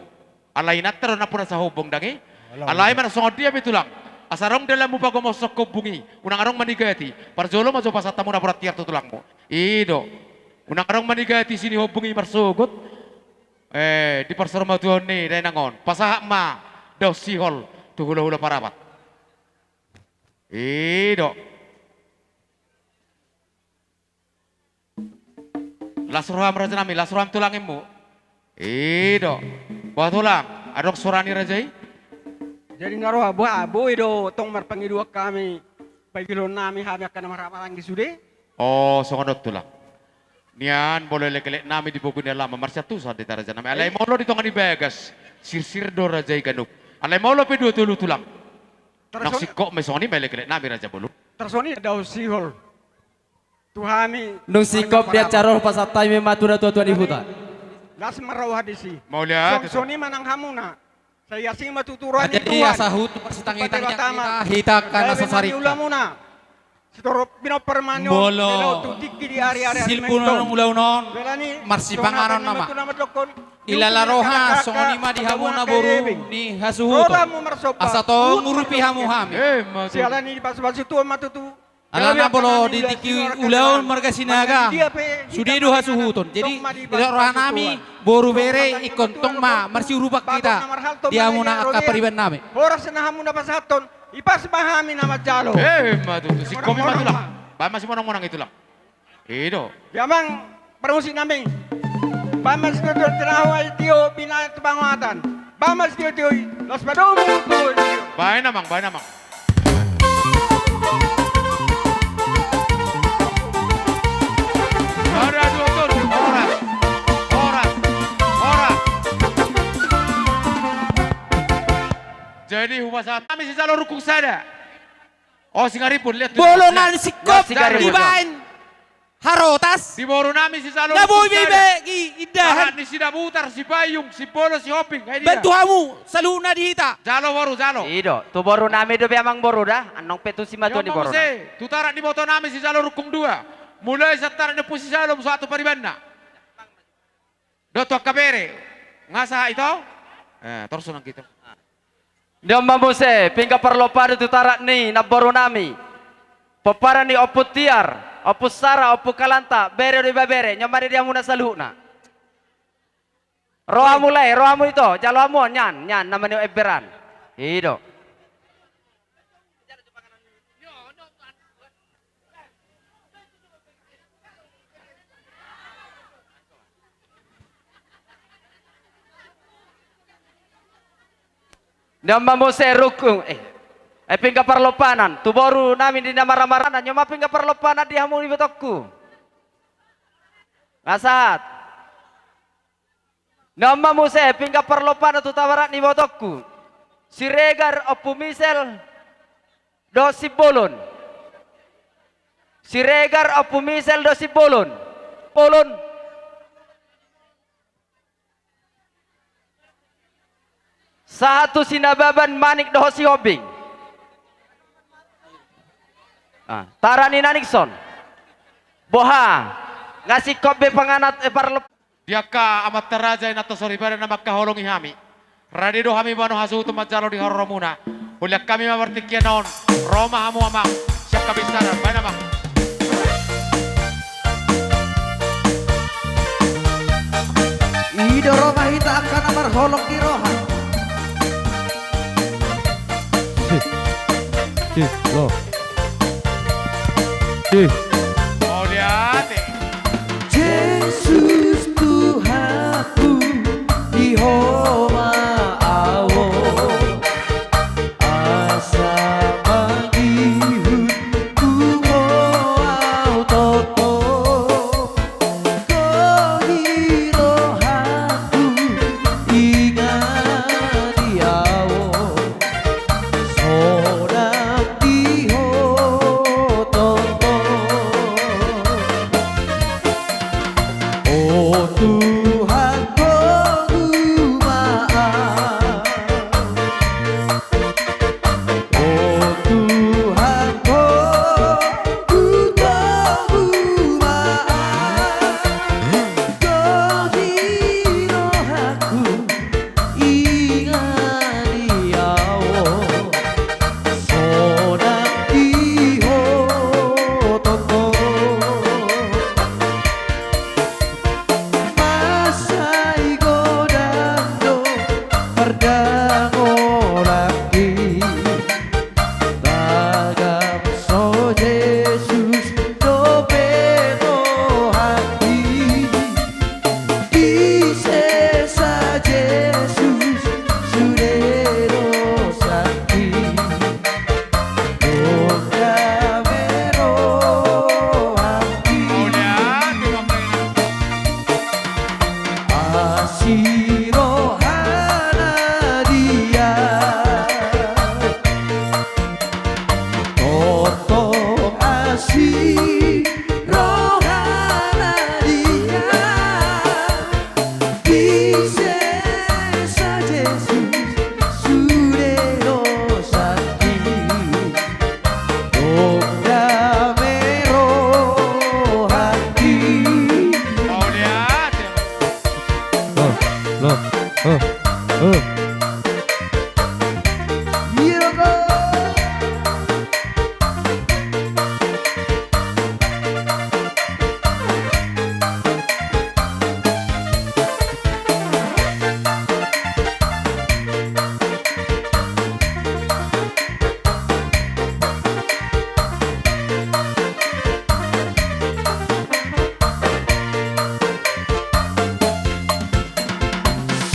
Alay natero na pura sa hobong dangi. Alay man songod dia betulang. Asarong dalam mo pagomosok ko bungi. Unang arong manigati. Parjolo majo pasatamu na pura tiar tutulang mo. Ido. Unang arong manigati sini hobongi marsugot. Di parsarmatuan ni dahil nangon. Pasahak ma. Daw sihol. Tuhula-hula parapat. Ido. Lasroham raja nami, lasroham tulangin mo. Ido. Buat tulang. Adok surani rajai. Jadi naruh abu itu tong marpangidu kami pagilon nami kami akan marapalang gisude. Oh, songonot tulang. Nian boleh lekelek nami di buku lama marsya tu saat di taraja nami. Alai molo di tongan di Vegas. Sir do rajai ganup. Alai molo pedu tulu tulang. Nak sikok mesoni melekelek nami raja bulu. Tersoni ada sihol. Tuhami. Nung sikop dia carol pasatay may matura tuan ibu ta. Las marawah disi. Mau lihat? Soni manang hamuna. Saya sing matuturan Jadi asahut pasitang-itang hitakan asa sarita. Ulamuna. Sitoro pino permanyo. Bolo. Tutiki di area-area. Silpunon ulaw-non. Marsipangaron nama. Ilalaroha songonima di hamuna boru ni hasuhuto. Asa to ngurupi hamu-hami. Sialani di pas-pas itu matutu. Alana bolo di tiki ulaw marga sinaga. Sudido hasuhuton. Jadi roha nami boru bere ikon tong ma marsi urupak kita. Dia muna akapariban nami. Horas na hamuna pasaton. Ipas bahami nama jalo. Matutu si komi matulang. Ba masih monong-monong itu lang. Ido. Yamang permusi nami. Bamas tio tiraho ay tio pinat pangatan. Bamas tio los padomu tio. Bae namang. Ada dua orang. Jadi humas kami si jalur rukung sada. Oh singaripun lihat. Bolongan sikop dibain. Harotas. Di boru nami si jalur. Naboy bebe indahan. Ni si Dabutar, si Payung, si Polo, si Hoping. Bantu kamu saluna dihita. Jalo boru. Ido, tu boru nami do amang boru dah. Anong petu si matu di boru. Tutara di boto nami si jalur rukung 2. Mulai setara di posisi jalur suatu paribanna. Doto kabere. Ngasa itu? Terus nang kita. Nyoma muse pingka perlopado tutarak ni naboru nami. Popara ni oput tiar, opus sara, opus kalanta, bere di babere, nyoma di diamuna saluhna. Rohamu lay, rohamu itu, jalamu nyan namanya eberan. Hido. Nyoma muse rukung, pingka perlopanan, tu baru nami di nama ramaranan, nyoma pingka perlopanan dihamu di betokku. Ngasat. Nyoma muse pingka perlopanan tu tawarat ni betokku. Siregar opu misel dosi bolon. Siregar opu misel dosi bolon. Bolon. Satu sinababan manik dohosi hobing. Tarani nanikson. Boha ngasih kobe panganat parlop. Diaka amat teraja nato sori pada nama kaholongi hami. Radido hami manu hasu tu majalo di horomuna. Uliak kami mawartikian naon. Roma hamu amang. Siap kabisaran. Baik nama. Ido Roma hita akan amar holok di rohan. Loh. Oh lihat. Yesus Tuhanku Yehova awo asa magihut ku au toto kohiro haku ingani awo sodak diho toto oh Tuhan ku maaf oh Tuhan ku tahu maaf kohiro aku ingani awo sodak diho toto Masai godando perdango lagi Tagam so Yesus do beno hati Disesa Yesus sudero sakti Donda mero hati Asiro hanadia Toto asiro hanadia Disesa Yesus sudero sakti Donda mero hati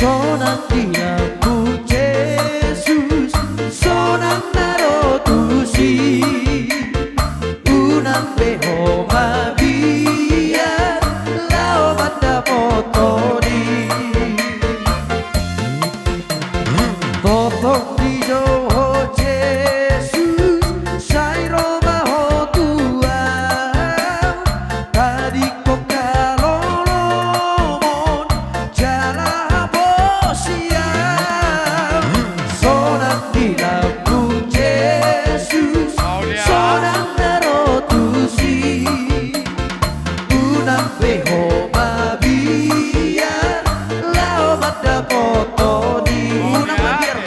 Sonang dinamu Yesus Sonang narotusi Unang beho mabiar Lao mata potoni Totong di joho Yesus Sai Roma ho tuang Tadi kok kalolomon Jala siang Sonang dilaku Yesus Sonang narotusi Unang beho mabiar Lao mata potoni Unang mabiar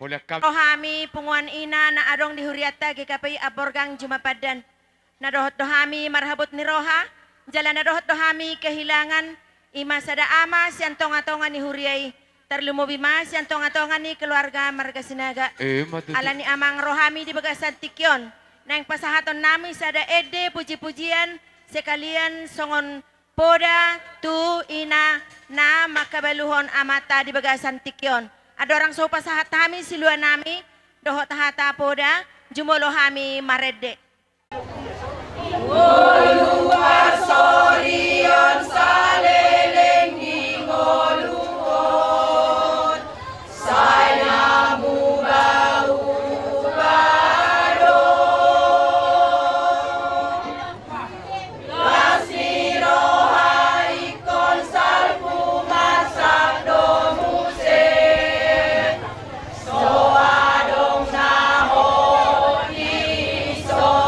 Oleh kami Rohami punguan ina na adong dihuriata gikapay aborgang jumapadan. Na dohami marhabot ni Roha, jalan na dohami kehilangan ima sada ama siyan tonga-tonga ni huriay. Tarlumobi ma siyan tonga-tonga ni keluarga marga sinaga. Ala ni amang Rohami di bagasan tikyon. Nang pasahaton nami sada ede puji-pujian sekalian songon poda tu ina na makabaluhon amata di bagasan tikyon. Ada orang sopa sahat kami siluan nami dohot tahata poda jumolo kami marede. Ngoluar sorion saleleng di ngoluon saya bau bado lasiro haikon salpu masak domuse soadong naho iso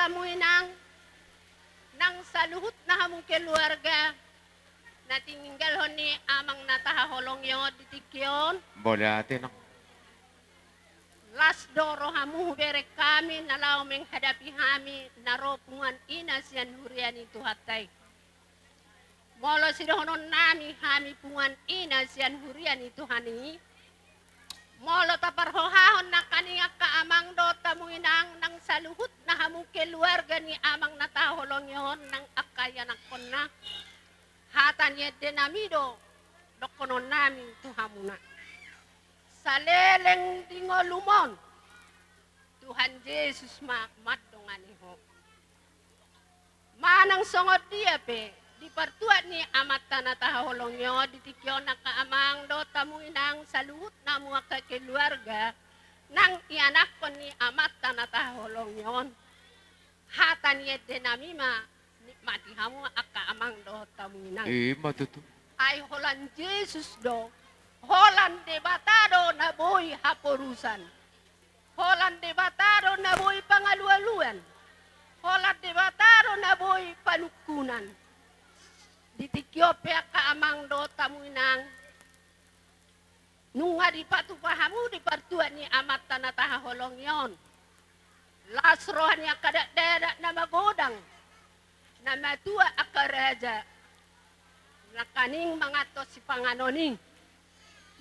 tamu inang nang saluhut na hamong keluarga na tinggal honi amang natahaholong yo ditikyon. Boleh ate nang. Las doro hamu berek kami nalau menghadapi kami naropungan ina sian hurian itu hatai. Molo sidohonon nami kami pungan ina sian hurian itu hani. Molo taparhohahon na kaniya kaamang do tamuinang nang saluhut na hamu keluarga ni amang nataholong yon nang akaya nakon na. Hatan yedde namido dokonon nami tu hamuna. Saleleng dingolumon Tuhan Yesus madongani ho. Manang songod dia pe di pertuat ni amat tanah taholongyo ditikyon na kaamang do tamuinang saluhut na mga keluarga nang ianak ko ni amat tanah taholongyon. Hatan yedde namima nikmati hamu akaamang do tamuinang. Matutu. Ay holan Jesus do. Holan debatado na boy hapurusan. Holan debatado na boy pangalualuan. Holan debatado na boy palukunan. Ditikyo pe kaamang do tamuinang. Nunga di patupahamu di partuan ni amat tanah taholong yon. Lasrohan yang kadak dadak na magodang. Na matua akaraja. Nakaning mangatos si panganoning.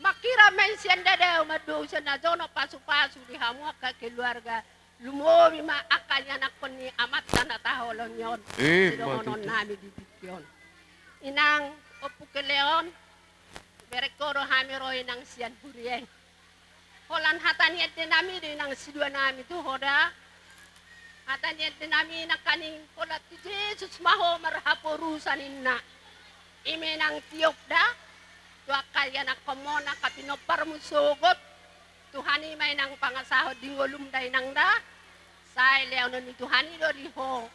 Makira mensian dadaw madosa na zono pasu-pasu di hamu ka keluarga. Lumobi ma akanya nakon ni amat tanah taholong yon. Sidohonon nami ditikyon. Inang opukeleon berekoro hamiroy nang sian hurieng. Holan hataniet nami di nang sidua nami tu hoda. Hataniet nami nakaning holat Jesus maho marhaporusan inna. Ime nang tiok da. Tua kaya na komona kapinopar musugot. Tuhani may nang pangasahod dingolum day nang da. Say leon ni tuhani do di ho.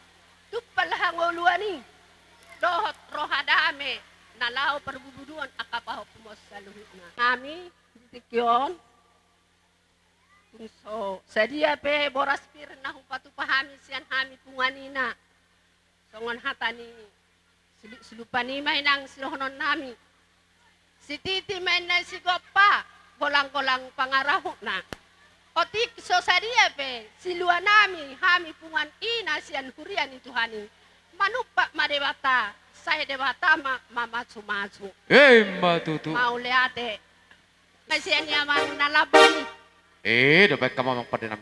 Tupalahang uluani. Dohot rohadame nalau perbubuduan akapaho pumos saluhut na. Kami ditikyon. So sedia pe boras pir na hupatu pahami sian hami punganina. Songon hatani silupani may nang silohonon nami. Si titi may na si gopa golang-golang pangaraho na. Otik so sedia pe silua nami hami pungan ina sian hurian itu hani. Manupa madebata, saya debata mamasu-masu. Matutu. Mau liate. Masih nyaman nalabong. Dapat kamu memang pada nami.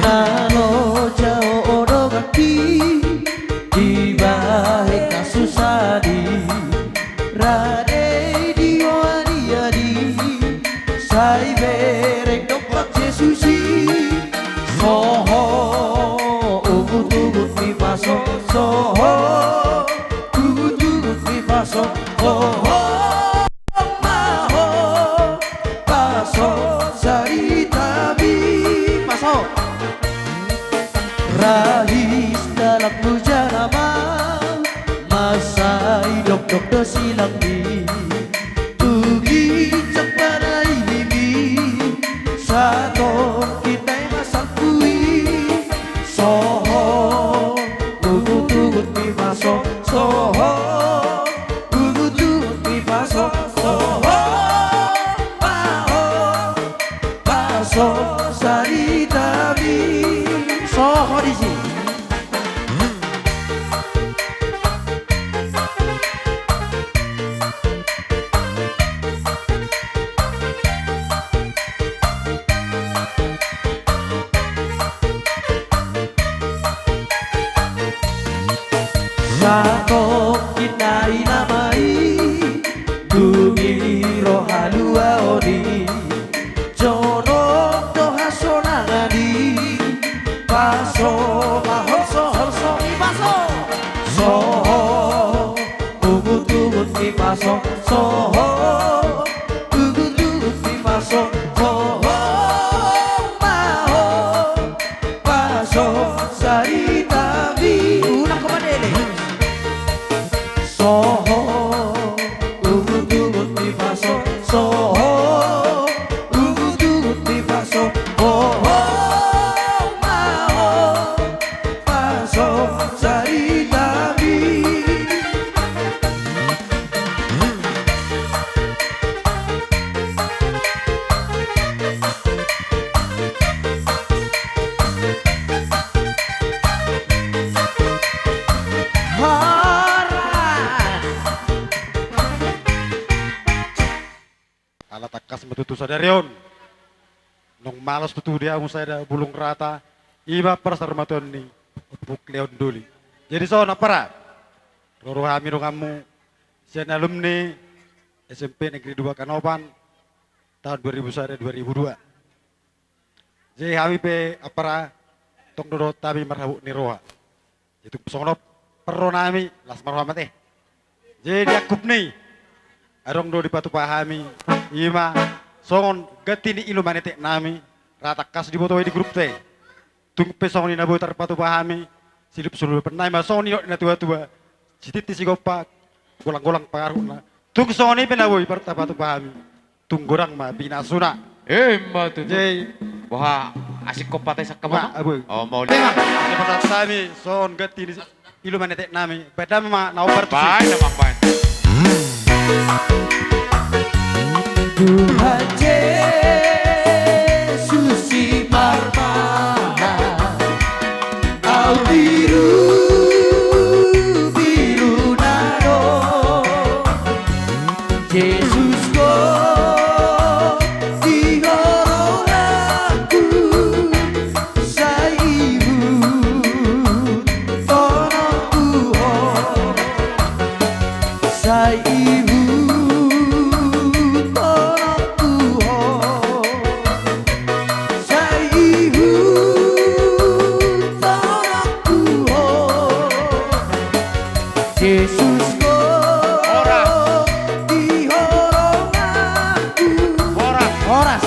Nano jauh odogaki di bahek kasusadi. Rade diwani-adi sai berek dopak Yesusi soho ugut-ugut mi paso soho ugut-ugut mi paso soho maho paso saritabi paso rahis dalam mujarama masa hidup dokter silang di tugi cepat ini satu kita masak kui soho ugut-ugut mi paso soho ugut-ugut mi paso soho paho paso saritabi soho di sini. Sako kinai namai Dumi roha lua odi Jono doha sonangani Paso mahorso horso mi paso Soho ugut-ugut mi paso Soho ugut-ugut mi paso Soho maho paso saritabi Ulang kepada ini las metutu sadarion. Nung malas tutu dia musada bulung rata, ima persarmatuan ni Bukleon duli. Jadi so napara, roro kami dong kamu, sian alumni SMP Negeri 2 Kanopan tahun 2001-2002. Jadi kami pe apara tong dodo tabi marhabu ni roha. Itu sono perro nami las marhamat Jadi akup nih, arong do di patu pahami, ima songon gati ni ilu manete nami, rata kas di botoi di grup teh. Tung pesong ni nabu patu pahami, silip sulu pernah ma songon ni na tua-tua, sititi si gopak, golang-golang pengaruhna. Tung songon ni penabu iparta patu pahami, tung gorang ma binasuna. Ma tu. Jadi, wah asik kopat sa kama. Oh mau lihat. Cepat sami songon gati ni ilu manete nami, beda ma na oper. Baik namang baik. Tuhan Yesus si marmana, au biru nado, Yesus ko di hororaku, sa ibu tonoku sa ibu. Yesus ko di horongaku. Oras.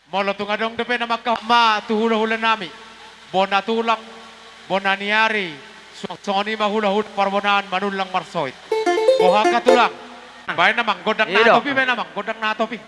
Molo tungadong depe na magkama tuhula-hula nami. Bona tulang, bona niari. Soni mahula-hula parbonan manulang marsoit. Boha ka tulang. Baik namang godang na topi, baik namang godang na topi.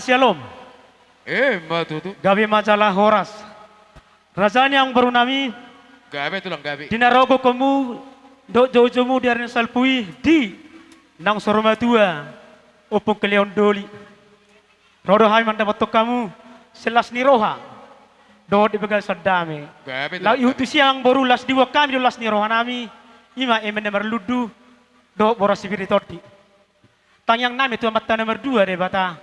Shalom. Matutu. Gabi majalah Horas. Raja yang baru nami. Gabi tulang gabi. Dinarogo kamu dok jauh-jauh dari salpui di nang Soromatua opung keleon doli. Rodo hai mandapat kamu selas ni roha. Do di bagai sadame. Gabi. Lau itu siang baru las diwa kami do las ni roha nami. Ima nomor ludu do boros spiritorti. Tang yang nami tu mata nomor 2 deh bata.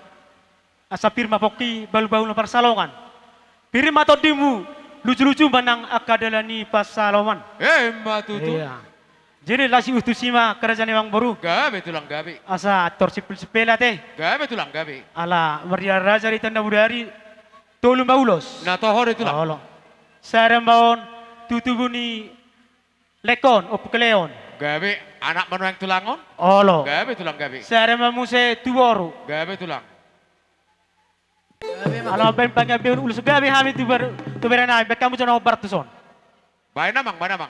Asa firma poki balu-balu nomor salongan. Firma todimu lucu-lucu manang akadalani pasaloman. Matutu. Iya. Jadi lasi utusima kerajaan yang baru. Gabi tulang gabi. Asa tor sepela teh. Gabi tulang gabi. Ala maria raja di tanda budari tolong baulos. Na tohor itu lang. Olo. Sarembaon tutubuni lekon opukleon. Gabi anak manu yang tulangon. Olo. Gabi tulang gabi. Saremamuse tuboru. Gabi tulang. Ala ben pangabeun ulus gabi hami tuberana be kamu jono bartuson. Bae namang, bae namang.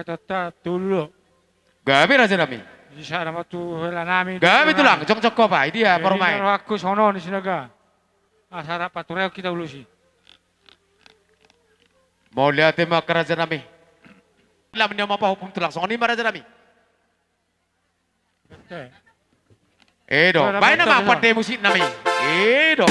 Tata tulo. Gabi raja nami. Di sana matu hela nami. Gabi tulang, jong ko pa, dia pormai. Jadi aku sono di sinaga. Asara patureo kita ulusi. Mau lihat tema kerajaan nami. Lam niya mapahupong tulang, song ni raja nami. Do, bae na mapate musik nami. Do.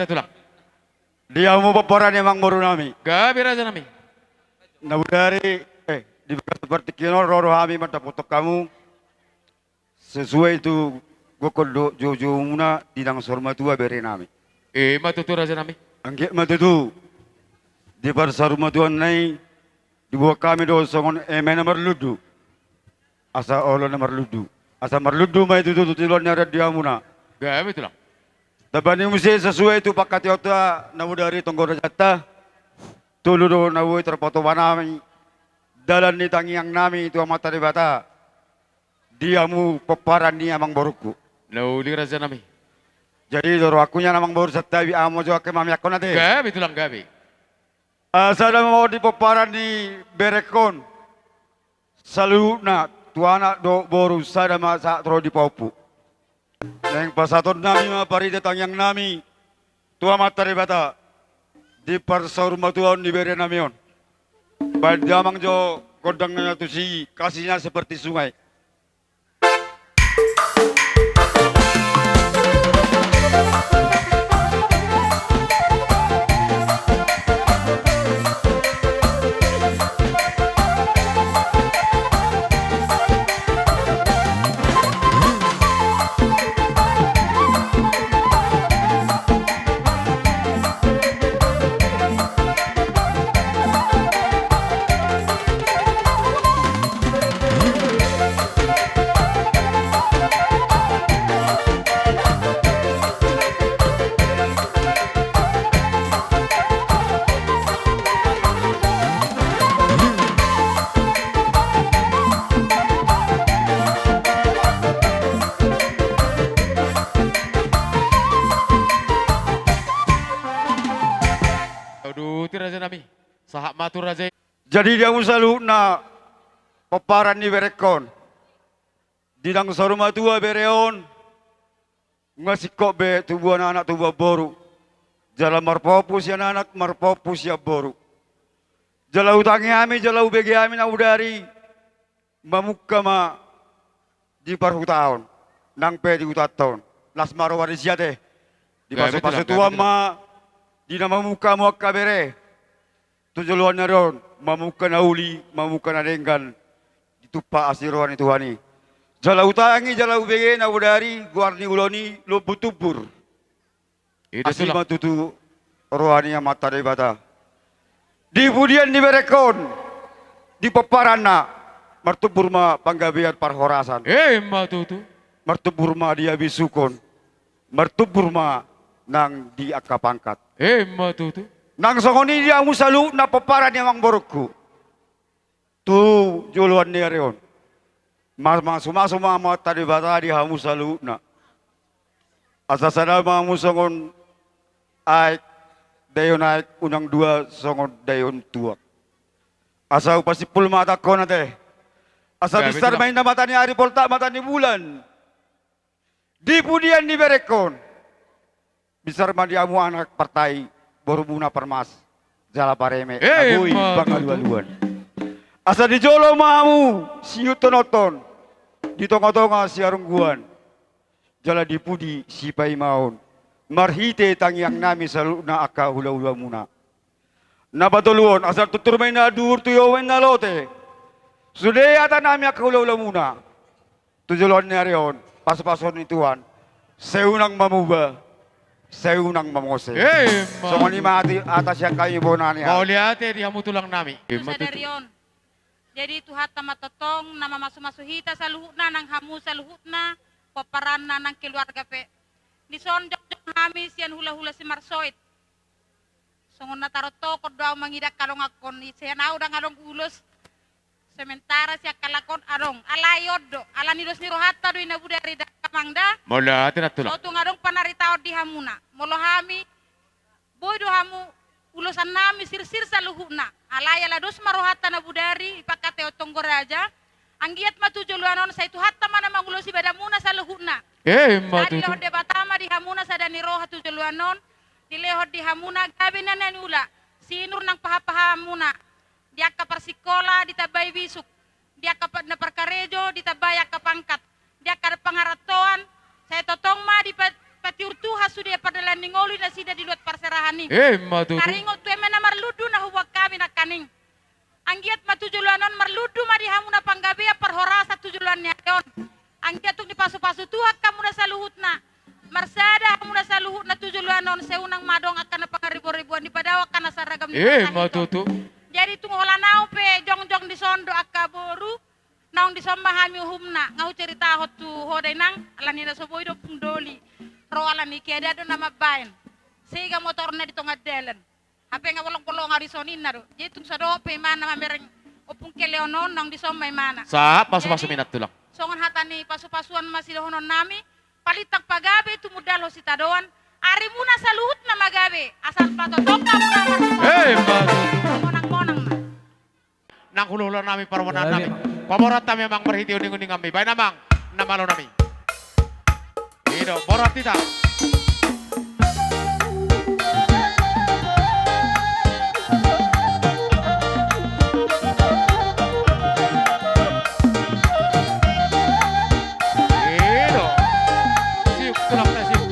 Tulang. Dia mau peperan emang baru nami. Gabi raja nami. Nabudari, di seperti kino roro kami mata foto kamu. Sesuai itu gokol jojo muna di dang Soromatua beri nami. Matutu raja nami. Angge matutu. Di bar Soromatua nai di bawah kami do songon nomor ludu. Asa olo nomor ludu. Asa marludu mai itu tilon nyara dia muna. Gabi tulang. Dabani musi sesuai itu pakat yota namu dari tonggor jata tuludo nawu terpoto wanami dalan ni tangi yang nami itu amat bata diamu peparan ni amang boruku nawu di raja nami jadi doro akunya namang boru satawi amo jo ke mami akon ate gabi tulang gabi asada mau di peparan ni berekon saluna tuana do boru sada masa tro di paupu Neng pasaton nami mapari datang yang nami tua matari bata di parsor matuan di bere namion. Baik damang jo kodangnya tu si kasihnya seperti sungai. Sahak matur raja. Jadi dia selalu na peparan ni berekon. Didang saruma tua bereon. Ngasikok be tubuh anak tubuh boru. Jala marpopus ya anak marpopus ya boru. Jala utangi ami jala ubegi ami na udari. Mamukka ma di parhutaon. Nang pe di utaton. Las marwari siate. Di pasu-pasu tua ma. Di nama muka mo kabere. Tujuan naron mamuka na uli, mamuka na denggan. Ditupa asiruan itu hani. Jala utangi, jala ubege na udari, guarni uloni, lo butubur. Asli matutu rohani yang mata debata. Di budian di berekon, di peparana, martubur ma panggabian parhorasan. Matutu. Martubur ma dia bisukon, martubur ma nang di akka pangkat. Matutu. Nang songoni dia musalu na peparan yang borokku. Tu juluan ni areon. Masuk mama tadi bata di hamu salu na. Asasana mamu songon aik dayon aik unang dua songon dayon tua. Asa pasti pul mata kona teh. Asa besar main na mata ni hari polta mata ni bulan. Di pudian di berekon. Besar mandi amu anak partai borumuna permas. Jala pareme. Agui pangaluan. Asa di jolo mamu siu tonoton. Di tonga-tonga si arungguan. Jala di pudi si pai maun. Marhite tangiang nami saluna aka hula-hula muna. Nabatuluon asal tutur may na dur tuyowen na lote. Sudeyata nami aka hula-hula muna. Tujulon niya riyon. Pas-pason ni Tuhan. Seunang mamuba. Seunang mamose. So manima atas yang kami bonani. Mau lihat di hamu tulang nami. Sadarion. Jadi Tuhan tamat totong nama masuk-masuk hita saluhutna nang hamu saluhutna paparanna nang keluarga pe. Disonjok kami sian hula-hula si marsoit. Songon nataroto kodau mangidak kalong akon sian au dang adong ulus. Sementara siya kalakon adong alayodo alanidos ni rohata do ina budari da kamangda. Mola atin atulak. So tungadong panaritaw di hamuna. Molo hami boy do hamu ulusan nami sir-sir saluhuna. Alaya lados marohata na budari ipakate otong goraja. Anggiat matujuluanon sa itu hatta mana mangulosi badamuna saluhuna. Matutu. Di lehod de batama di hamuna sa dani roha tujuluanon. Di lehod di hamuna gabi na nanula. Sinur nang pahapahamuna. Dia ka persikola ditabay bisuk. Dia ka na perkarejo ditabay ka pangkat. Dia ka pangaratoan. Saya totong ma di patiurtuha sudah padalan ningoli na sida di luat parserahani. Matutu. Karingo tuwe na marludu na huwag kami na kaning. Anggiat matujuluanon marludu ma di hamu na panggabia parhorasa tujuluan niya yon. Anggiat tung di pasu-pasu tuha kamu na saluhut na. Marsada kamu na saluhut na tujuluanon seunang madong akan na pangaribu-ribuan di padawa ka na saragam ni Matutu. Jadi tung hola nau pe jong-jong di sondo akaboru naung di sommahami humna ngau cerita hotu hodai nang alani na soboy do pundoli ro alani keda do nama bain sehingga motornya di tengah jalan hape nga bolong-bolong ari sonin na do jadi tung sado pe mana mamereng opung keleonon naung di sommay mana Sa pasu-pasu minat tulang. songon hatani pasu-pasuan masih honon nami palitak pagabe tu mudalo sitadoan ari muna saluhut na magabe asal patotok kamu na monang-monang na Nang hululan nami parwanan nami. Pamorat nami memang berhiti uning-uning kami. Baik namang namalo nami. Ido borat tidak. Ido. Siuk tulak na siuk.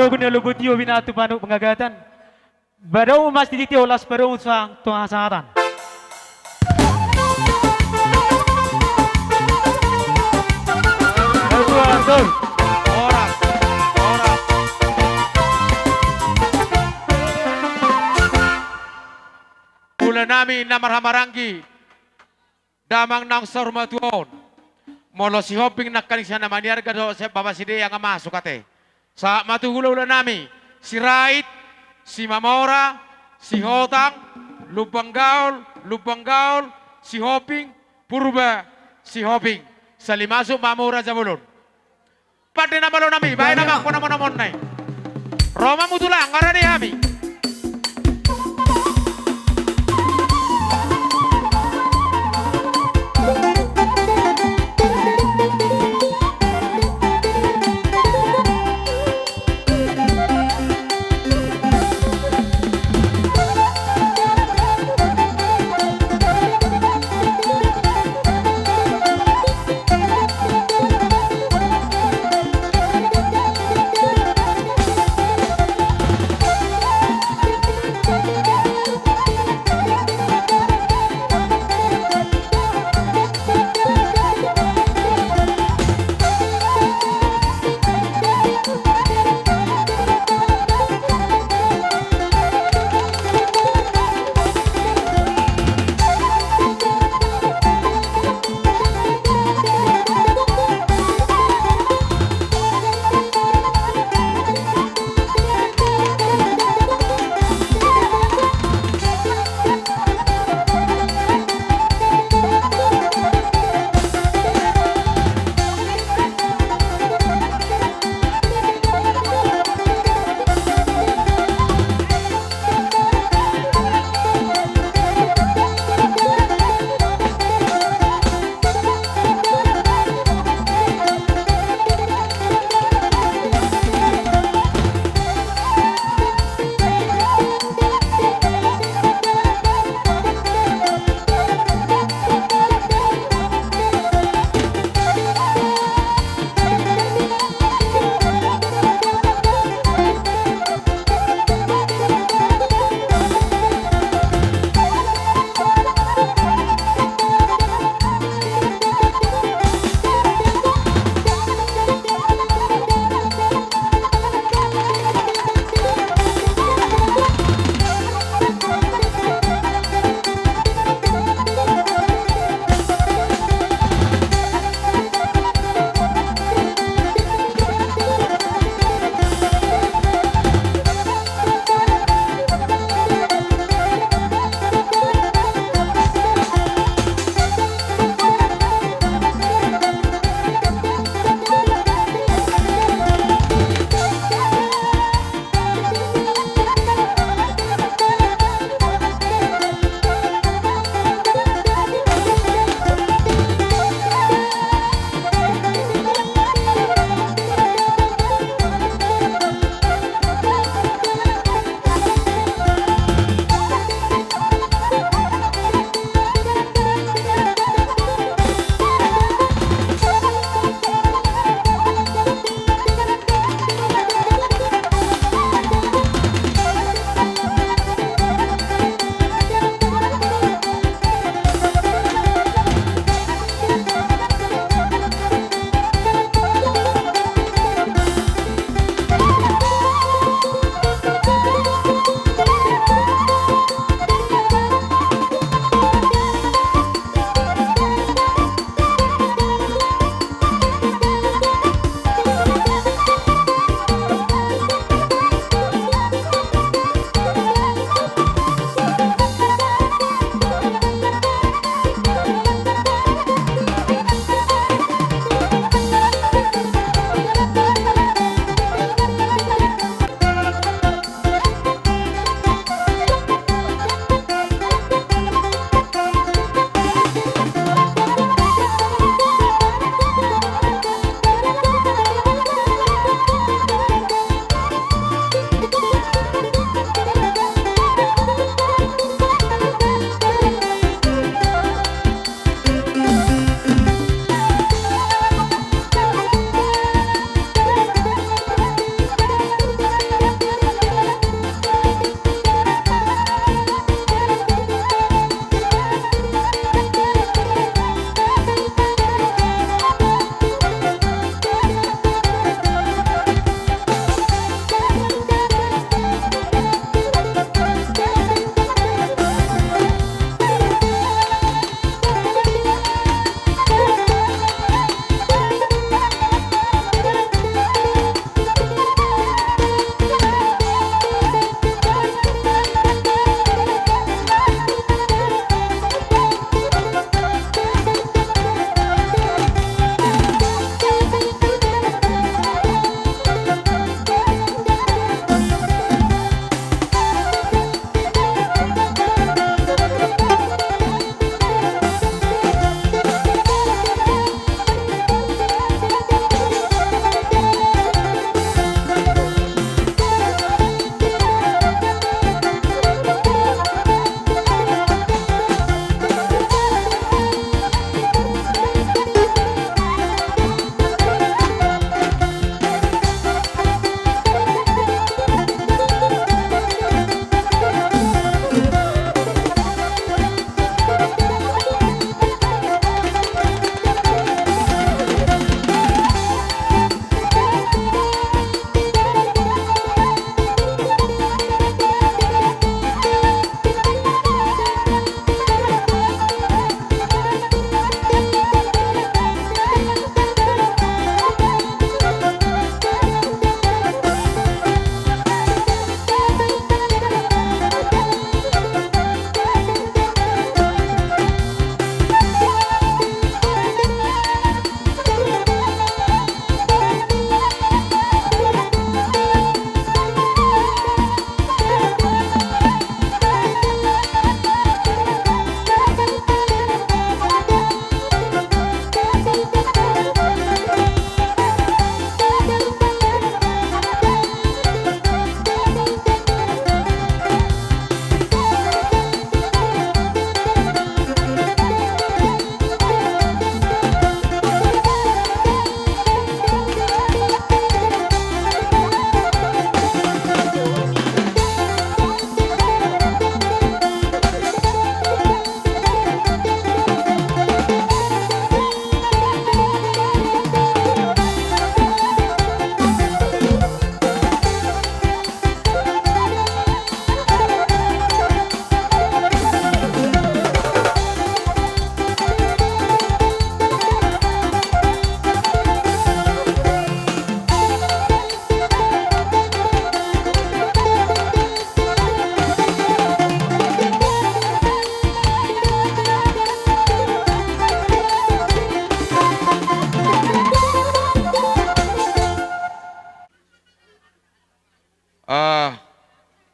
dogo na lubot yo binatu panu pengagatan. Barau mas titi olas barau sang tuang sangatan. Tuan. Pula nami na marhamaranggi damang nang sarumatuon molo si hoping nakaling siya naman yarga do sa babaside yang masuk ate sa matuhula nami si Rait, si Mamora, si Hotang, Lubang Gaul, si Hoping, Purba, si Hoping sa limasok Mamora Zabulon pati na malo nami bahay naman ko namon nai Roma mutulang ngarani hami.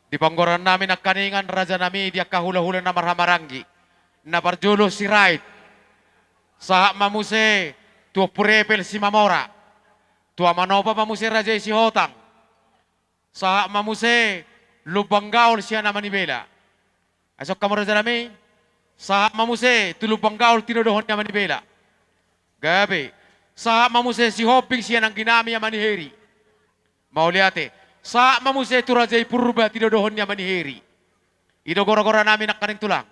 Di panggoran namin nakaningan raja nami dia kahula-hula na marhamaranggi. Na parjulo si Right. Sa mamuse tua purepel si Mamora. Tua manopa mamuse raja si Hotang. Sa mamuse lubanggaul siya na Manibela. Asok kamu raja nami. Sa mamuse tulubanggaul tinodohon niya Manibela. Gabi. Sa mamuse si Hoping siya ng ginami ya Maniheri. Mauliate. Sa mamuse tu rajai purba tinodohon niya Maniheri. Ido gora-gora namin nakaning tulang.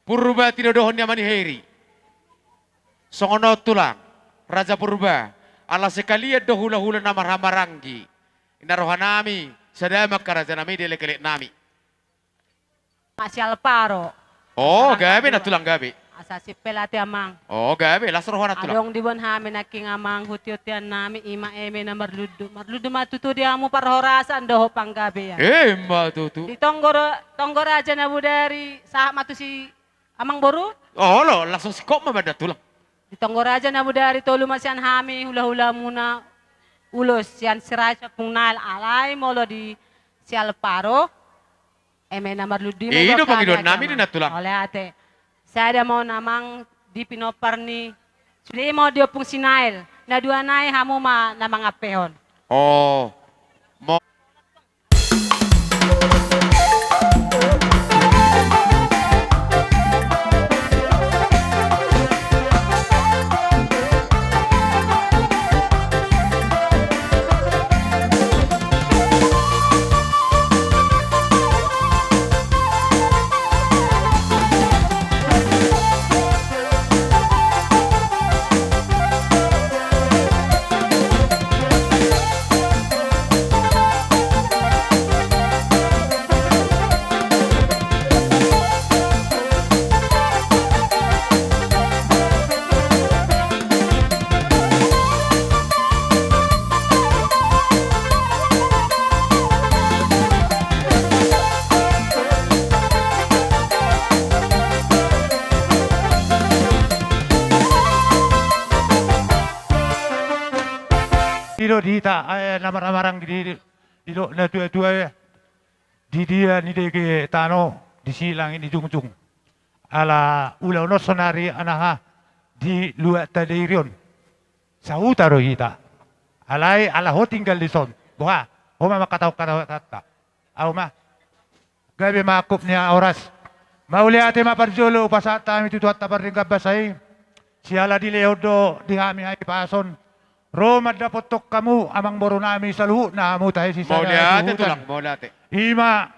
Purba tinodohon niya Maniheri. Songono tulang. Raja purba. Ala sekalian do hula-hula na marhamaranggi. Inarohan nami. Sadamak ka raja nami delekelik nami. Masyal paro. Oh, gabi na tulang gabi. Asa si pelati amang. Oh, gabi. Lasrohan na tulang. Adong dibon hami naking amang hutiutian nami ima eme na marludu. Marludu matutu dia mu parhorasan doho panggabi ya. Matutu. Di tonggor aja na budari sahak matu si amang boru. Oh, lo langsung si kok mamada tulang. Di tonggor aja na budari tolu masyan hami hula-hula muna ulos sian siraja pungnal alay molo di sial paro. Eme na marludu. Ido pangidon nami di natulang. Oleh ate. Saya mau namang di pinopar ni sudah mau dia pung sinail na dua nai hamu ma namang apehon. Oh. Mo Dilo dita namarang di dilo na tua di dia ni deke tano di silang ini jung ala ulau no sonari anaha di luat tadirion sa utaro hita alai ala ho tinggal di son boha homa makataw tata au ma gabi makup niya oras mauli ate maparjolo pasata mi tutu atta parringga basai siala di leodo di hami hai pason Roma dapotok kamu amang boro nami sa luhu na amu tayo si sana tulang maulate. Ima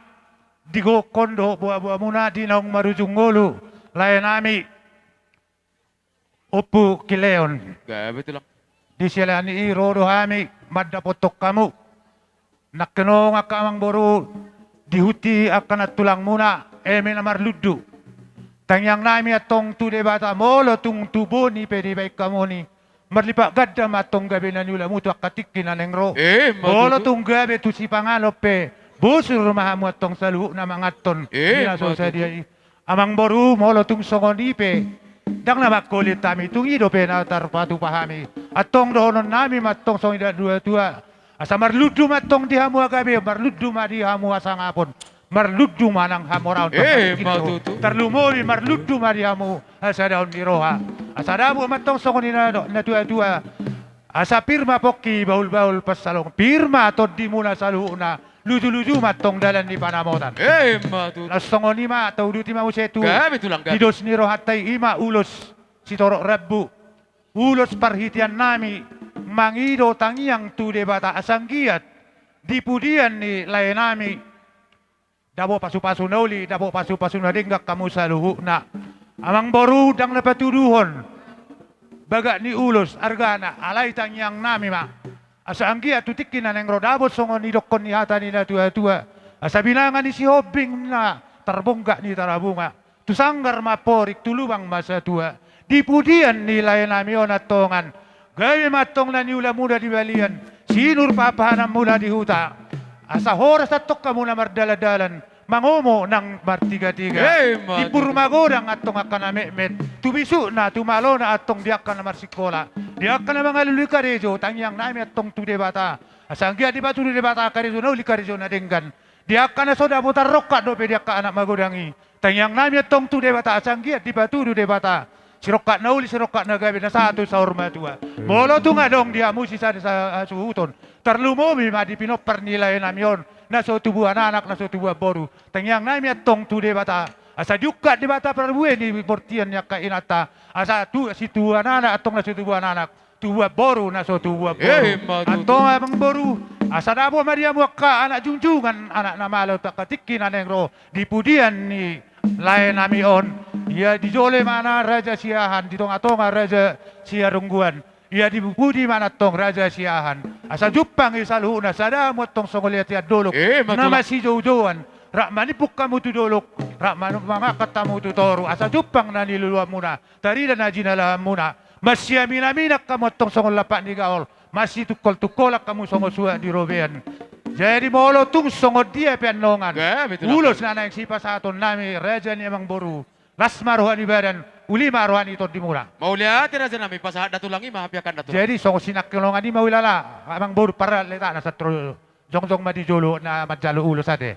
digo kondo buah-buah muna di naong marujung ngolu layan nami upu kileon. Gabi tulang. Di sila ni rodo hami madapotok kamu nakkenong akka amang boro dihuti akan at tulang muna eme na marludu. Tangyang nami atong tude bata molo tung tubo ni pedi baik kamu ni. Marlipa gadda matong gabi na nila mutu akatikin na nengro. Bolo tung gabi tu si pangalope. Busur mahamu atong salu na mangaton. Inaso sa dia. Amang boru molo tung songonipe. Dang na makulit tami tung ido pe na tarpatu pahami. Atong dohonon nami matong songida dua-dua. Asa marludu matong dihamu agabi. Marludu madihamu asangapon. Marludu manang hamoraun. Matutu. Terlumoy marludu madihamu asa daun di roha. Asa damu matong songon na dua-dua. Asa pirma poki baul-baul pasalong. Pirma to di muna salu na luju-luju matong dalan di panamotan. Matutu. Lasongon ima tau duti mau setu. Gabi tulang gabi. Didos ni rohatai ima ulos si torok rabbu. Ulos parhitian nami mangido tangiang tu debata asanggiat. Dipudian ni lain nami. Dabo pasu-pasu nauli, dabo pasu-pasu nadinggak kamu sa luhu na. Amang boru dang napatuduhon. Baga ni ulos argana alay tangyang nami ma. Asa anggia tutikin na neng rodabot songon ni dokon ni hata ni na tua-tua. Asa binangan ni si hobing na tarbongga ni tarabunga. Tusanggar maporik tulubang masa tua. Dipudian nilai nami onatongan. Gaya matong na niula muda di balian. Sinur papahanam mula di huta. Asa horas atok kamu na mardala-dalan. Mangomo ng martiga-tiga. Ipurmagodang atong akan na met. Tubisu na tumalo na atong diak ka na marsikola. dia kana mga luli karejo tangyang nami at tong tude bata asanggia di batu de bata karejo na uli karejo na denggan dia kana soda putar rokat do dia ka anak magodangi tangyang nami at tong tude bata asanggia di batu de bata sirokat na uli sirokat na gabi na satu sa urma tua molo tunga dong dia musi sa suhuton terlumobi ma di pinopar nilai namion na so tubuh anak na so tubuh boru tangyang nami at tong tude bata asa juga di bata perbuah ni portian nya ka inata asa tu si tua anak atong na so tubuh anak tubuh boru na so tubuh boru atong abang boru asa dabo maria muka anak junjungan anak nama lo tak katikin aneng ro di pudian ni lain namion ia dijole mana raja siahan di tonga raja siarungguan ia di budi mana tong raja siahan asa jupang isaluhuna sada mo tong songoliat ya dolok nama si jaujuan rak manipuk kamu tu dolok rak mangakat kamu tu toru asa jupang na niluluwa muna tarida na jinala muna masya minaminak kamu tong songol lapak ni gaol masih tukol-tukolak kamu songol suak di robean jadi molo tung songol dia penongan ulos na yang sipa saton nami raja ni emang boru lasma rohani badan ulima rohani to di mura mau lihat raja nami pas datulangi mahapiakan datulang jadi songol sinak kelongan ni mawilala emang boru para letak na satro jong madi jolo na majalo ulos ade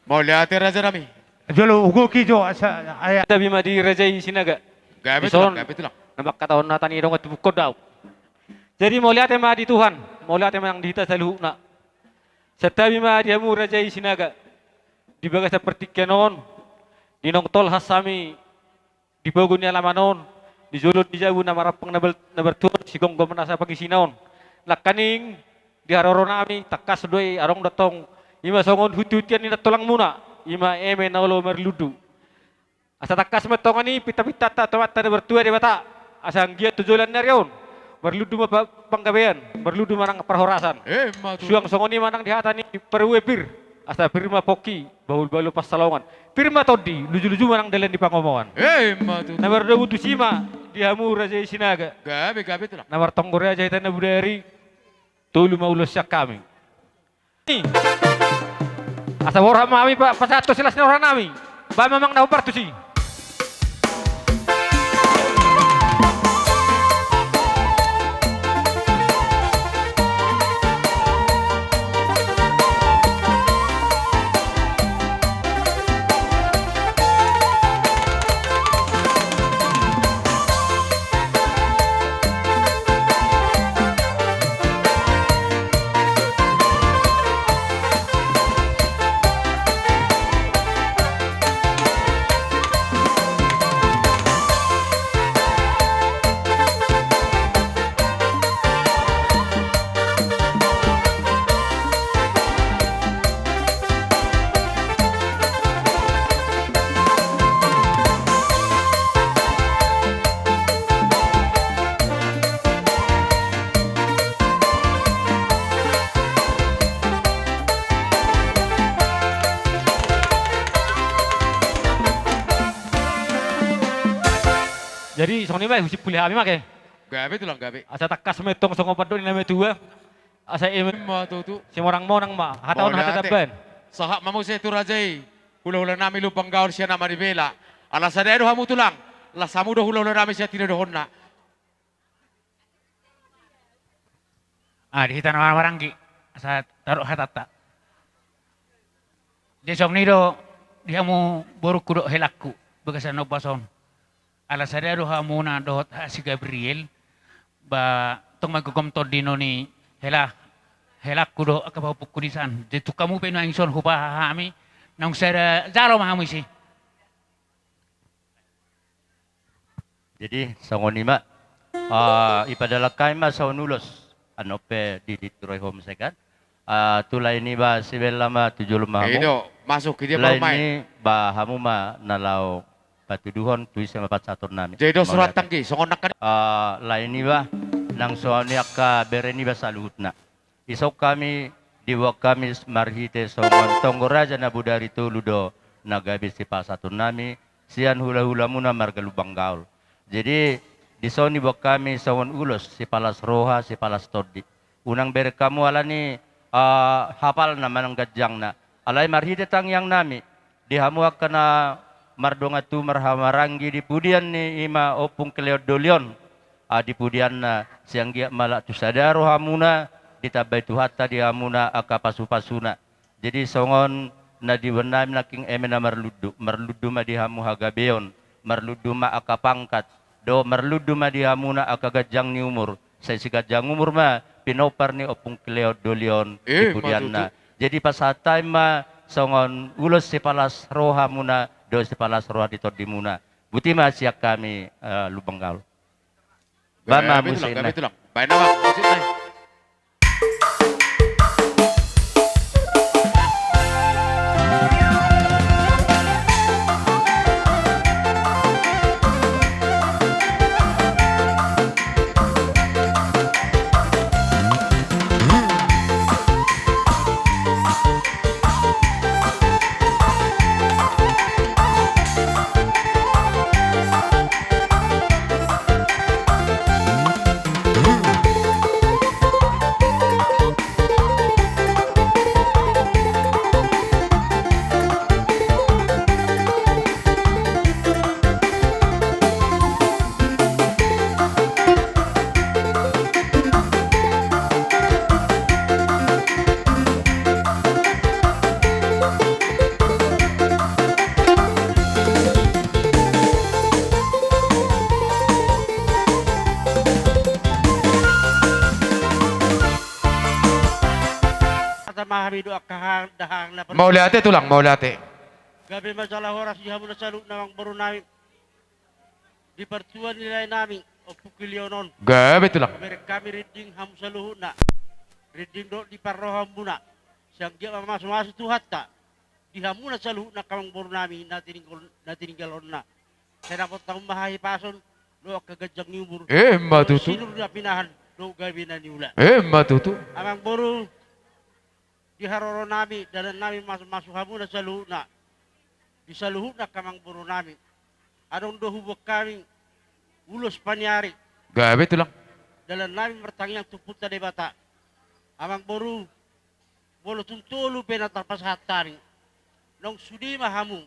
mau lihat raja nami jolo ugo kijo asa aya Tabi ma di rajai sinaga. gabe Ison, tulang nabak kataon na tani dong at bukod daw. Jadi mau lihat ma di Tuhan, mau lihat yang dihita sa luhuna. Sa tabi ma di hamu rajai sinaga. Di bagas seperti kenon, di nong tol hasami, di bagun ni alamanon, di julud di jabu na marapang na bertuan sigong gomana sa pagisinon. Lakaning di haroro nami takas doy arong datong ima songon hututian ni tulang muna ima eme na ulo merludu asa takas metongan ni pita-pita ta tawat ta bertua de bata asa anggia tujulan narion berludu ma panggabean berludu manang perhorasan suang songon ni manang dihata ni perwe pir asa pirma poki baul-baul pas salongan pirma todi luju-luju manang dalen di pangomongan matu nah, na berdebu tusima dihamu raja sinaga gabe tulang na martonggore aja itana budari tulu maulos yak kami asa orang mami pak pasato silas na orang nami ba memang na partusi Jadi song ni ba husip pulih ami make. Gabe tulang gabe. Asa takas metong songo padon name tua. Asa eme tu. Si orang monang ma. Hataon hata taban. Sahak mamu se tu rajai. Hula-hula nami lupang gaul siya nama ribela. Alas ada edo hamu tulang. Lasamu do hula-hula nami siya tidak dohonna. Di hita na waranggi. Asa taruh hatata. Di song ni do dia mu boru kudo helakku. Bagasan no bason. Alasada do hamuna dot si Gabriel ba tong magugom to dino ni hela kudo akabaw pukudisan dito kamu pe no ingson hupa hami nang sera jaro mahamu si. Jadi songonima ipadala kay ma sa unulos ano pe didituroy home second tulay ni ba si Belama tujulma mo. Ido masuk dia baru main. Ba hamu ma nalau patuduhon tuis sama pat satur nami. Jadi surat tangki songon nak lain ni ba nang soani akka bereni ba saluhutna. Isok kami diwak kami marhite songon tonggora jana budari tuludo nagabi si pasatur nami sian hula-hula muna marga lubang gaul. Jadi Di soni buat kami sawan ulos si palas roha si palas todi. Unang bere kamu alani hafal nama nang gajang na. Alai marhide tang yang nami. Dihamu kena mardonga tu marhamaranggi di pudian ni ima opung keleod dolion. Di pudian na siang gia malak tu sadaro hamuna ditabai tu hatta di hamuna akapasupasuna. Jadi songon na diwenam naking emena marludu ma di hamu hagabeon marludu ma akapangkat do marludu ma di hamuna akagajang ni umur. Saya si gajang umur ma pinopar ni opung keleod dolion di pudian na. Jadi pas hatai ma songon ulos si palas roha muna do si palas roha di todi muna. Buti ma siak kami lubang gaul. Bama musin na. Itulah. Baik nama musin na. Mau lihat tulang, mau lihat. Gabi masalah horas dihamu na saluk namang baru namin. Di pertuan nilai namin o pukilionon. Gabi tulang. Kami reading ham saluhut na. Reading do di parroham muna. Siyang dia mamasuk tu hatta. Dihamu na saluhut na kamang baru namin natininggalon na. Saya dapat tahu mahahi pason lo kagajang niubur. Matutu. Sinur na pinahan lo gabi na niula. Matutu. Amang baru diharoro nami dalam nami masuk hamu na saluhut na. Di saluhut na kamang baru namin. Adong dohubok kami ulos panyari. Gabi tulang. Dalam namin mertangyang tuputa de bata. Amang baru bolo tuntulu penatarpas hatari. Nong sudi mahamu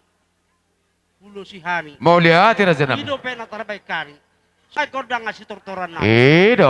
ulo si hami. Mau lihat raja nabi. Ido penatarbay kami. Saya kordang ngasih tortoran namin. Ido.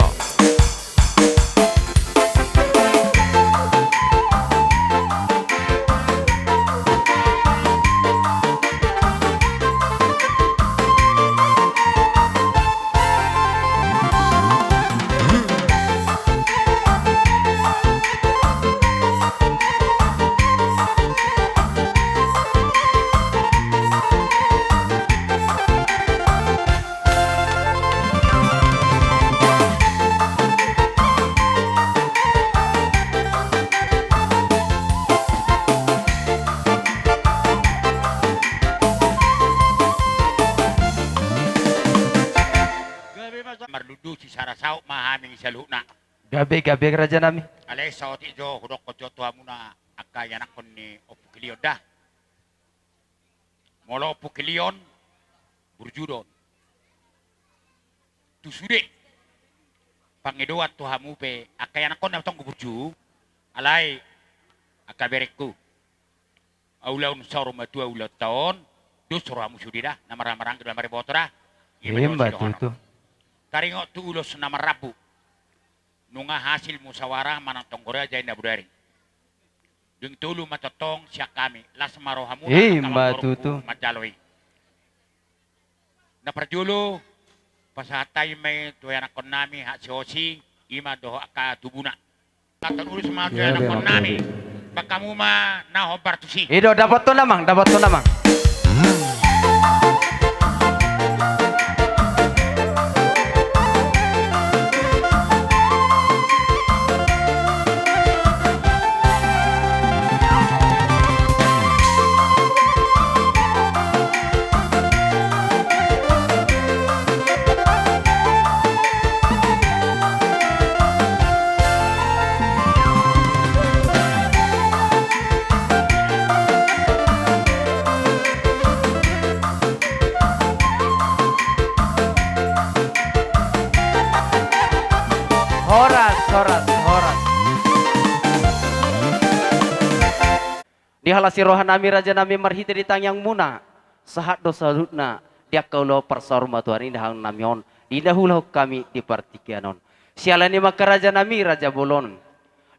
Marludu si sarasau mahaming saluna. Gabi raja nami. Alay sa oti jo hudok ko joto muna akayanak kon ni opukilion dah. Molo opukilion burjudon. Tusude. Pangiduat to hamu pe akayanak kon na tong burju. Alay akaberekku. Aulaun sarum matua ulat taon. Dusro hamu sudida namaramarang ke dalam botora. Matutu. Karingok tu ulos nama rabu. Nunga hasil musyawarah manang tonggora jay na budari. Dung tulu matatong siya kami. Las marohamu matutu. Majaloy. Naparjulo pasatay may tuyanak kon nami hak siosi ima doho aka tubuna. Katan ulus mga tuyanak kon nami. Baka mo ma nahobar to si. Ido dapat to namang. Dihalasi rohan nami raja nami marhite di tangyang muna. Sahat dosa hutna dia kaulo persorma Tuhan indahang namion. Indahulah kami di partikianon. Sialani maka raja nami raja bolon.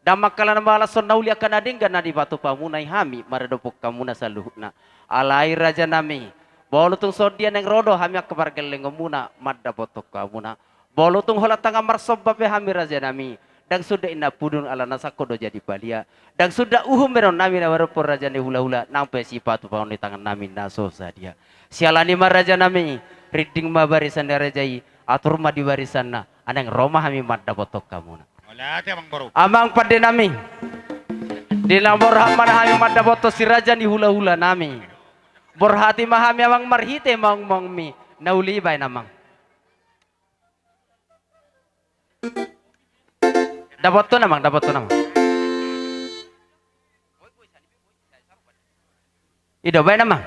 Dan makalan balas sonauli akan adinggan na di batu pamunai hami maradopok kamuna saluhutna. Alai raja nami. Bolutung sodian yang rodo hami akabargeleng muna madda botok kamuna. Bolutung holatang amar sobbabe hami raja nami. Dan sudah ina pudun ala nasakodo jadi balia. Dan sudah meron nami na warupur raja ni hula-hula nampai sipatu paun di tangan nami naso sadia. Sialani ma raja nami riding ma barisan rajai atur ma di barisan na anang Roma hami madda botok kamuna. Wala ate amang baru. Amang pade nami. Di lambor haman hami madda botok si raja ni hula-hula nami. Borhati mahami amang marhite mong mi nauli bay namang. Dapat tu namang. Ido bay namang.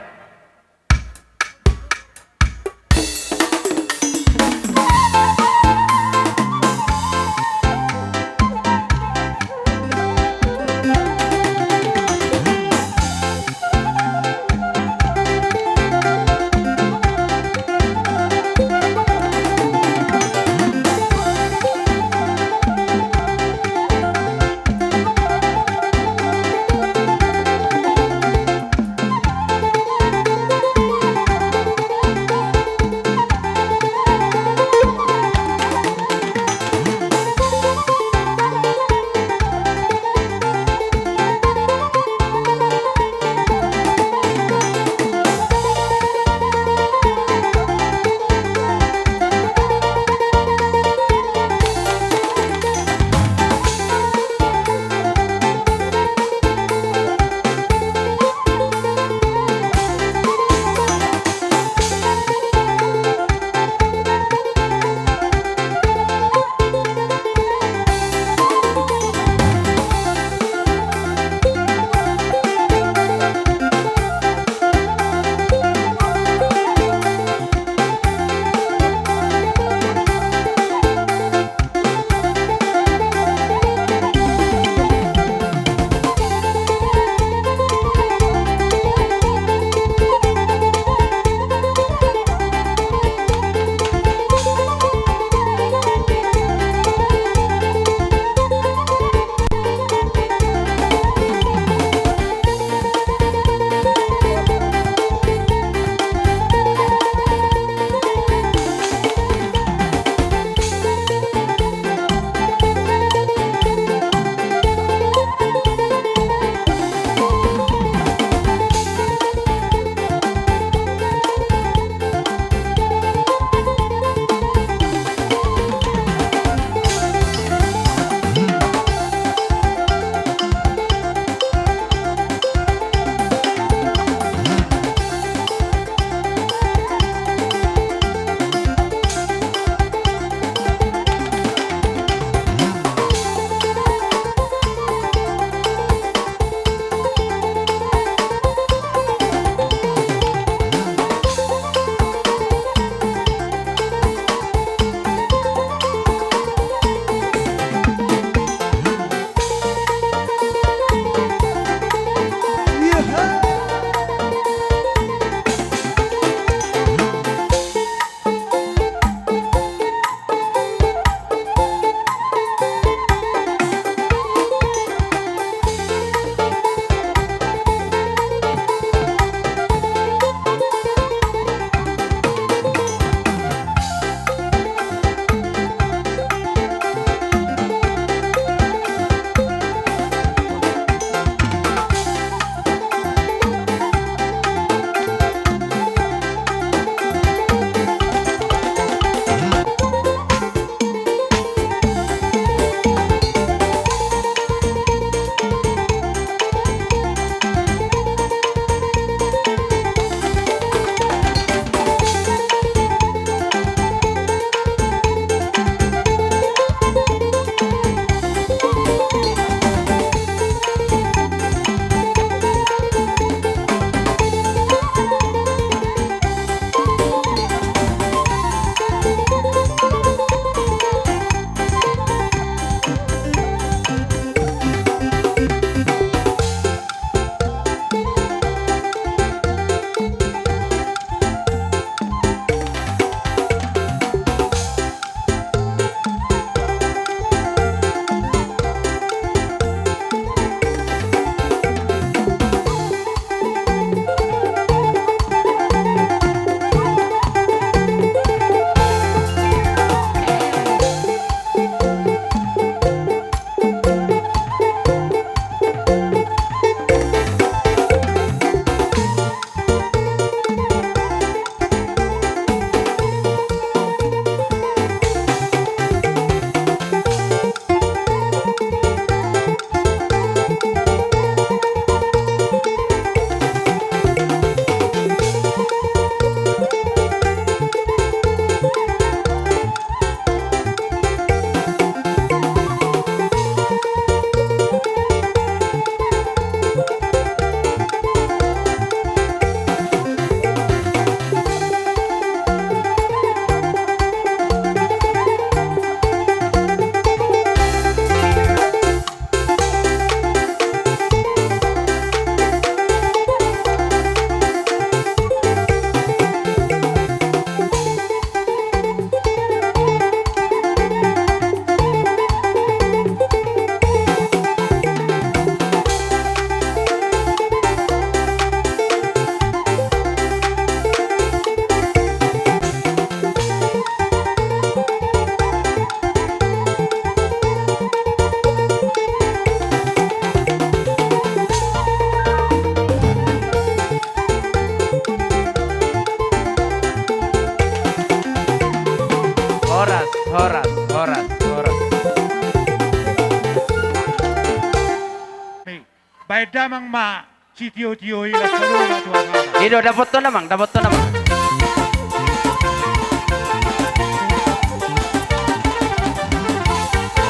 Pai damang ma si tio-tio ila seluruh Tuhan. Ido dapat to namang, dapat to namang.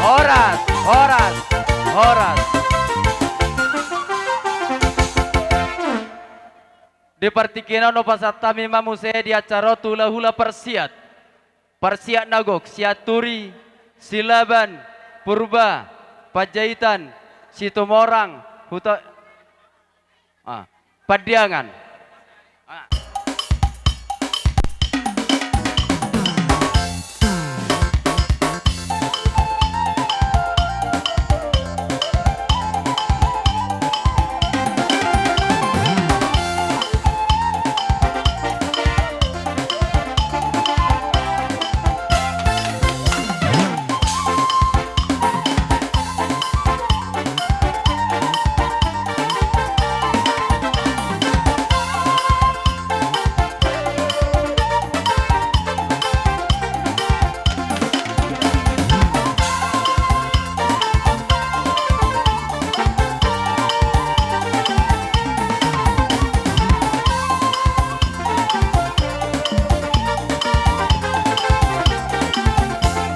Horas, horas, horas. Di partikina no pasatami mamuse di acara hula-hula persiat. Persiat nagok, siaturi, silaban, purba, pajaitan, situmorang, huta, padiangan.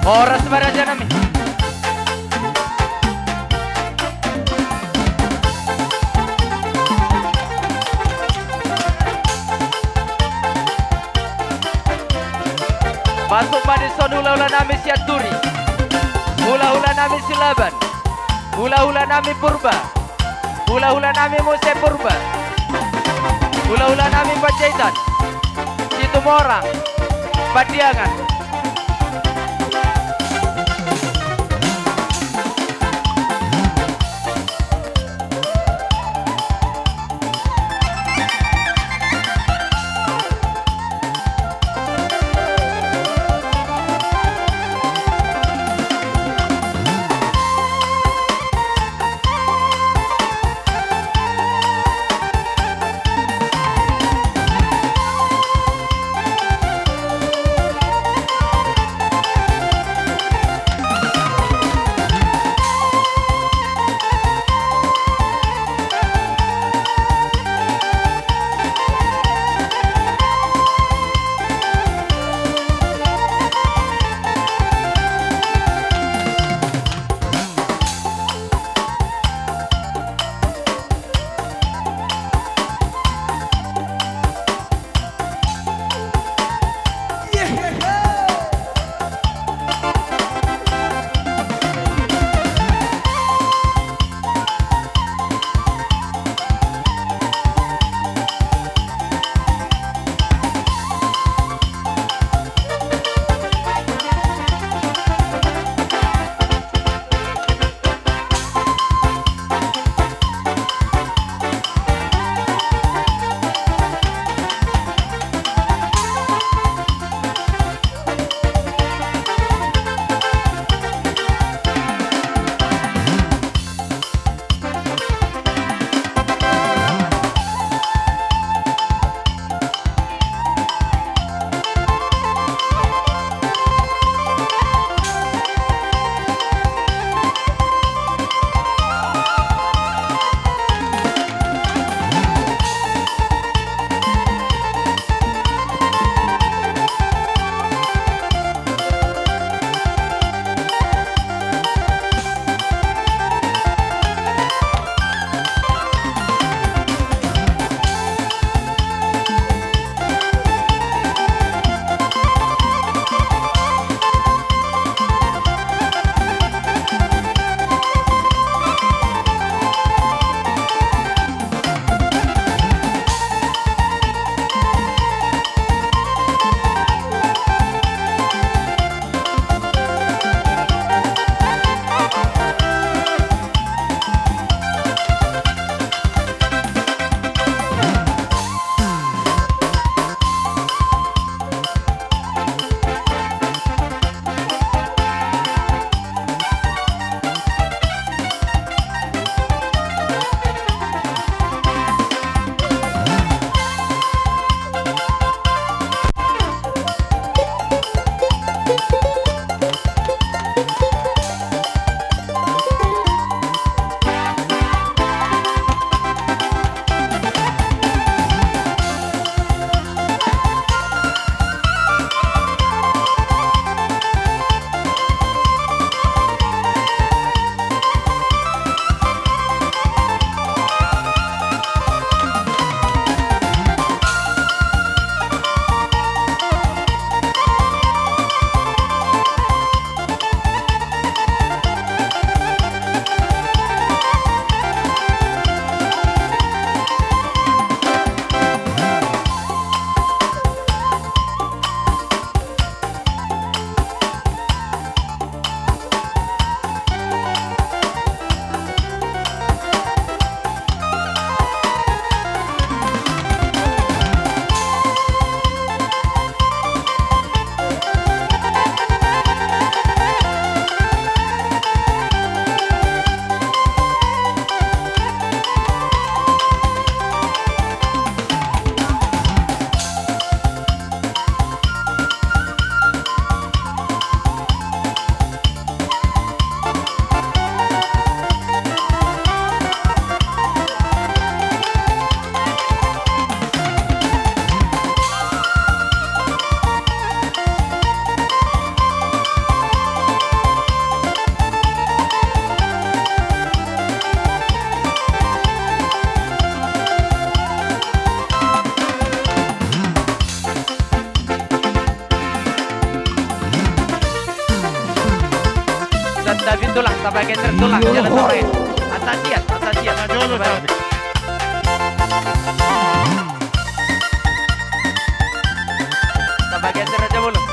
Horas baraja nami. Masuk Madison hula-hula nami siaturi. Hula-hula nami silaban. Hula-hula nami purba. Hula-hula nami muse purba. Hula-hula nami pajaitan. Situmorang. Padiangan. Sabah geser tulang jalan sore. Asasiat. Sabah geser Raja Bulus.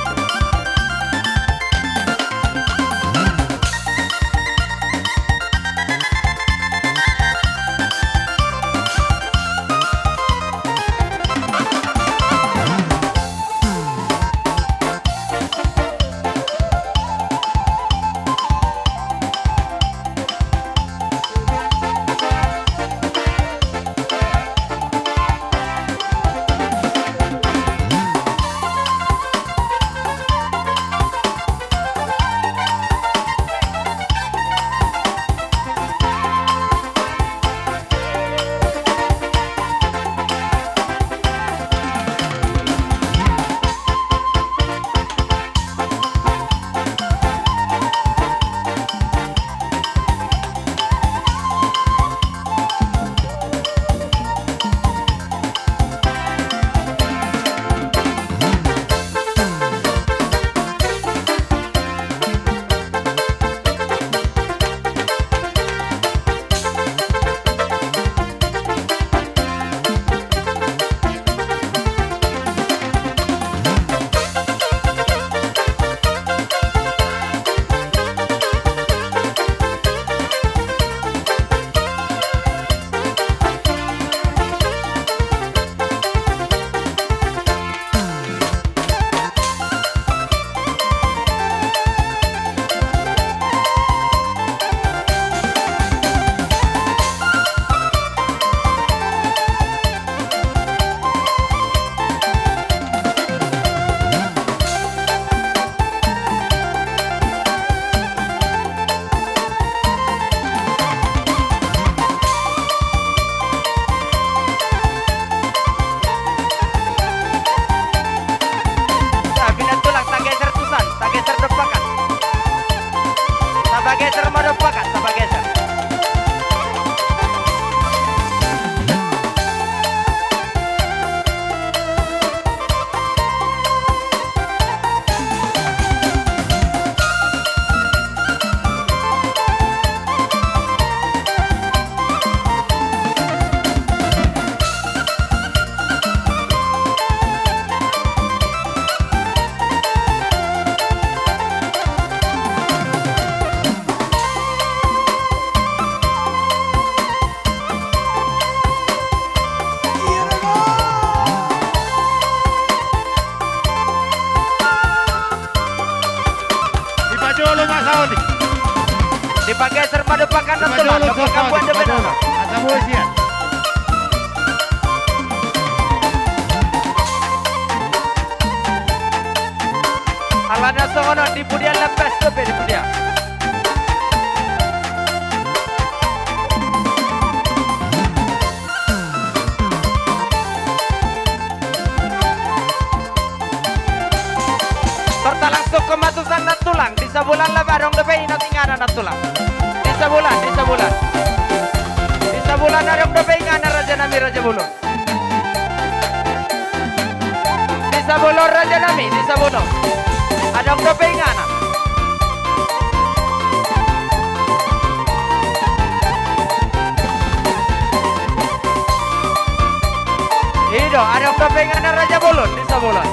Dipageser pada pakan dan tulang, pakan buat depan. Asamu sian. Alana sono di pudia lepas tu di pudia. Serta langsung ke matusan nat tulang di sebulan lebarong depai nat ingana nat tulang. Di sebulan. Di sebulan arong depai ingana Raja Nami Raja Bulun. Di sebulan Raja Nami di sebulan. Adong depai ingana. Ido adong depai ingana Raja Bulun di sebulan.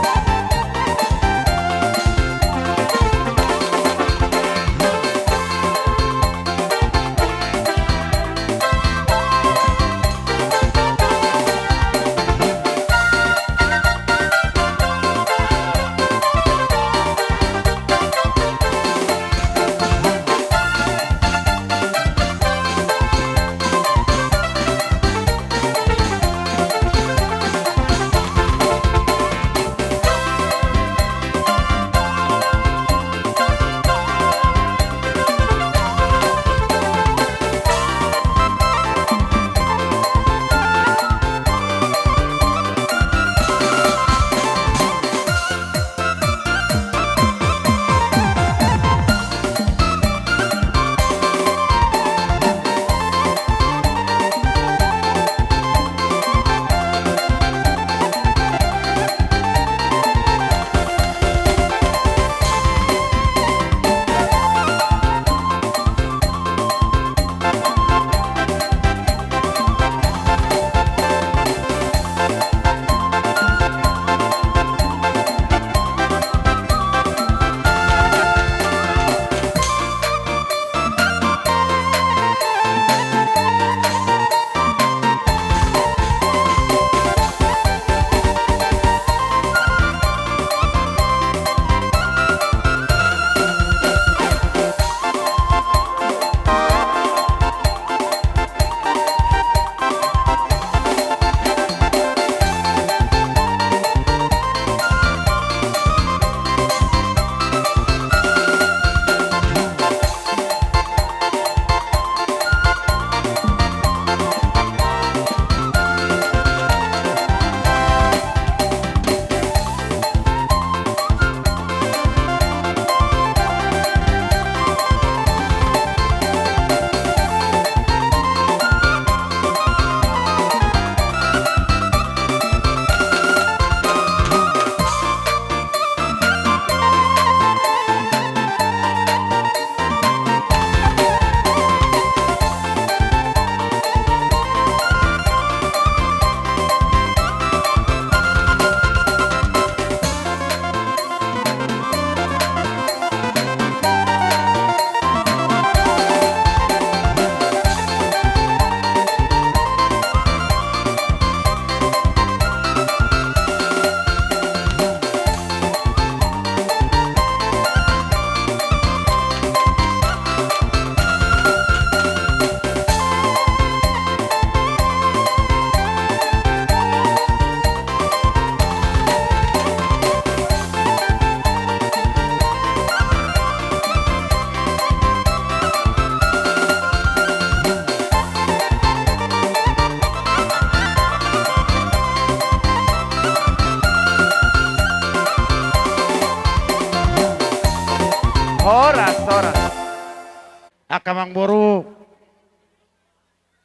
emang boru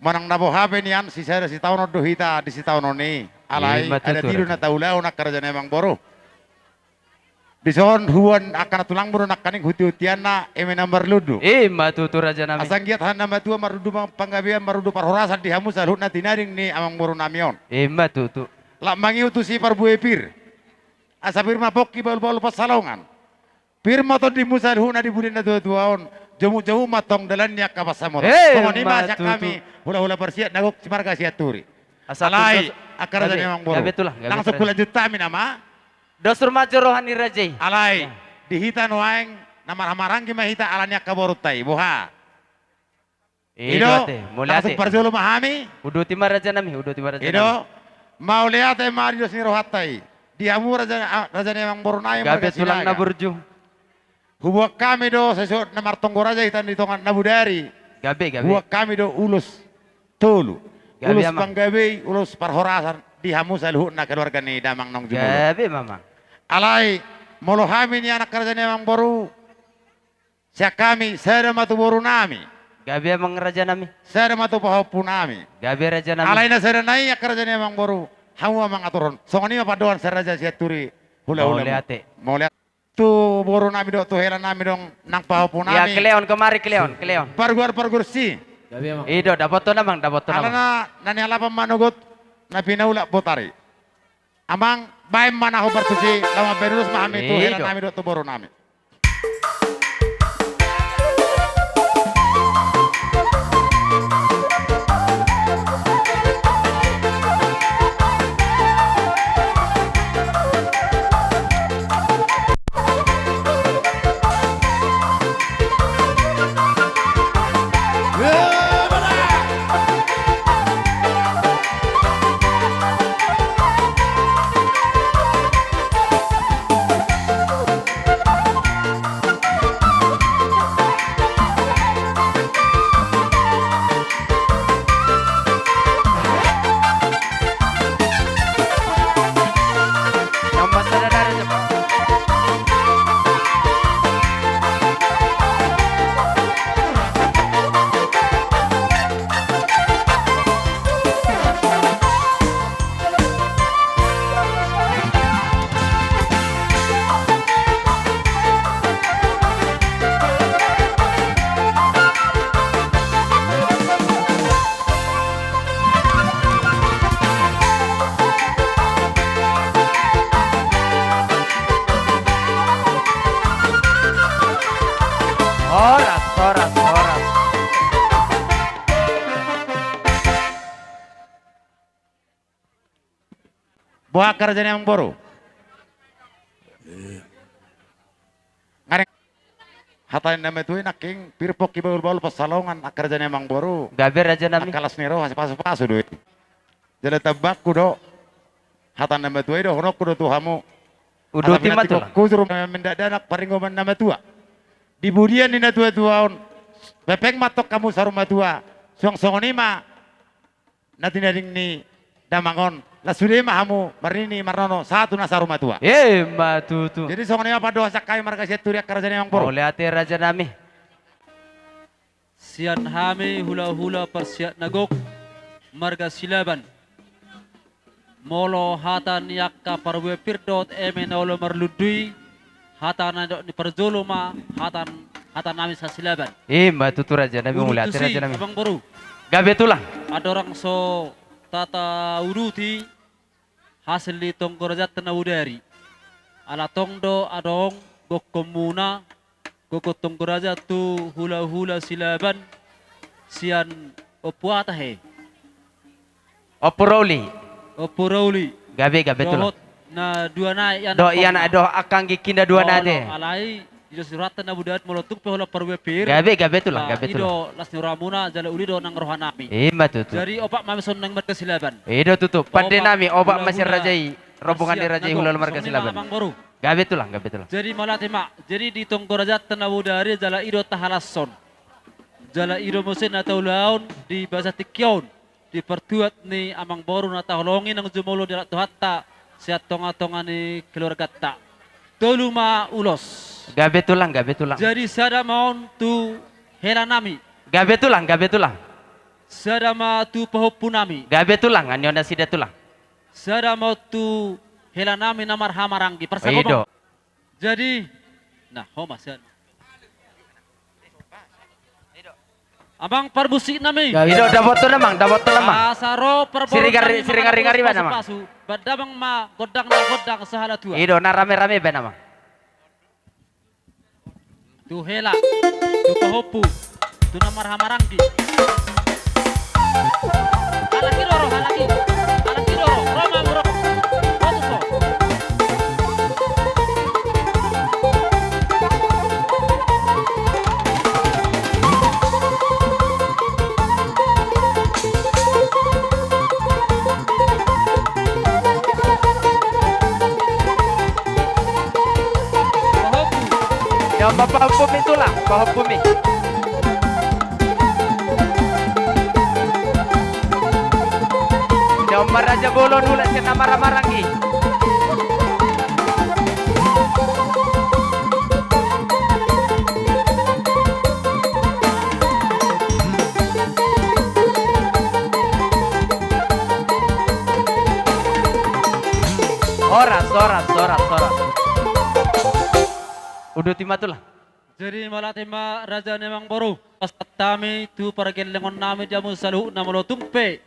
manang nabo habe nian si saya si tahun do hita di si tahun ni alai ada tiru na taulau nak kerja emang boru di son huan akan tulang boru nak kaning huti-hutian na eme nambar ludu matutu raja nami asang giat han nama tua marudu panggabian marudu parhorasan di hamu salhut na tinaring ni amang boru namion matutu la mangi utusi parbu epir asapir mapok ki bal-bal pasalongan pir moto di musalhut na di budin na tua-tuaon jauh-jauh matong dalannya kapasamot. Pokoknya masa kami hula-hula bersiat nagok simarga siat turi. Alai akar jadi memang boru. Langsung kula juta mi nama. Dosur majo rohani rajai. Alai dihita noaeng nama hamarang ki mahita alanya kaborutai boha. Ido langsung perjolo mahami. Udu timar raja nami, udu timar raja. Ido mau lihat mari dos ni rohatai. Diamu raja memang boru nai. Gabe tulang na burju. Huwag kami do sesuatu na martonggo raja hitan di tongan nabudari. Gabe. Huwag kami do ulus tolu. Gabe, Ulus ama. panggabe, ulus parhorasan di hamu salhut na keluarga ni damang nong jumolo. Gabe mama. Alai molo kami ni anak kerja ni emang boru. Siya kami saya matu boru nami. Gabe emang raja nami. Saya matu pahapu nami. Gabe raja nami. Alai na saya nai kerja ni emang boru. Hamu emang aturon. Songoni apa doan saya raja siya turi hula-hula. Mau lihat. Tu boru nami do tu hela nami dong nang pahapu nami. Ya keleon kemari keleon. Parguar si. Ido dapat to namang. Alana nani alapa manugot na pinaula botari. Amang baim mana ho bertusi lama berurus mahami tu hela nami do tu boru nami. Horas. Buah kerja yang boru. Ngareng hatain nama itu naking pirpok kibul-bul pasalongan kerja yang boru. Gabe raja nami. Kalas nero hasih pasu duit. Jadi tebak kudo hatan nama itu do honok kudo tuhamu. Udo timat tu. Kuzur mendadak paringoman nama tua. Di budian ni na tua-tuaon. Pepeng matok kamu saruma tua. Song-song ma natinaring ni damangon. La sudah mahamu marini marnono satu nasa rumah tua. Matutu. Jadi song ni apa doa sakai marga seturiak kerja yang boru. Oleh ate raja nami. Sian hami hula-hula persiat nagok marga silaban. Molo hatan yakka parwe pirdot emenolo marludui hatan adok ni perjoloma hatan nami sasilaban. Matutu raja nami oleh ate raja nami. Abang boru. Gabe tulang. Ada orang so tata uruti hasil di tongkorajat na udari ala tongdo adong gokomuna goko tongkorajat tu hula-hula silaban sian opuata he opuroli gabe tulang na dua na yan do yan ado akang gikinda dua na de alai ido suratan na budat molotuk pe hola parwe pir gabe tulang ido las nuramuna jala uli do nang rohanami matutu dari opak mamison nang marga silaban ido tutup pande nami obak masih rajai rombongan di rajai hulal marga silaban gabe tulang jadi malatema jadi di tongkorajat tenawu dari jala ido tahalasson jala ido musin atau laun di bahasa tikyon di pertuat ni amang boru na taholongin ang jumolo di hatta siat tonga-tonga ni keluarga ta doluma ulos gabe tulang jadi sada maun tu hera nami Gabe tulang, gabe tulang. Sadama tu pahoppu nami. Gabe tulang, anyona sida tulang. Sadama tu hela nami namar hamarangi. Ido. Persakobang. Jadi, nah homa sen. Abang perbusi nami. Ido dapat tu namang. Asaro Siringar-ringar ba namang? Badabang ma godang na godang sahala tua. Ido na rame-rame ba namang? Tu hela, tu pahoppu, tu namar hamarangi. Halaki roro, halaki roro, roma muro. Rotuso. Yang papahupumi tulang, pahupumi. Yang Raja Bolon ulat si namara-marangi. Soras. Udah timatulah. Jadi malah tema raja nemang boru. Pas tami tu para gelengon nami jamu salu namolo tumpe.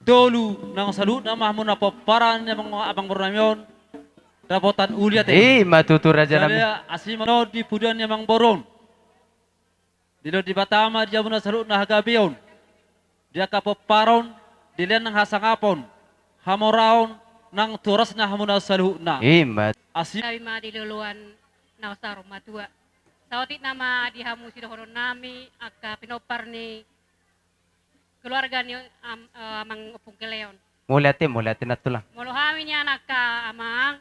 Dolu nang salu nama mun apa paran nemang abang boru namion. Dapotan uliate. Matutu raja nami. Jadi asimano di pudian nemang boron. Dilo di Batama jamu na salu na hagabion. Dia kapo paron dilen nang hasangapon. Hamoraon nang turas na hamuna salu na. Mat. Sabi mga diluluan na sa matua. Sa otit nama dihamu sidohonon nami aka pinopar ni keluarga ni amang upong keleon. Mulati na tulang. Molohami niya naka amang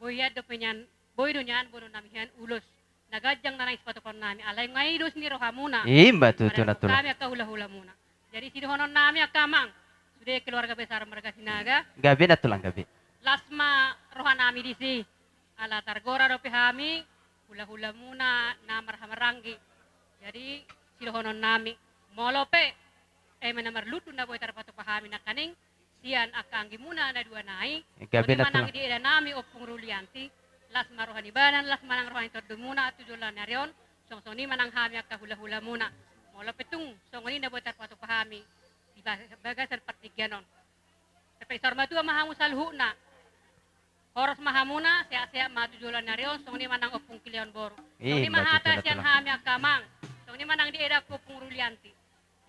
boyad do penyan boy do niyan bono nami han ulos. Nagadyang na nang ispatupon nami alay ngay dos ni rohamuna. Matutu na tulang. Kami aka hula-hula muna. Jadi sidohonon nami aka amang sudah keluarga besar mereka sinaga. Gabi na tulang gabi. Lasma rohan nami disi. Ala targora do pihami hula-hula muna na marhamaranggi. Jadi silohonon nami molope menamar lutu na boy tarpato pahami na kaning sian akanggi muna na dua nai. Gabi na Manang tulang. di eda nami opung rulianti las marohani banan las manang rohani todo muna tujulan narion song ni manang hami akka hula-hula muna. Molope tung songoni na boy tarpato pahami di bagasan partigyanon. Tapi sarma tua mahamu salhu na Horos mahamuna, siya matujulan na riyon, song ni manang opong kilion boro. Song ni mahata siyan hami akamang, song ni manang di edap opong rulyanti.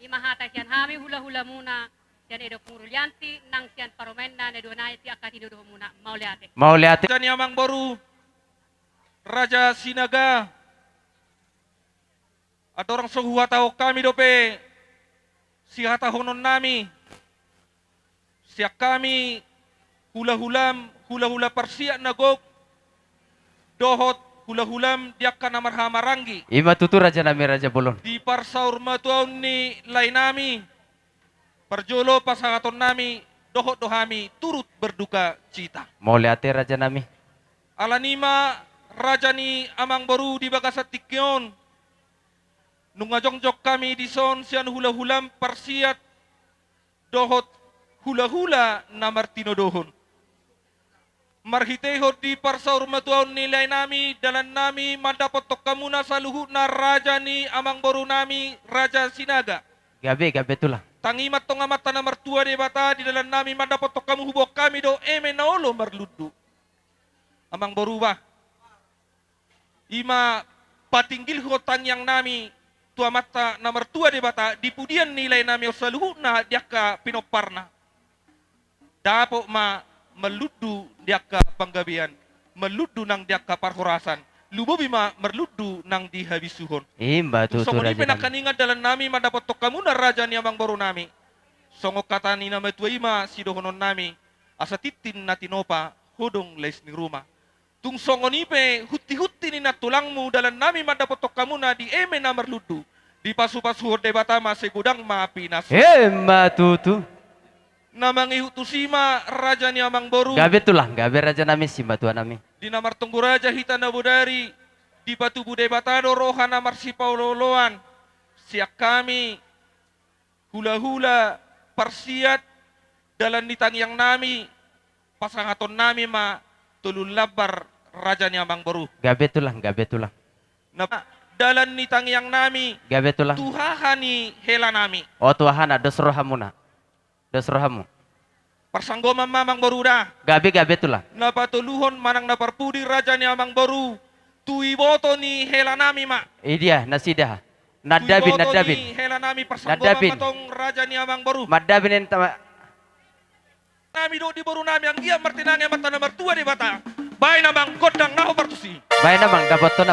Ni mahata siyan hami hula-hula muna, siyan edap opong rulyanti, nang siyan paromen na nedonay ti akatinudo muna, mauliate. Raja ni Amang Boru, Raja Sinaga, at orang suhuhataw kami dope, si hatahonon nami, siya kami hula-hula persiak nagok dohot hula-hulam diakkan namar hamarangi. Matutu raja nami raja Bolon. Di parsaur matuaw ni lain nami perjolo pasangaton nami dohot dohami turut berduka cita. Mauliate raja nami. Alanima raja ni Amang Boru di Bagasat Tikyon. Nungajongjok kami di son sian hula-hulam persiat dohot hula-hula namar tinodohon. Marhitehot di parsaur matuaw nilai nami dalan nami mandapot tok kamuna sa luhut na raja ni Amang Boru nami Raja Sinaga. Gabi tulang. Tangimat tong amat tanah mertua de bata di dalan nami mandapot tok kamu hubok kami do naolo marludu. Amang Boru ba. Ima patinggil hotang yang nami tua mata na mertua de bata di pudian nilai nami sa luhut na diaka pinoparna. Dapo meludu diaka panggabian, meludu nang diaka parhorasan, lubobi merludu nang dihabisuhon. Matutu Songo ni raja nami. penakaninga dalan nami madapat tok kamu na raja ni Amang Boru nami. Songo kata ni nama tua ima sidohonon nami, asa titin na tinopa, hodong les ni rumah. Tung songo ni pe huti-huti ni natulangmu dalan nami madapat tok kamu na di na merludu. Di pasu-pasu horde batama segudang maapinas. Matutu. Namang ihutusima raja ni Amang Boru. Gabi tulang, gabi raja nami si batua nami. Di namar tunggu raja hita na budari. Di batu budai batado roha namar si pauloloan. siak kami hula-hula parsiat dalan nitang yang nami pasangaton nami ma tulun labar raja ni amang baru. Gabe tulang. Na dalan nitang yang nami Gabe tulang. tuhahani hela nami. Oh Tuhan, dos rohamuna. Dos rohamu. Persanggoman mamang baru dah. Gabe tulang. Napatuluhon manang naparpudi raja ni amang baru. Tuiboto ni hela nami ma. Idia nasidah. Nadabin. Ni hela nami persanggoman matong raja ni amang baru. Madabin entama. Nami do di baru nami ang iya martinang yang mata nomor 2 di bata. Baik namang kodang naho partusi. Baik namang dapat to.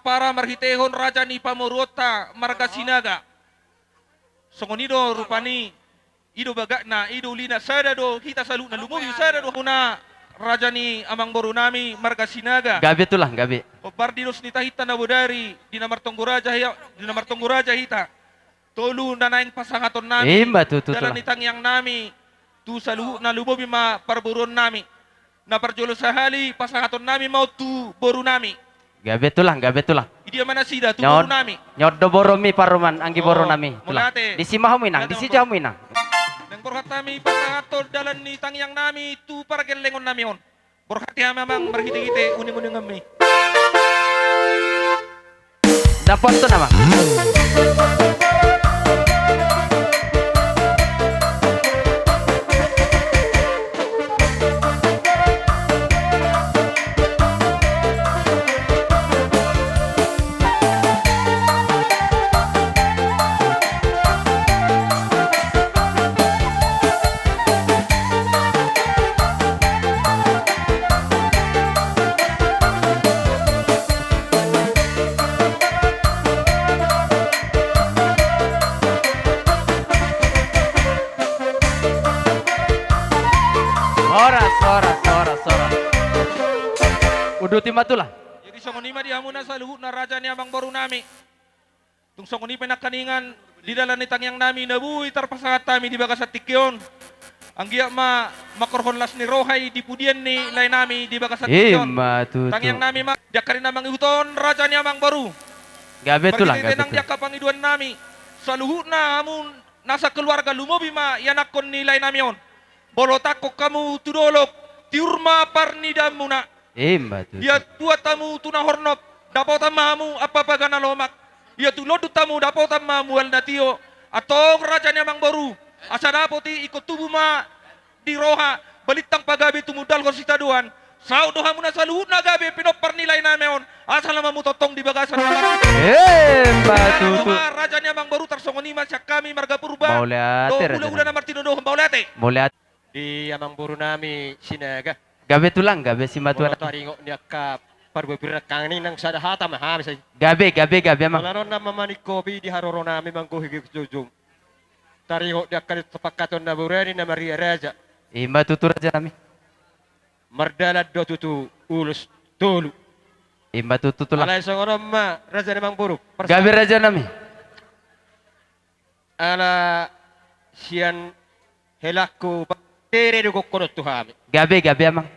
Para marhitehon raja ni pamurota marga sinaga. Songonido rupani ido bagakna ido lina sada do kita salu na lumubi sada do huna raja ni amang baru nami marga sinaga. Gabe tulang. Bardinos ni tahita na bodari di namar tonggo raja hita. Tolu na naing pasangaton nami. Dalam nitang yang nami tu salu na lumubi ma parburon nami. Na parjolo sahali pasangaton nami mau tu boru nami. Gabe tulang. Idia mana sida tu boru nami. Nyoddo boromi paruman anggi boro nami. Mulate. Di simahu minang, di sijahu minang. Nang borhatami pasangaton dalan ni tang yang nami tu para kelengon nami on. Borhati memang berhite-hite uning-uning kami. Dapat to nama. Sora. Udah timatulah. Jadi songonima di hamuna sa luhut na raja ni amang baru nami. Tung songoni penakaningan di dalam nitang yang nami nabui tarpasangat kami di bagas tikyon. Ang giya makorhon las ni rohay di pudian ni lain nami di bagas tikyon. Tang yang nami diakarin namang ihuton raja ni amang baru. Gabe tulang. Nang diaka pangiduan nami sa luhut na hamun nasa keluarga lumobi ma yanakon ni lain nami on. Bolotako kamu tudolok tiurma parnida muna. Ya tua tamu tuna hornop dapat tamamu apa pagana lomak. Ya tulodu tamu dapat tamamu al natio atau raja nyamang baru. Asa dapoti ikut tubuh ma di roha balitang pagabe tumudal korsita duan. Sau doha muna saluhut na gabe pinop parnilay na meon. Asal mamu totong di bagasan. Batu. Raja nyamang baru tarsongoniman siya kami marga purba. Mauliate. Ula-ula na martino doh mauliate. Di amang buru nami sinaga. Gabe tulang, gabe si matuan. Taringo niya ka parbabira kangning nang sadahata mahami say. Gabe amang. Malaron na mamanikobi di haroro nami mangkuhigig jujum. Taringo niya ka tapakaton na burani na Maria Raja. Matutur aja nami. Mardalad do tutu ulus tulu. Matututulang. Alay sa ngono ma Raja namang buru. Gabe Raja nami. Ala sian helakku tere do kokonot tuhami. Gabe amang.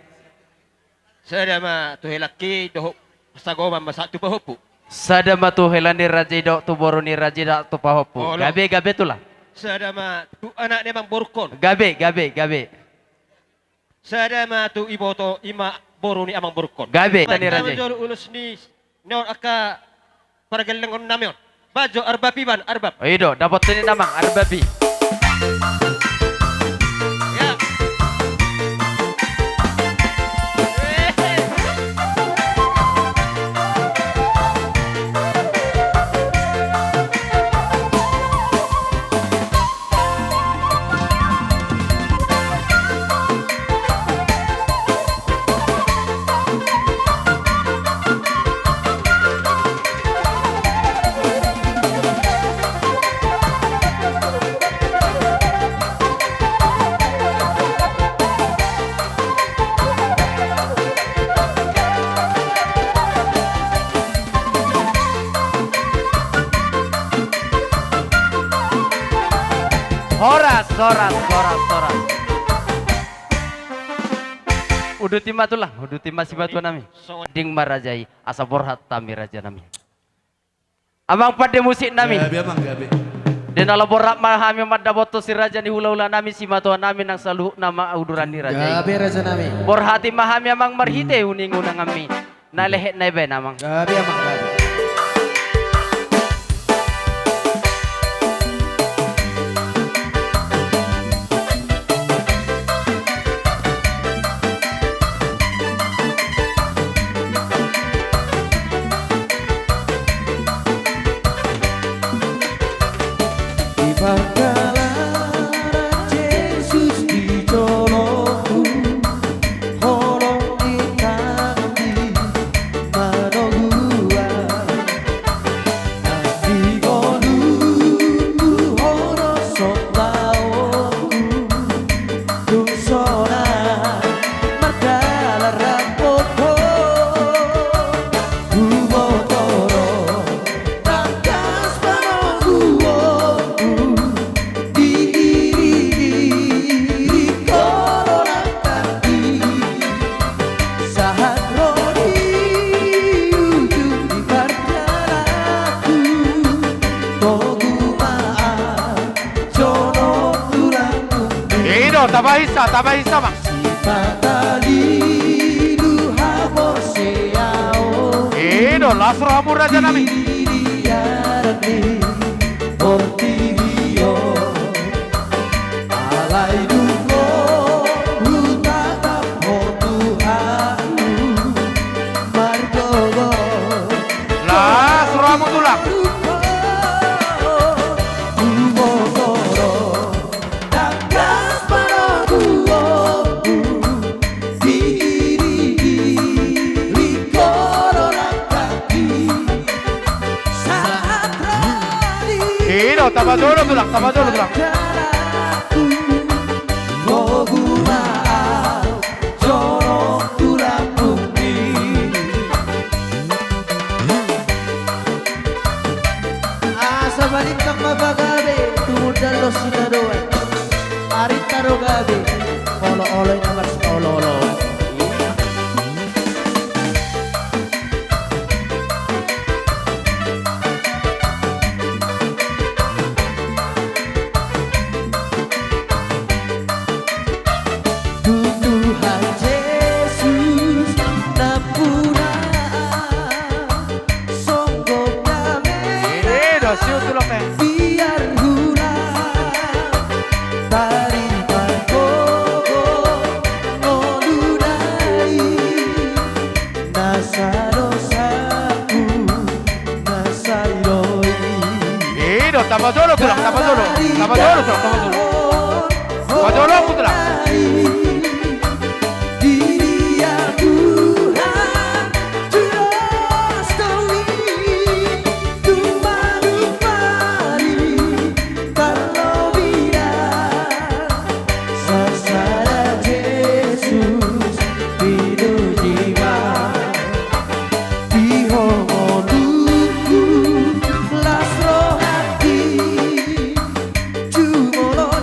Sada ma tu helaki do sagoma masatu pahopu. Sada ma tu helani raja do tu boro ni raja do tu pahopu. Gabe tulang. Sada ma tu anak ni mang borkon. Gabe. Sada ma tu iboto ima boro ni amang borkon. Gabe tani raja. Jolo ulus ni non aka paragelengon namion. Bajo arbabi man, arbab. Ido, dapat ini namang arbabi. Soras. Udu timah tulang, udu timah si batu nami. Ding marajai asa borhat tami raja nami. Amang pada musik nami. Gabi amang gabi. Dan ala borak mahami madda boto si raja ni hula-hula nami si matua nami nang saluh nama uduran ni raja. Gabi raja nami. Borhati mahami amang marhite uning unang ami. Nalehet na ibe namang. Gabi amang gabi. Tabahisa bang. Ido lasro hamur raja nami. Lasro hamur tulang. Tambah dulu tulang. Asa balitang mabagabe, tumudan lo sinadoan. Arita rogabe, olo-oloy na mas olo-olo. Tambah dulu tulang. Aku tulang. Tomorrow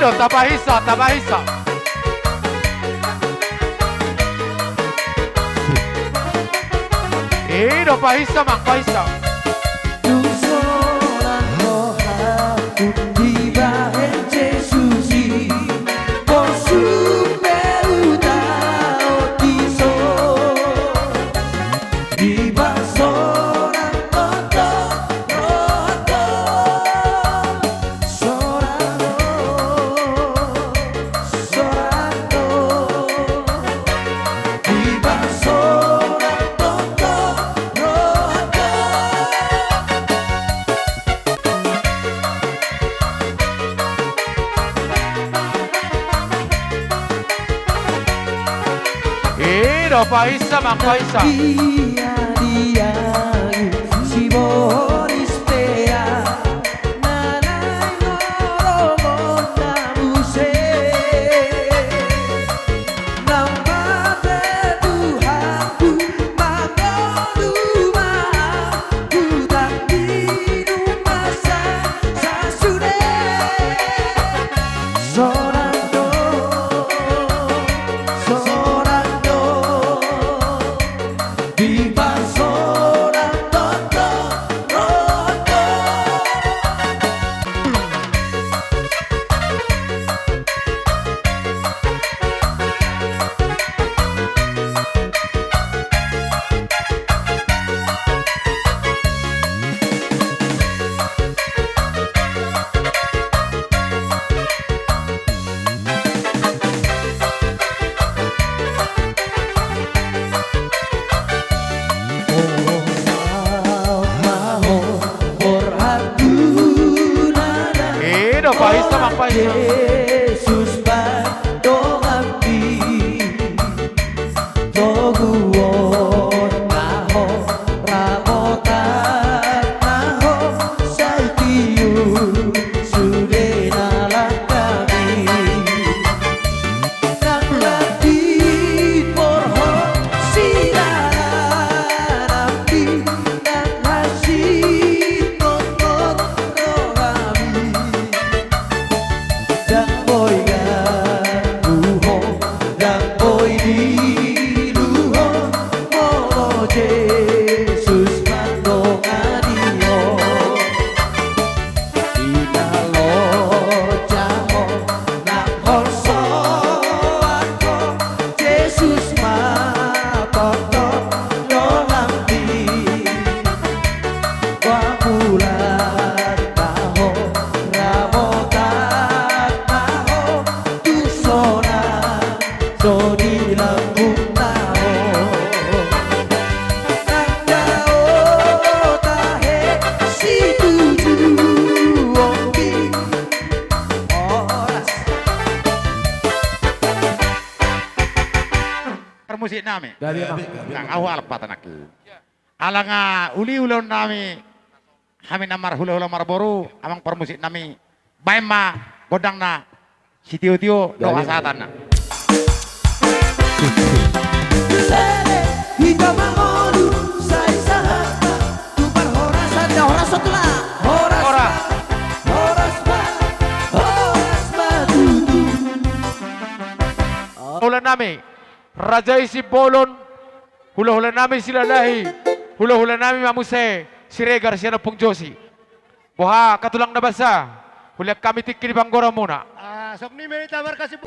Ido tapahisa, tapahisa. Ido pahisa, mang pahisa. Ido pahisa, mang pahisa. Ido pahisa, mang pahisa. Yesus bantu abdi Joguon naho ramotan naho saitiun sudena lakami nang lati porho sidaran abdi nang hasil kotot rohami dan boy galuho dan boy diluho molo Yesus mandongadio inalo jamo nang holso ako Yesus mapoto yolamdi wamulan taho ramotan taho tusona sodi lambung taho nandao tahe si tuju ombi oras Musik nami. Nang awal patanaki. Alanga uli ulon nami. Kami namar hula-hula marboru. Amang permusik nami. Baima godang na. Si tiu-tiu do asatan na. Hika mangodu sai sahata tu parhorasan da horas sotula horas horas batutu Hula nami, Raja isi bolon, hula-hula nami silalahi, hula-hula nami mamuse, siregar siya na pong Josi. Buha, katulang na basa, hula kami tikini panggora muna. Sok ni merita berkasih.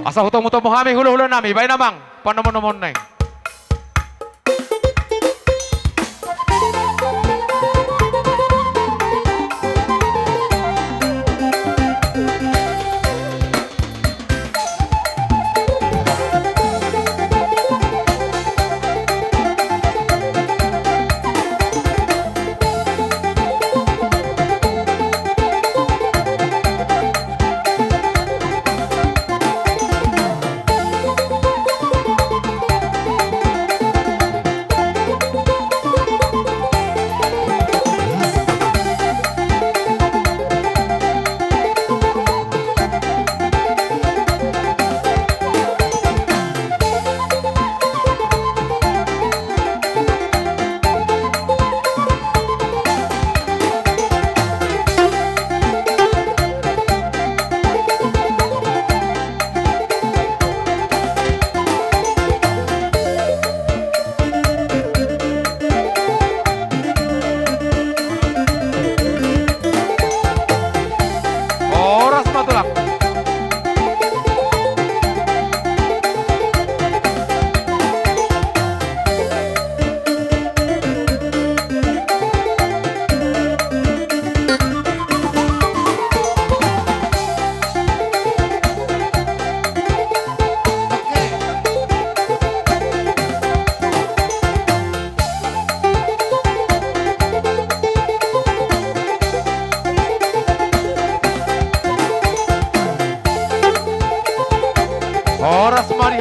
Asa hutong-hutong mo kami, hula-hula nami, bay namang, panomon-nomon na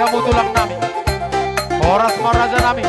kamu tulang nami. Horas maraja nami.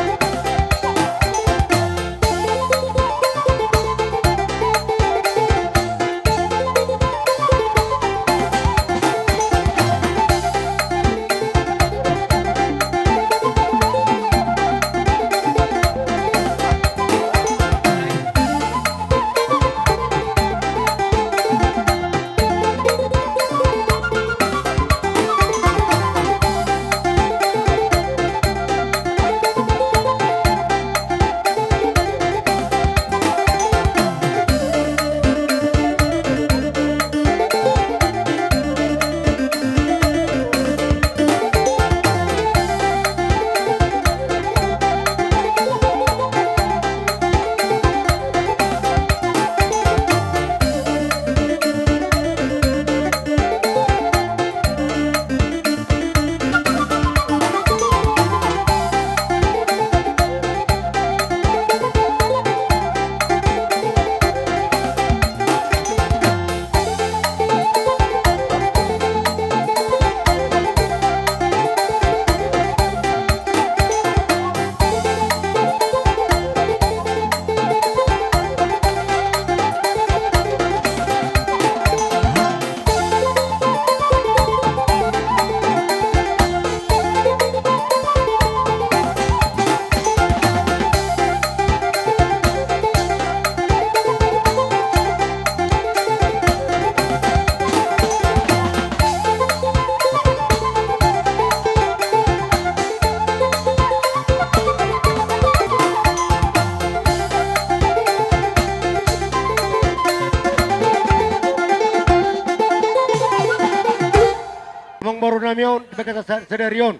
Baru namion sebagai sadarion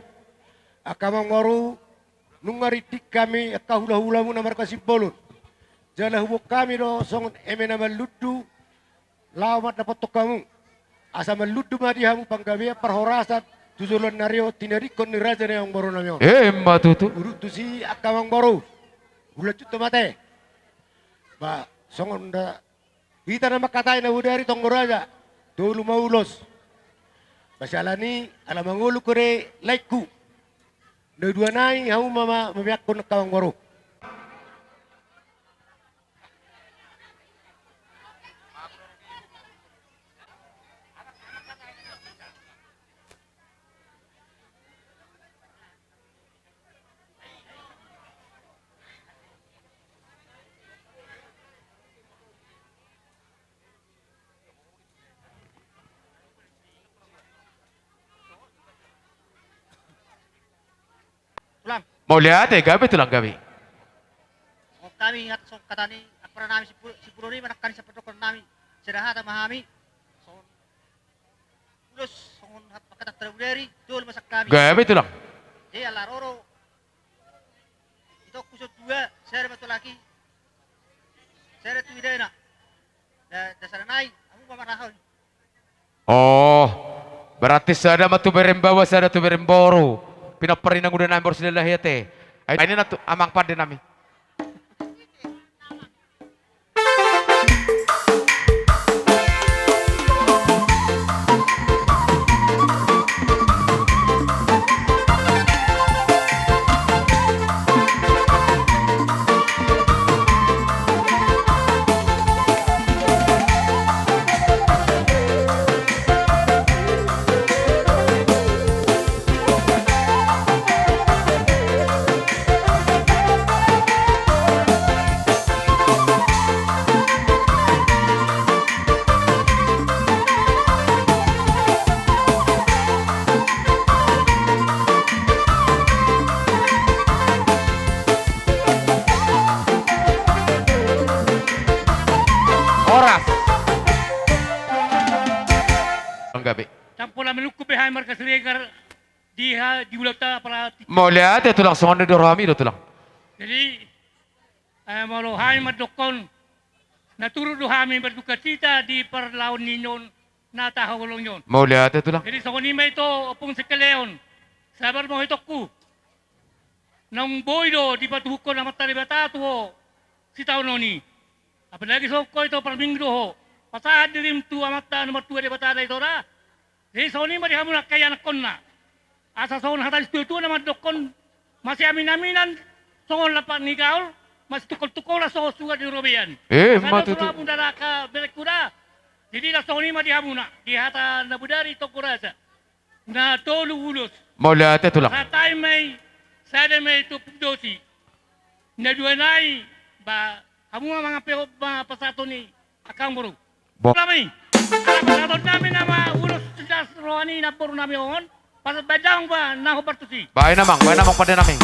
akamang baru nungaritik kami akahula-hula mu namar kasih bolon jala hubuk kami do songon emena maludu lawat dapat kamu asa maludu madi hamu panggawe parhorasat tuzulon nario tinarikon ni raja yang baru namion Matutu urut tu si akamang baru gula cuto mate ba songon da kita nama katain na udari tonggo raja dulu maulos Masalani ala mangulu kore laiku. Dua nai hau mama memiak kon kawang baru. Mau lihat gabi tulang gabi. Kami ingat so katani akpara nami si pulo ni manakkan sa protokol nami sirahat mahami. So ulos songon hat pakatak trauderi dul masak kami. Gabi tulang. Di alaroro. Ito kusot dua, sere betul lagi. Sere tu idena. Dasar nai, aku pamarahon. Oh, berarti sada matu berembawa sada tu beremboro. Pinaparin ang udah nambor sila lahiyate. Ay ini na amang pade nami. Gabi. Campuran meluku behai markas regar di ulata para. Mau lihat ya tulang songon di rohami do tulang. Jadi mau hai madokon naturu dohami berduka cita di perlawan ninyon na tahawalong yon. Mau lihat ya tulang. Jadi songon ima ito opong sekaleon. Sabar mo hitokku. Nang boydo di patuhukon na matalibata tuho si taon noni. Apalagi soko ito parmingdo ho. Pasahad dirim tu amata nomor 2 di batada ito ra. Jadi soni mari hamu nak kaya nakon na. asa songon hatal itu nama dokon masih aminan songon lapak nikaul masih tukol-tukol lah songon suga di Robian. Matu tu. Bunda raka berkuda. Jadi lah songon ima di hamuna di hata nabudari tokurasa. Na tolu ulus. Mau lihat tu lah. Hatai mai sada mai tu dosi. Na dua nai ba hamuna mga pasato ni akang buru. Kami. Pasato namin nama ulus sedas rohani na puro namin on. Pasat badang ba na ho partusi. Baik namang pada naming.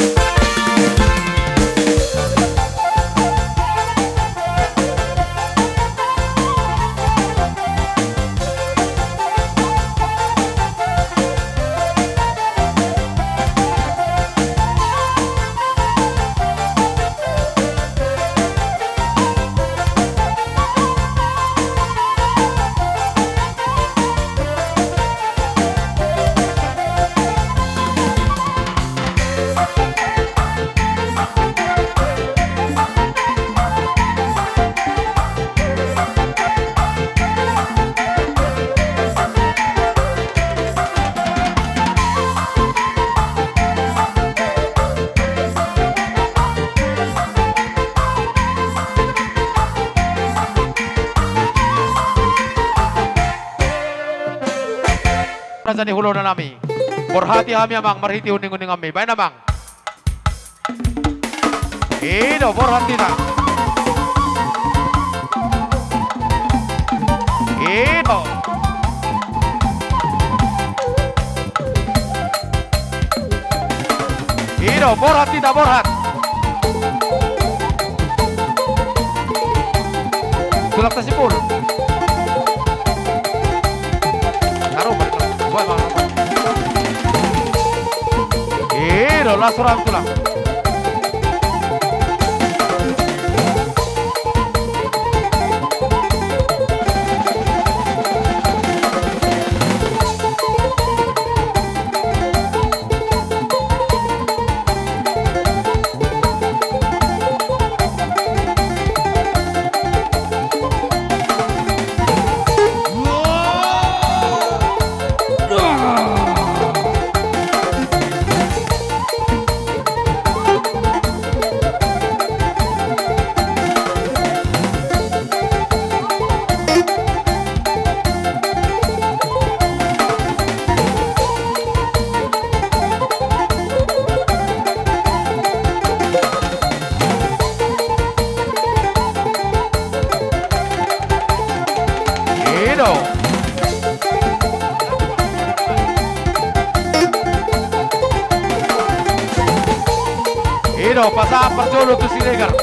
Rasani hulo na nami. Borhati hami amang marhiti uning-uning ami. Baik namang. Ino borhati na. Ino. Ino borhati na borhat. Tulak ta sipul. Iro, lasoran tulang. Ino, pasa perjolo tu Siregar.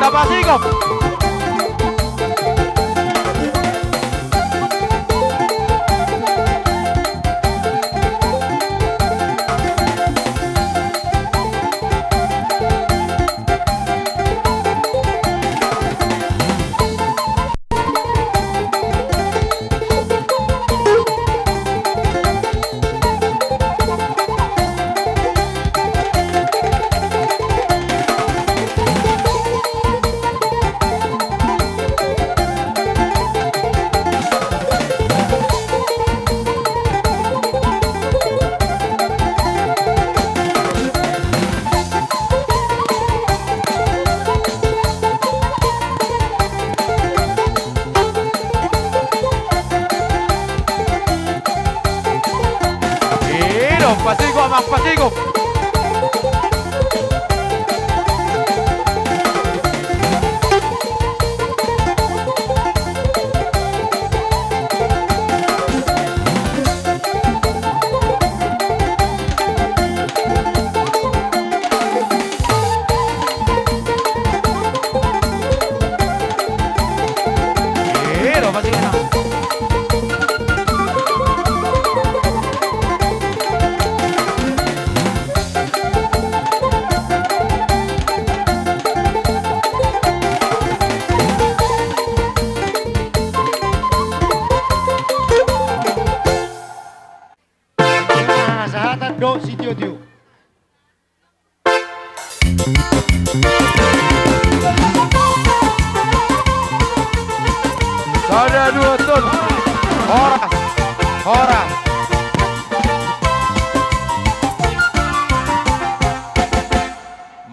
Tapasigop. Pasigop, Mang Pasigop. Do Sitiodio. Sada dua ton. Horas.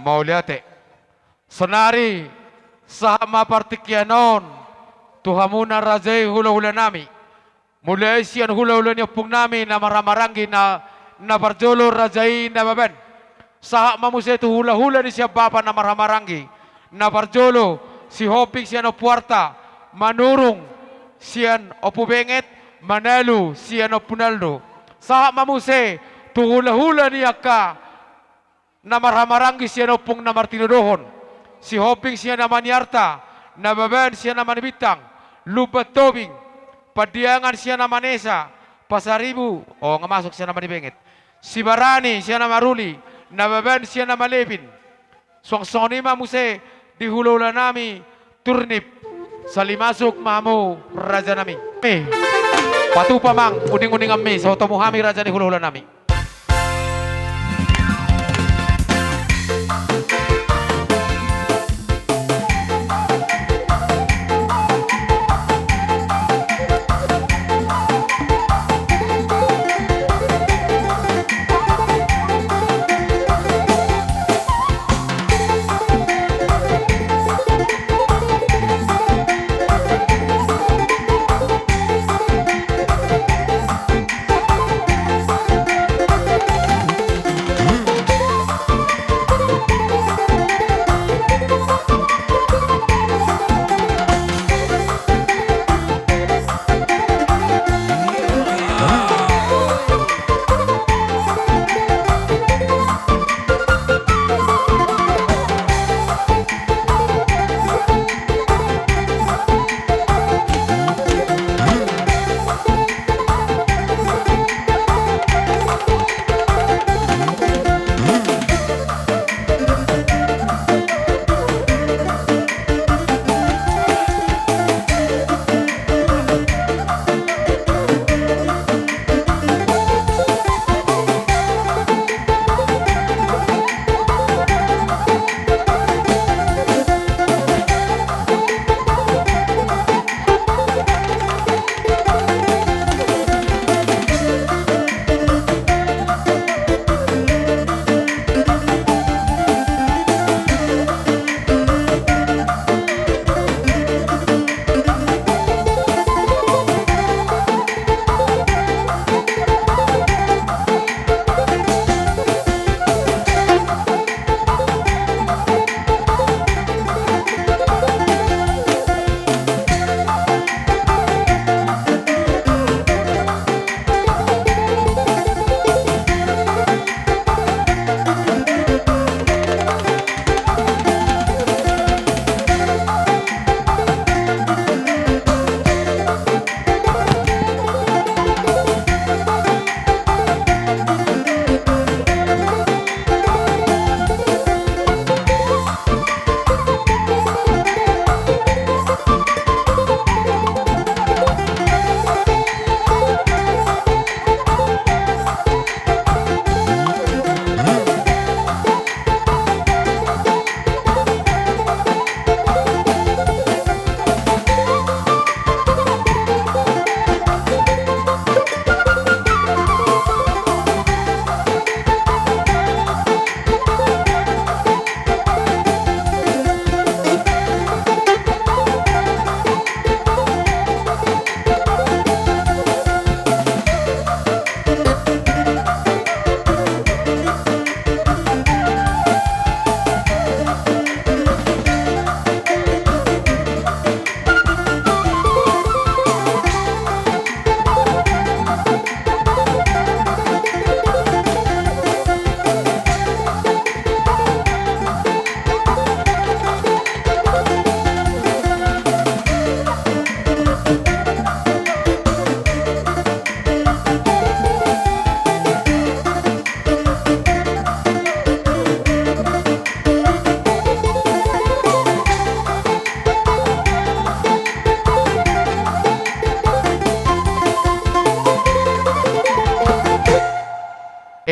Mau lihat senari sahama partikianon tuhamuna razai hula-hula nami. Mulai sian hula-hula ni opung nami na maramarangi na barjolo razai na baben. Sahak mamusia tu hula-hula ni siap bapa na maramarangi na barjolo si hopik sian opuarta manurung sian opu benget manalu sian opunaldo. Sahak mamuse tu hula-hula ni akka na maramarangi sian opung na martinodohon. Si hoping sian na maniarta na baben sian na manibitang lubat tobing padiangan sian na manesa pasaribu oh ngamasuk sian na manibengit. Si barani sian na maruli na baben sian na malebin. Song-song ni mamuse di hula-hula nami turnip salimasuk mamu raja nami. Patu pamang uning-uning ammi sa otomuhami raja di hula-hula nami.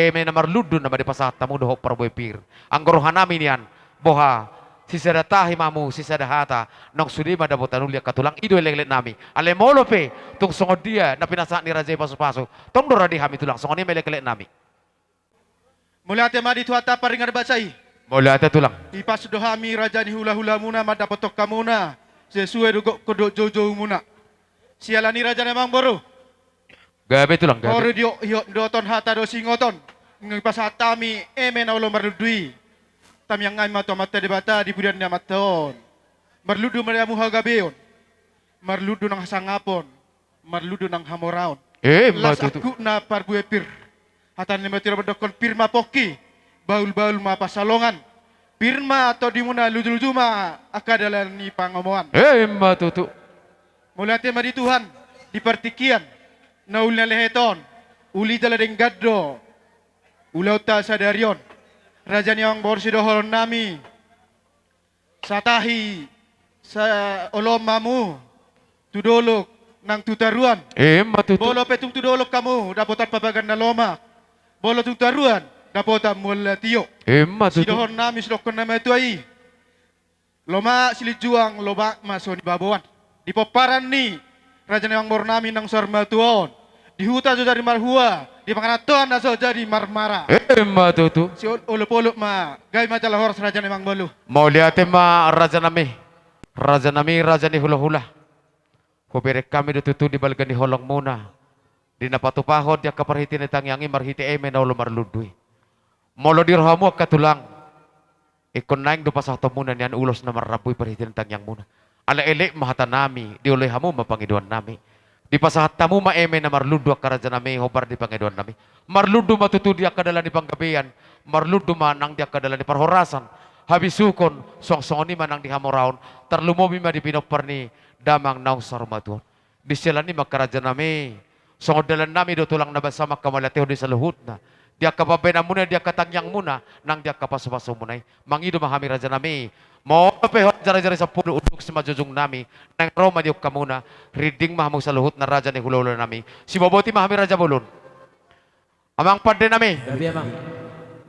eme na marludo na madipasat tamu doho parboy pir. Ang gorohan namin yan, boha, si sadatahi mamu, si sadahata, nang sudi madabotan ulia katulang ido lelet nami. Ale molope, tung songod dia na pinasak ni Raja paso-paso, tong doradi hami tulang, songod ni melek nami. Mula tema di tuata paringar basai. Mula ate tulang. Ipas dohami raja ni hula-hula muna madapotok kamuna. Sesuai dugok kodok jojo muna. Sialani raja nemang boru. Gabe tulang gabe. Boru diok hiok doton hata do singoton. Ngipas hatami emen aulo marudui. Tam yang ngai mato mata debata di budan dia maton. Marludu mariamu hagabeon. Marludu nang hasangapon. Marludu nang hamoraon. Las matu tu. aku na parguepir. Hatan ni matira berdokon pirma poki. Baul-baul ma pasalongan. Pirma atau di muna luju-luju ma akadalan ni pangomongan. Matu tu. Mulate madi Tuhan di pertikian na ulna leheton uli jala deng gaddo ulauta sadarion raja yang borsi dohol nami satahi sa olom mamu tudolok nang tutaruan matutu bolo petung tudolok kamu dapotan pabagan na loma bolo tutaruan dapotan mula tiyo matutu si dohol nami sidokon nama itu ai loma silijuang loba maso di babuan di poparan ni raja yang bornami nang sarma tuon di huta so jadi marhua di panganaton na so jadi marmara matutu si ulup-ulup ma gay majalah horas raja memang bolu mau lihat ma raja nami raja ni hula-hula kuberek kami dututu di balgan di holong muna di napatupahod dia kaparhiti ni tangyangi marhiti eme na ulo marludui molo dirhamu katulang ikon naing do pasah muna niyan ulos na marrabuy parhiti ni tangyang muna ala elek mahata nami di oleh hamu mapangiduan nami di pasahat tamu ma eme na marludu akaraja nami hobar di pangiduan nami marludu matutu dia kadalan di panggabian marludu manang dia kadalan di parhorasan habisukon song-songoni manang di hamoraon terlumobi ma di pinopar ni damang naung sarumatuan di silani makaraja nami songodalan nami do tulang na basama kamalateo di saluhut na dia kapapena muna dia katangyang muna nang dia kapaso-paso munay mangido mahami raja nami mo pehot jari-jari 10 uduk sa majujung nami nang Roma diok kamuna reading mahamu sa luhut na raja ni hulolo nami si boboti mahami raja bolon amang padde nami Gabi amang.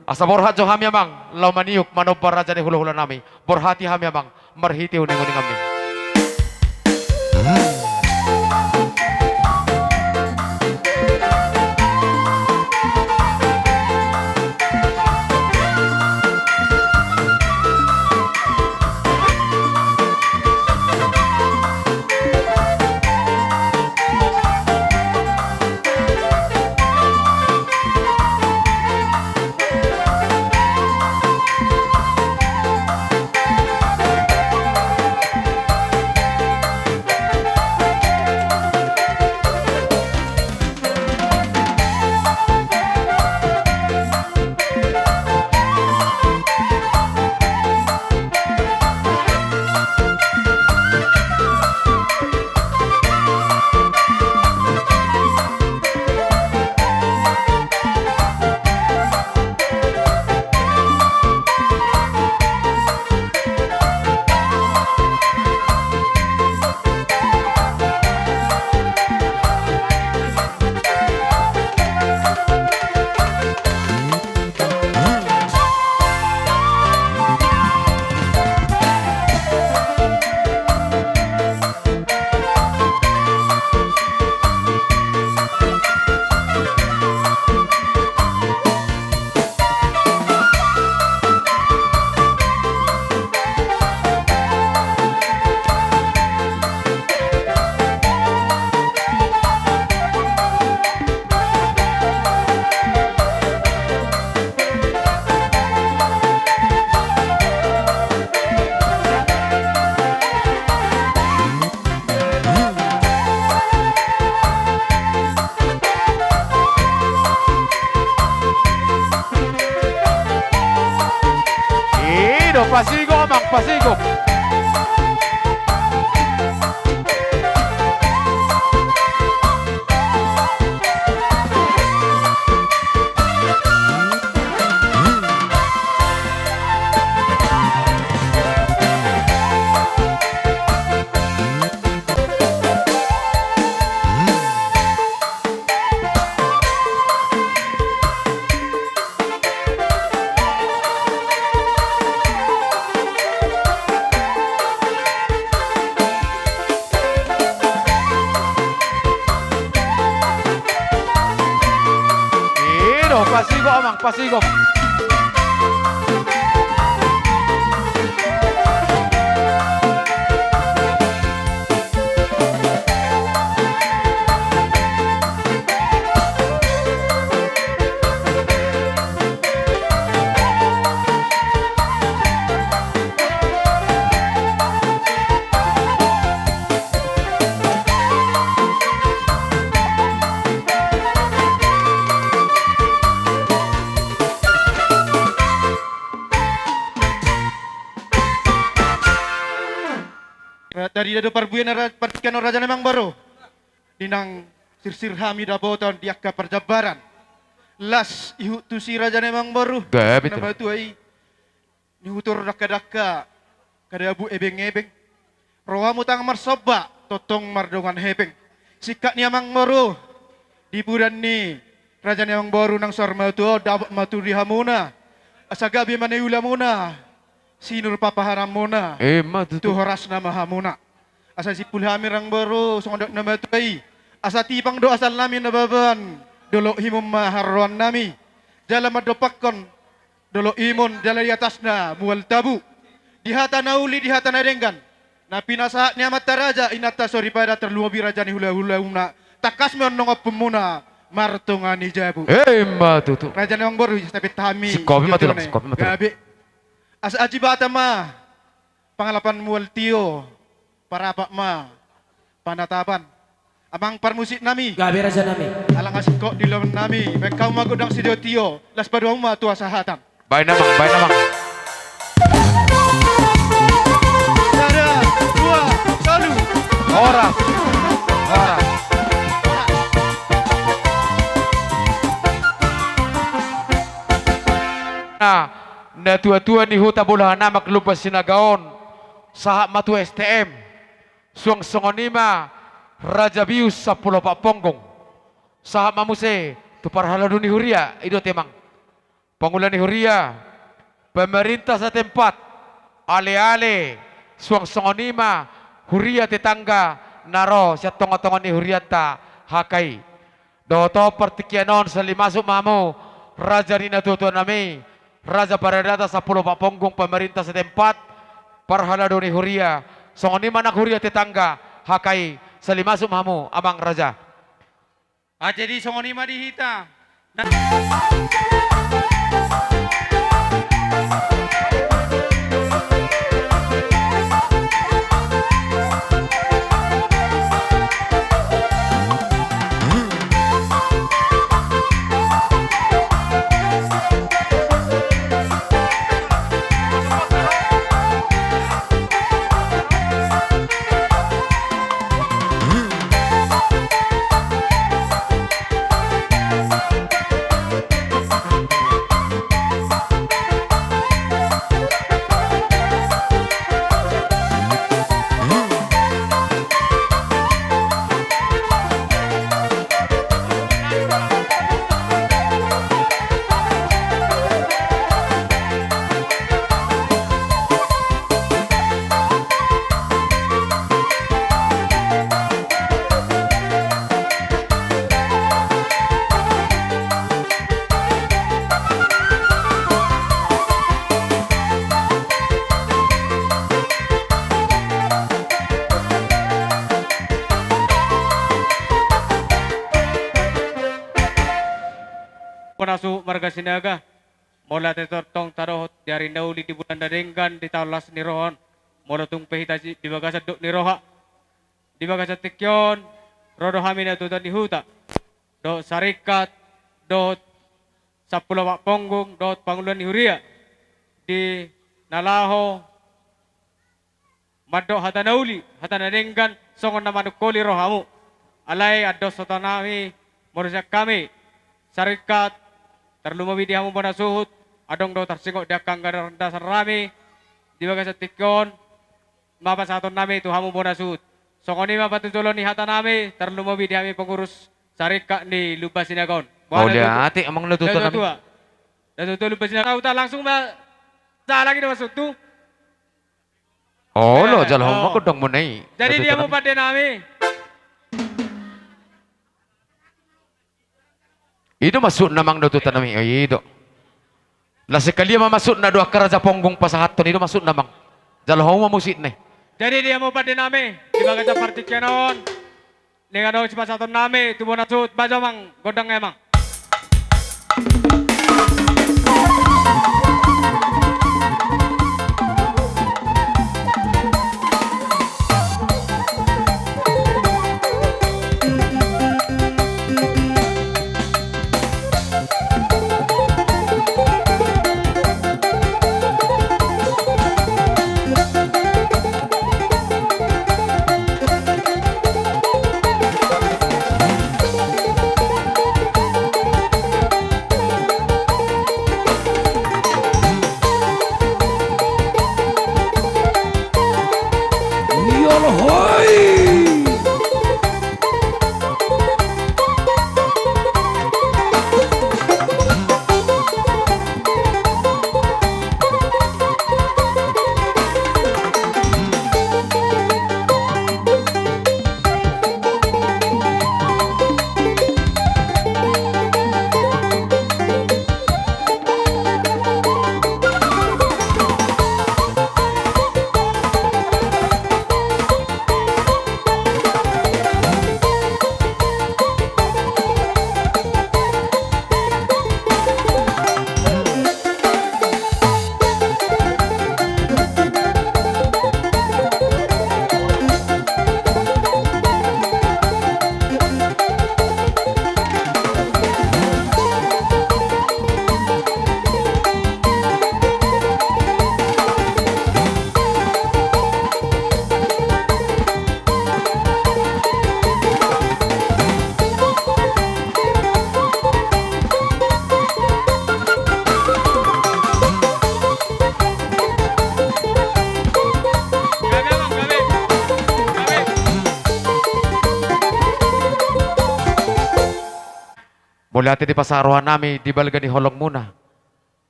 asa borhat jo hami amang law maniuk manopar raja ni hulolo nami borhati hami amang marhiti uning-uning kami pasigo amang, pasigo. Dari dado parbuyan partikan raja memang baru. Dinang sirsir hami dabotan diakka perjabaran. Las ihu tusi raja memang baru. Gap itu. Nama tu ai. Nihutur daka-daka. Kada abu ebeng-ebeng. Rohamu tang marsoba. Totong mardongan hebeng. Sikat ni amang baru. Di bulan ni. Raja memang baru nang sorma tu. Dapat matu di hamuna. Asagabi manayula muna. Sinur papaharam muna. Matu tu horas nama hamuna. Asa si pulhami rang baru songdok nama tuai. Asa tipang do asal nami nababan. Dolo himum maharwan nami. Dalam adopakon. Dolo imun dalam di atasna mual tabu. Di hata nauli di hata nadenggan. Na pinasa ni amat taraja inata sori pada terluabi raja ni hula-hula umna. Takas menongop pemuna. Martungani jabu. Matu tu. Raja ni baru tapi tami. Si kopi matu lang, si kopi matu. Gabi. Asa aji bata ma. Pangalapan mual tio. Parapak ma, panatapan. Amang parmusik nami. Gabi raja nami. Alang asik kok di lawan nami. Bekau magudang si tio. Las padua ma tua sahatan. Baik namang, baik namang. Sada, dua, satu. Orang. Orang. Na tua-tua ni huta bola namak lupa sinagaon. Sahak matu STM. Suang songonima Raja Bius 10 Pak Ponggong. Sahak mamuse tu parhaladuni huria idot emang. Pangulani huria pemerintah setempat ale-ale suang songonima huria tetangga naro siat tonga-tonga ni huriata hakai. Doto pertikianon sali masuk mamu Raja Nina tutuan nami Raja Paradata 10 Pak Ponggong pemerintah setempat parhaladuni huria songoni manak huria tetangga hakai sali masuk mamu abang raja. Jadi songoni ma dihita. Nasu marga sinaga mola tetortong tarohot dari nauli di bulan darenggan di talas ni rohon mola tung pehita di bagasa duk ni roha di bagasa tikyon rodo hamina tutan di huta do sarikat do 10 Pak Ponggong do panguluan ni huria di nalaho maddo hata nauli hata darenggan songon na manukoli rohamu alai addo sotanami morusak kami sarikat terlumawi di hamu pada suhut adong do tersingok dia kanggar dasar rami di bagas tikon mapa satu nami tu hamu pada suhut songoni mapa tu jolon ni hata nami terlumawi di hami pengurus sarika ni lupa sinagon boleh hati emang lu tutup nami dan tutup lupa sinagon uta langsung sa lagi dah masuk tu lo jalan mau kedong menai jadi dia mau pada nami Ido masuk namang nututan nami. Ido. Lah sekali masuk na dua karaja ponggong pasahaton ido masuk namang. Jalahaw mamusit ne. Jadi dia mau pada nami di bagian parti kenon. Dengan daun cepat satu nami tubuh nasut baca mang godang emang. Mulai hati di pasaruhan nami di balga ni holong muna.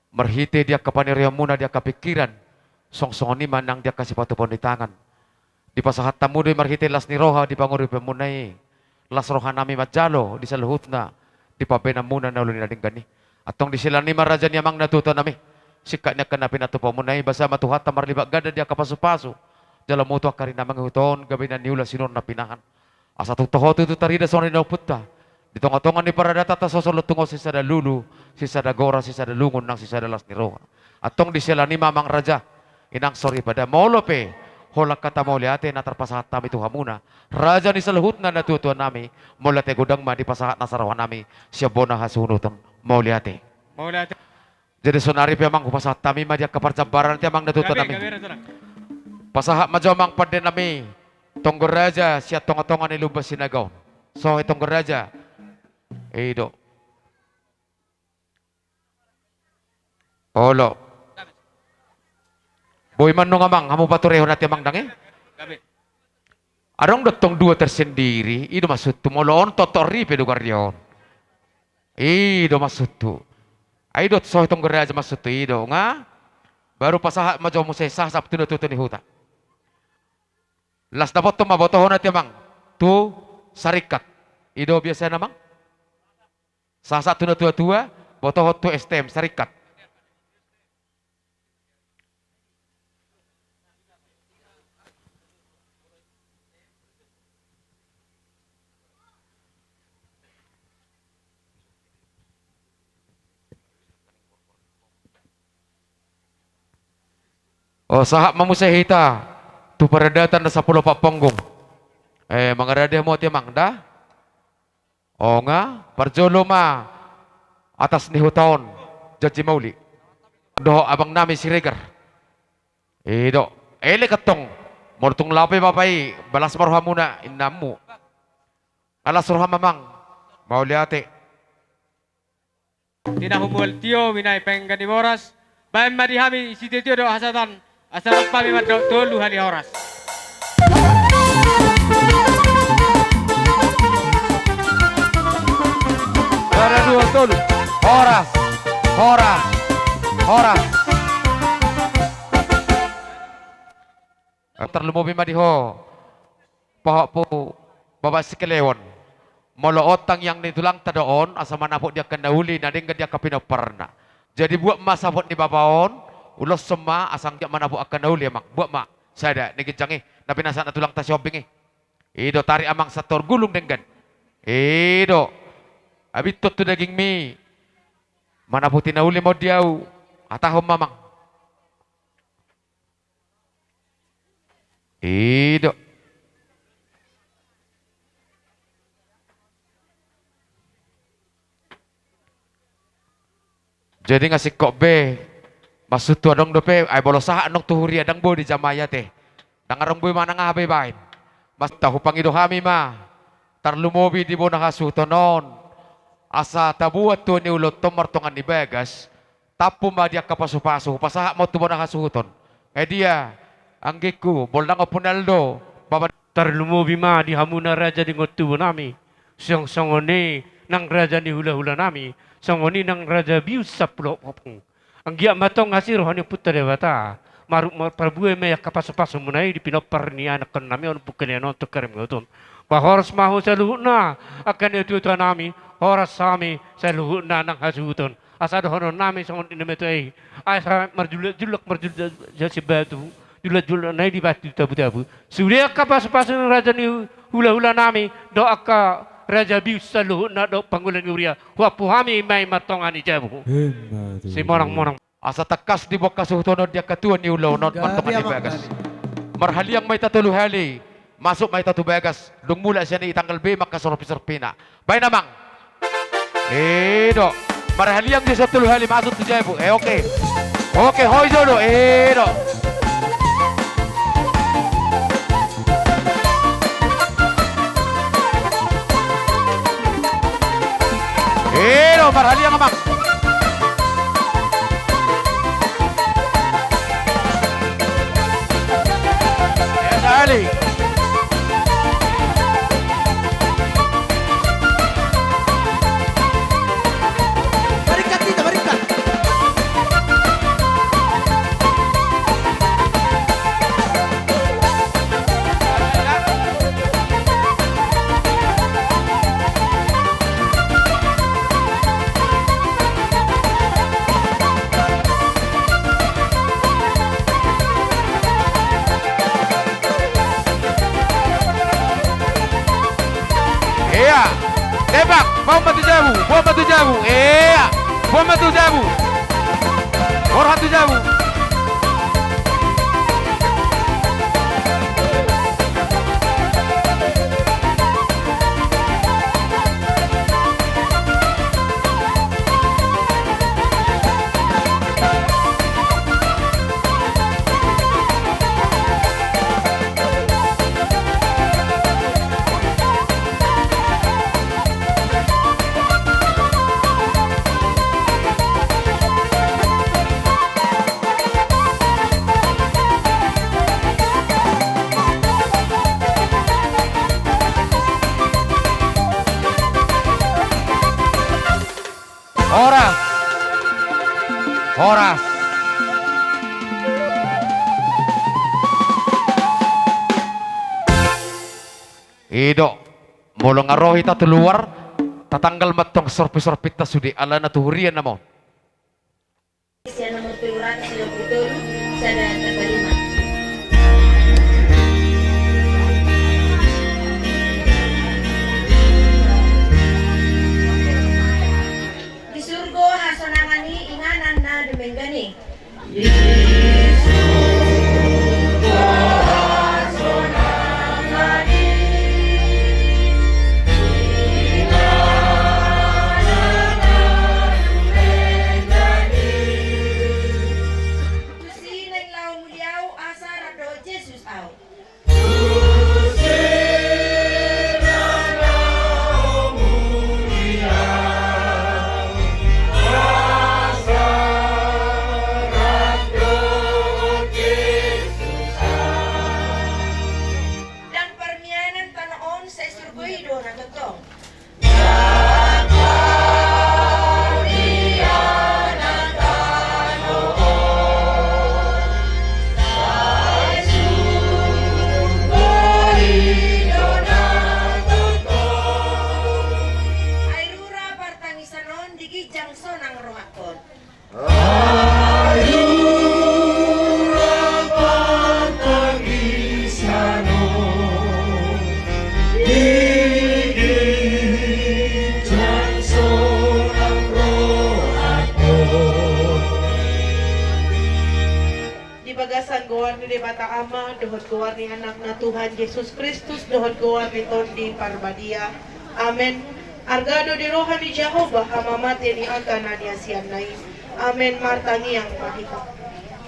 Merhite dia kapaniriam muna dia kepikiran. Song-song ni manang dia kasih patupon di tangan. Di pasahat tamu di merhite las ni roha di panguri pemunai. Las roha nami majalo di saluhut na. Di papena muna na ulun nading gani. Atong di sila ni marajan yamang natuto nami. Sikanya kena pinatu pemunai basa matuhat tamar libak gada dia kapasu-pasu. Dalam mutu akarin namang huton gabi na niula sinun na pinahan. Asa tutoho tu tarida soni na uputta. Di tonga-tonga ni para data tasosolot tungo si sada lulu, si sada gora, si sada lungun, nang si sada las ni roha. Atong di sila ni mamang raja, inang sorry pada molope, holak kata moli ate na terpasahat nami tuha muna. Raja ni saluhut na natutuan nami, mula te gudang ma di pasahat na sarawan nami, siya bona hasunutang moli ate. Jadi sonari piyamang kupasahat nami, madya kaparjambaran tiyamang natutuan nami. Pasahat majomang pade nami, tonggor raja, siya tonga-tonga ni lubas sinagaw. So itong raja, Ido. Olo. Boy man nung amang, hamu patureho natin amang dangi? Arong datong dua tersendiri, ido masuk tu molon totori pedugar yon. Ido masuk tu. Aido so itong geraja masuk tu ido nga. Baru pasahat majo mo sa sasap tunututo ni huta. Las dapat tu mabotoho natin amang. Tu sarikat. Ido biasa namang? Sasa tuna tua-tua, botoho tu STM sarikat. Oh sahak mamusahita, tu peredatan na 10 paponggong. Mangarade mo tiamang dah? O nga, parjolo ma atas ni huton Jaji Mauli. Do abang nami si Regar. Ido, ele katong mortung lape papai balas maruha muna inamu. Alas ruha mamang Mauli ate. Tinahumul tio minay penggani boras. Bayan madihami si tio do hasatan asalat pami maddo tolu hari horas. Para dua tolu. Horas. Horas. Horas. Terlalu madiho. Pahak po. Bapak si kelewon. Molootang yang nitulang tadoon asa manapok dia kendauli nading dia kapinoparna. Jadi buat masapot ni babaon ulos sema asang dia manapok akan dauli emang buat mak sada nigit jangi tapi nasa natulang ta shopping Ido tarik amang sator gulung denggan. Ido abitot tu daging mi manapok tinauli mo diau atahom mamang. Ido jadi ngasih kok be maksud tu adong dope ay bolosaha anong tuhuri adang bo di jamaya teh dangarong boy mana ngabe bain mas tahu pangido kami ma tarlumobi di bona kasutonon asa tabuat tu ni ulot tomartongan ni begas tapu ma dia kapasu-pasu pasaha mo tu bona kasuton dia anggiku boldang opunaldo baba Tarlumobi ma di hamuna raja di ngotu nami siang songone nang raja ni hula-hula nami songoni nang raja bius saplo popong anggia matong ngasih rohani putra dewata maruk perbuai me kapas-pas munai di pinopar ni anak kan nami on bukan yang nonton kerem ngotom bahoras mahu saluhna akan itu nami horas sami saluhna nang hasuton asal hono nami songon inemetei asa marjulak jasi batu julak nai di batu tabu sudah kapas-pas raja ni hula-hula nami doa ka Raja bius selalu nak dok panggulan Uria. Wapu hami mai matongan ijabu. Si morang. Asa tekas di bawah kasuhtono dia ketua ni ulau not matongan ibagas. Marhali yang mai tatulu hali masuk mai tatu bagas. Dung mula siya ni tanggal B maka sorpi-sorpina. Bay namang. Dok. Marhali yang di tatulu hali masuk tu jabu. Oke. Oke, hoi jono. Dok. Marhali yang amak. Ya sekali. Barikat kita, barikat. Tembak, bom batu jabu. Bom batu jabu. Orang tu jabu. Horas. Ido, molo ngarohi ta luar, tatanggal matong sorpit-sorpit ta sudi ala na tuhurian na mo. Siya nomor tuluran sila putol sa tagalima. Di surgo hasonangani inganan na dumenggani. Ama, dohot gawar ni anak na Tuhan Yesus Kristus, dohot gawar ni Tondi Parbadia. Amen. Argado di rohan ni Jehovah, hamamate ni akan adiasian nai. Amen. Martangi yang mahika.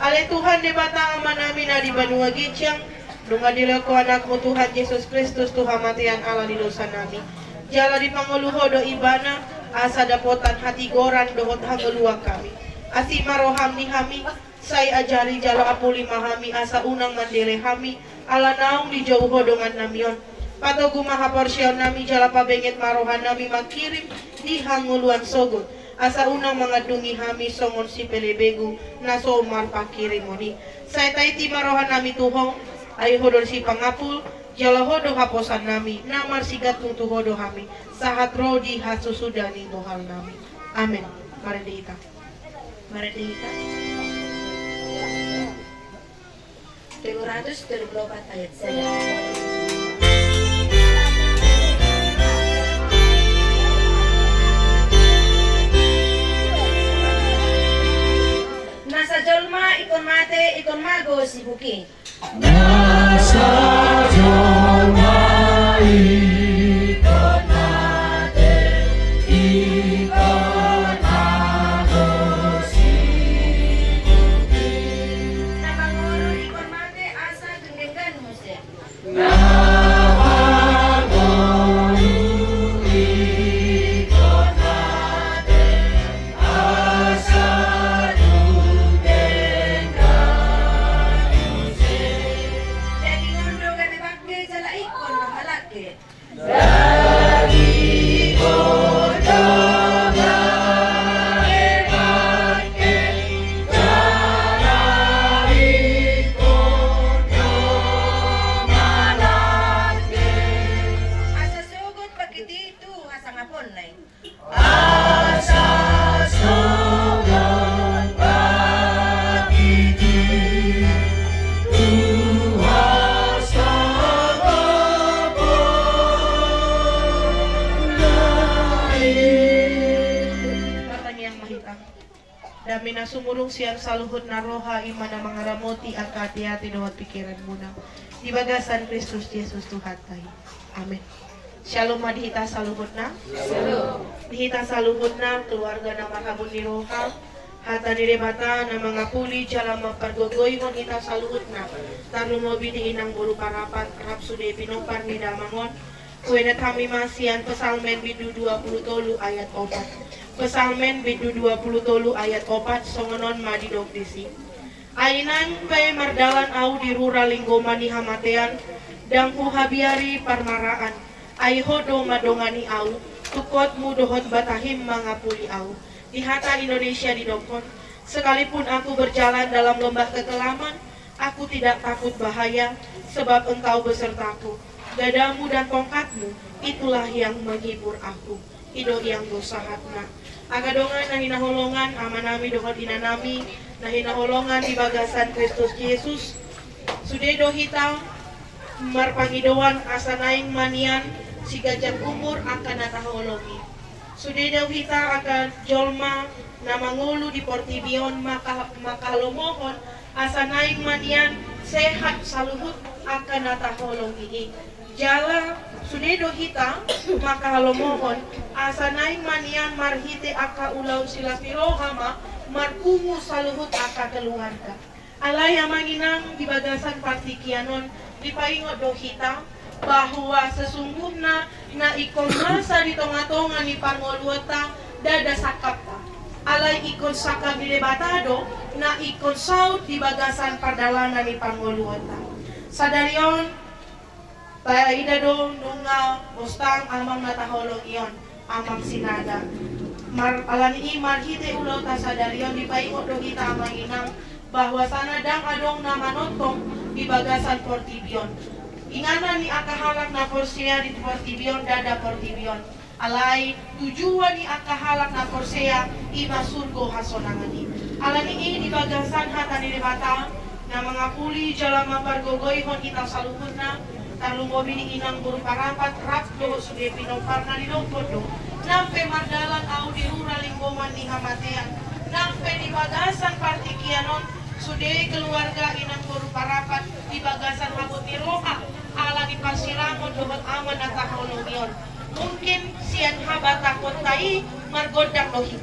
Ale Tuhan di bata ama namin na di banua gityang, dunga dila ko anak mo Tuhan Yesus Kristus, Tuhan matian ala di dosa nami. Jala di panguluho do ibana, asa dapotan hati goran dohot hangeluak kami. Asi maroham ni hami, say ajari jalo apuli mahami, asa unang mandire hami, ala naong di jauh hodongan namion. Pato gumaha porsyon nami jala pabenget marohan nami makirim di hanguluan sogot. Asa unang mga dungi hami songon si pelebegu na somar pakirim moni. Say taiti marohan nami tuhong ay hodon si pangapul jala hodo haposan nami na marsigat tuntu hodo hami sahat rodi hasusudani bohal nami. Amen. Mari diita. Mari diita. 224 ayat 1. Nasa jolma ikon mate ikon mago si buki. Nasa jolma ikon mate ikon mago si buki. Namangoro ikon mate asa denggan muse. Namangoro ikon mate asa Dami na sumulong siyang saluhod na roha imana mga ramoti ang kati-hati doon pikiran muna. Dibagasan Kristus Jesus Tuhan tayo. Amen. Shalom madihita saluhod na. Shalom. Dihita saluhod na keluarga na mahabon ni roha. Hata ni rebata na mga puli jala mapargogoy mon ita saluhod na. Tarumobi di inang buru parapat rap sude pinopan ni damangon. Kuwena kami masian pesalmen bidu 23 ayat 4. Pesalmen bidu 23 ayat 4 songonon madidog disi. Ainan pe mardalan au di rura linggoman ni hamatean dang uhabiari parmaraan. Ai hodo madongani au tukot mudohot batahim mangapuli au. Di hata Indonesia didongkon. Sekalipun aku berjalan dalam lembah kekelaman, aku tidak takut bahaya sebab engkau besertaku. Gadamu dan tongkatmu itulah yang menghibur aku. Ido yang dosahatna. Agadongan na hinaholongan amanami dohot inanami na hinaholongan di bagasan Kristus Yesus. Sudedo hita marpangidoan asanaing manian si gajah umur akan nataholongi. Sudedo hita akan jolma na mangulu di portibion makalomohon asanaing manian sehat saluhut akan nataholongi. Jala sudedo hita maka halomohon asanaing manian marhite aka ulau sila pirohama markumu saluhut aka keluarga. Alaya manginang di bagasan partikianon dipaingot do hita bahwa sesungguhnya na ikon masa di tonga-tonga ni pangoluata dada sakapta. Alay ikon saka bilebatado na ikon saut di bagasan pardalanan ni pangoluata. Sadarion Taya idado nunga bostang amang nataholong iyon amang sinada. Alani marhite ulo ta sadarion di paingot do kita amang inang bahwa sanadang adong na manotong di bagasan portibion. Ingana ni akahalak na porsia di portibion dada portibion. Alay tujuan ni akahalak na porsia ima surgo hasonangani. Alani di bagasan hata ni bata na mga puli jalama pargogoy hon itang saluhod na talumobi ni inang buru parapat rapdo sude pinopar na linongkodo nampe mardalan au di rura linggoman ni hamatean nampe di bagasan partikianon Sude keluarga inang boru parapat di bagasan habut ni roha ala di pasirangon dohot aman atah holongion. Mungkin sian haba takut tai margodang dohi.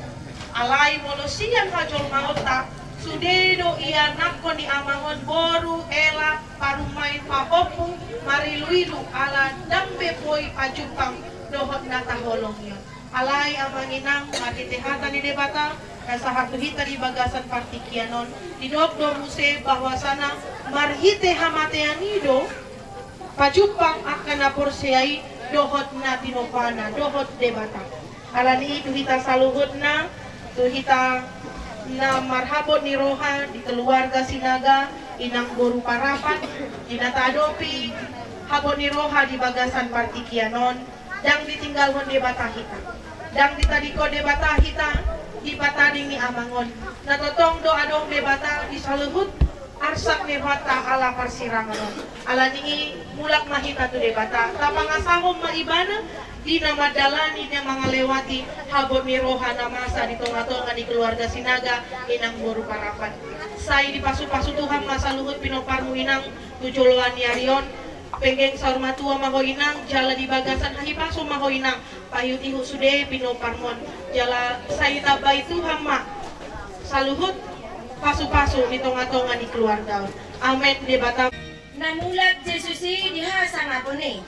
Alai molo sian hajol maota sude do ia nakon di amangon boru ela parumain pahopu mariluilu ala dambe poi pajupang dohot nata holongion. Alai amanginang matitehatan di debata kasahat hita di bagasan partikianon didok do muse bahwa sana marhite hamateanido pajupang akan aporseai dohot na tinopana dohot debata alani itu hita saluhutna tu hita na marhabot ni roha di keluarga sinaga inang boru parapat dinata adopi habot ni roha di bagasan partikianon dang ditinggalhon debata hita dang ditadiko debata hita di batading ni amangon natotong do adong debata di saluhut arsak debata ala persirangan ala ni mulak mahita tu debata tapangasahom maibana di nama dalani na mga lewati habot ni roha na masa di tonga-tonga di keluarga sinaga inang boru parapat say di pasu-pasu Tuhan masa luhut pinoparmu inang tujuluan ni arion penggeng sarmatua maho inang jala di bagasan hahipaso maho inang payutihu sude pinoparmon jala sayita bay Tuhan ma saluhut pasu-pasu di tonga-tonga di keluarga amen di batam Namulat Jesusi dihasang ako ni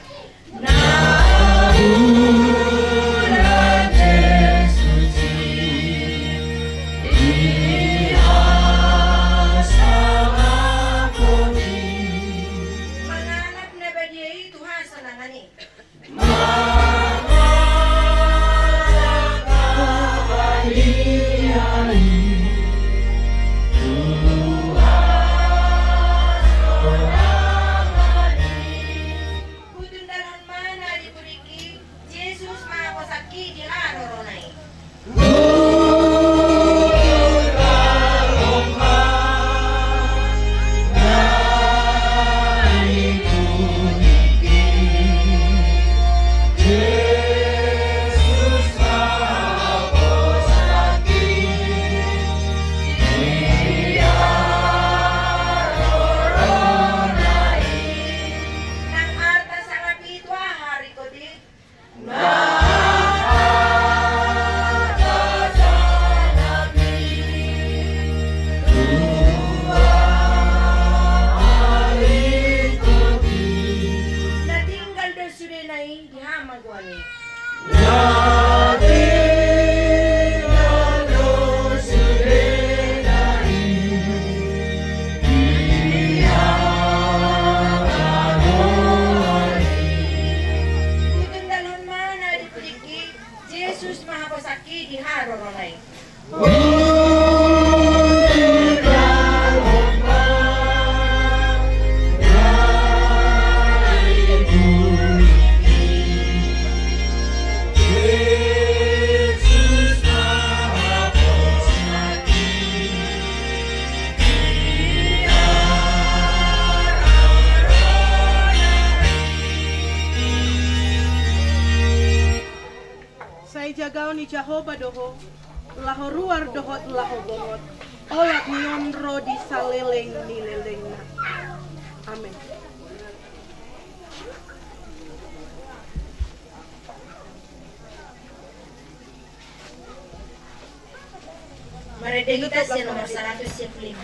jagaw ni Jehovah doho lahoruar dohot lahogorot olak nionro di saleleng nilelengna amen. Maredigitas ya nomor 105.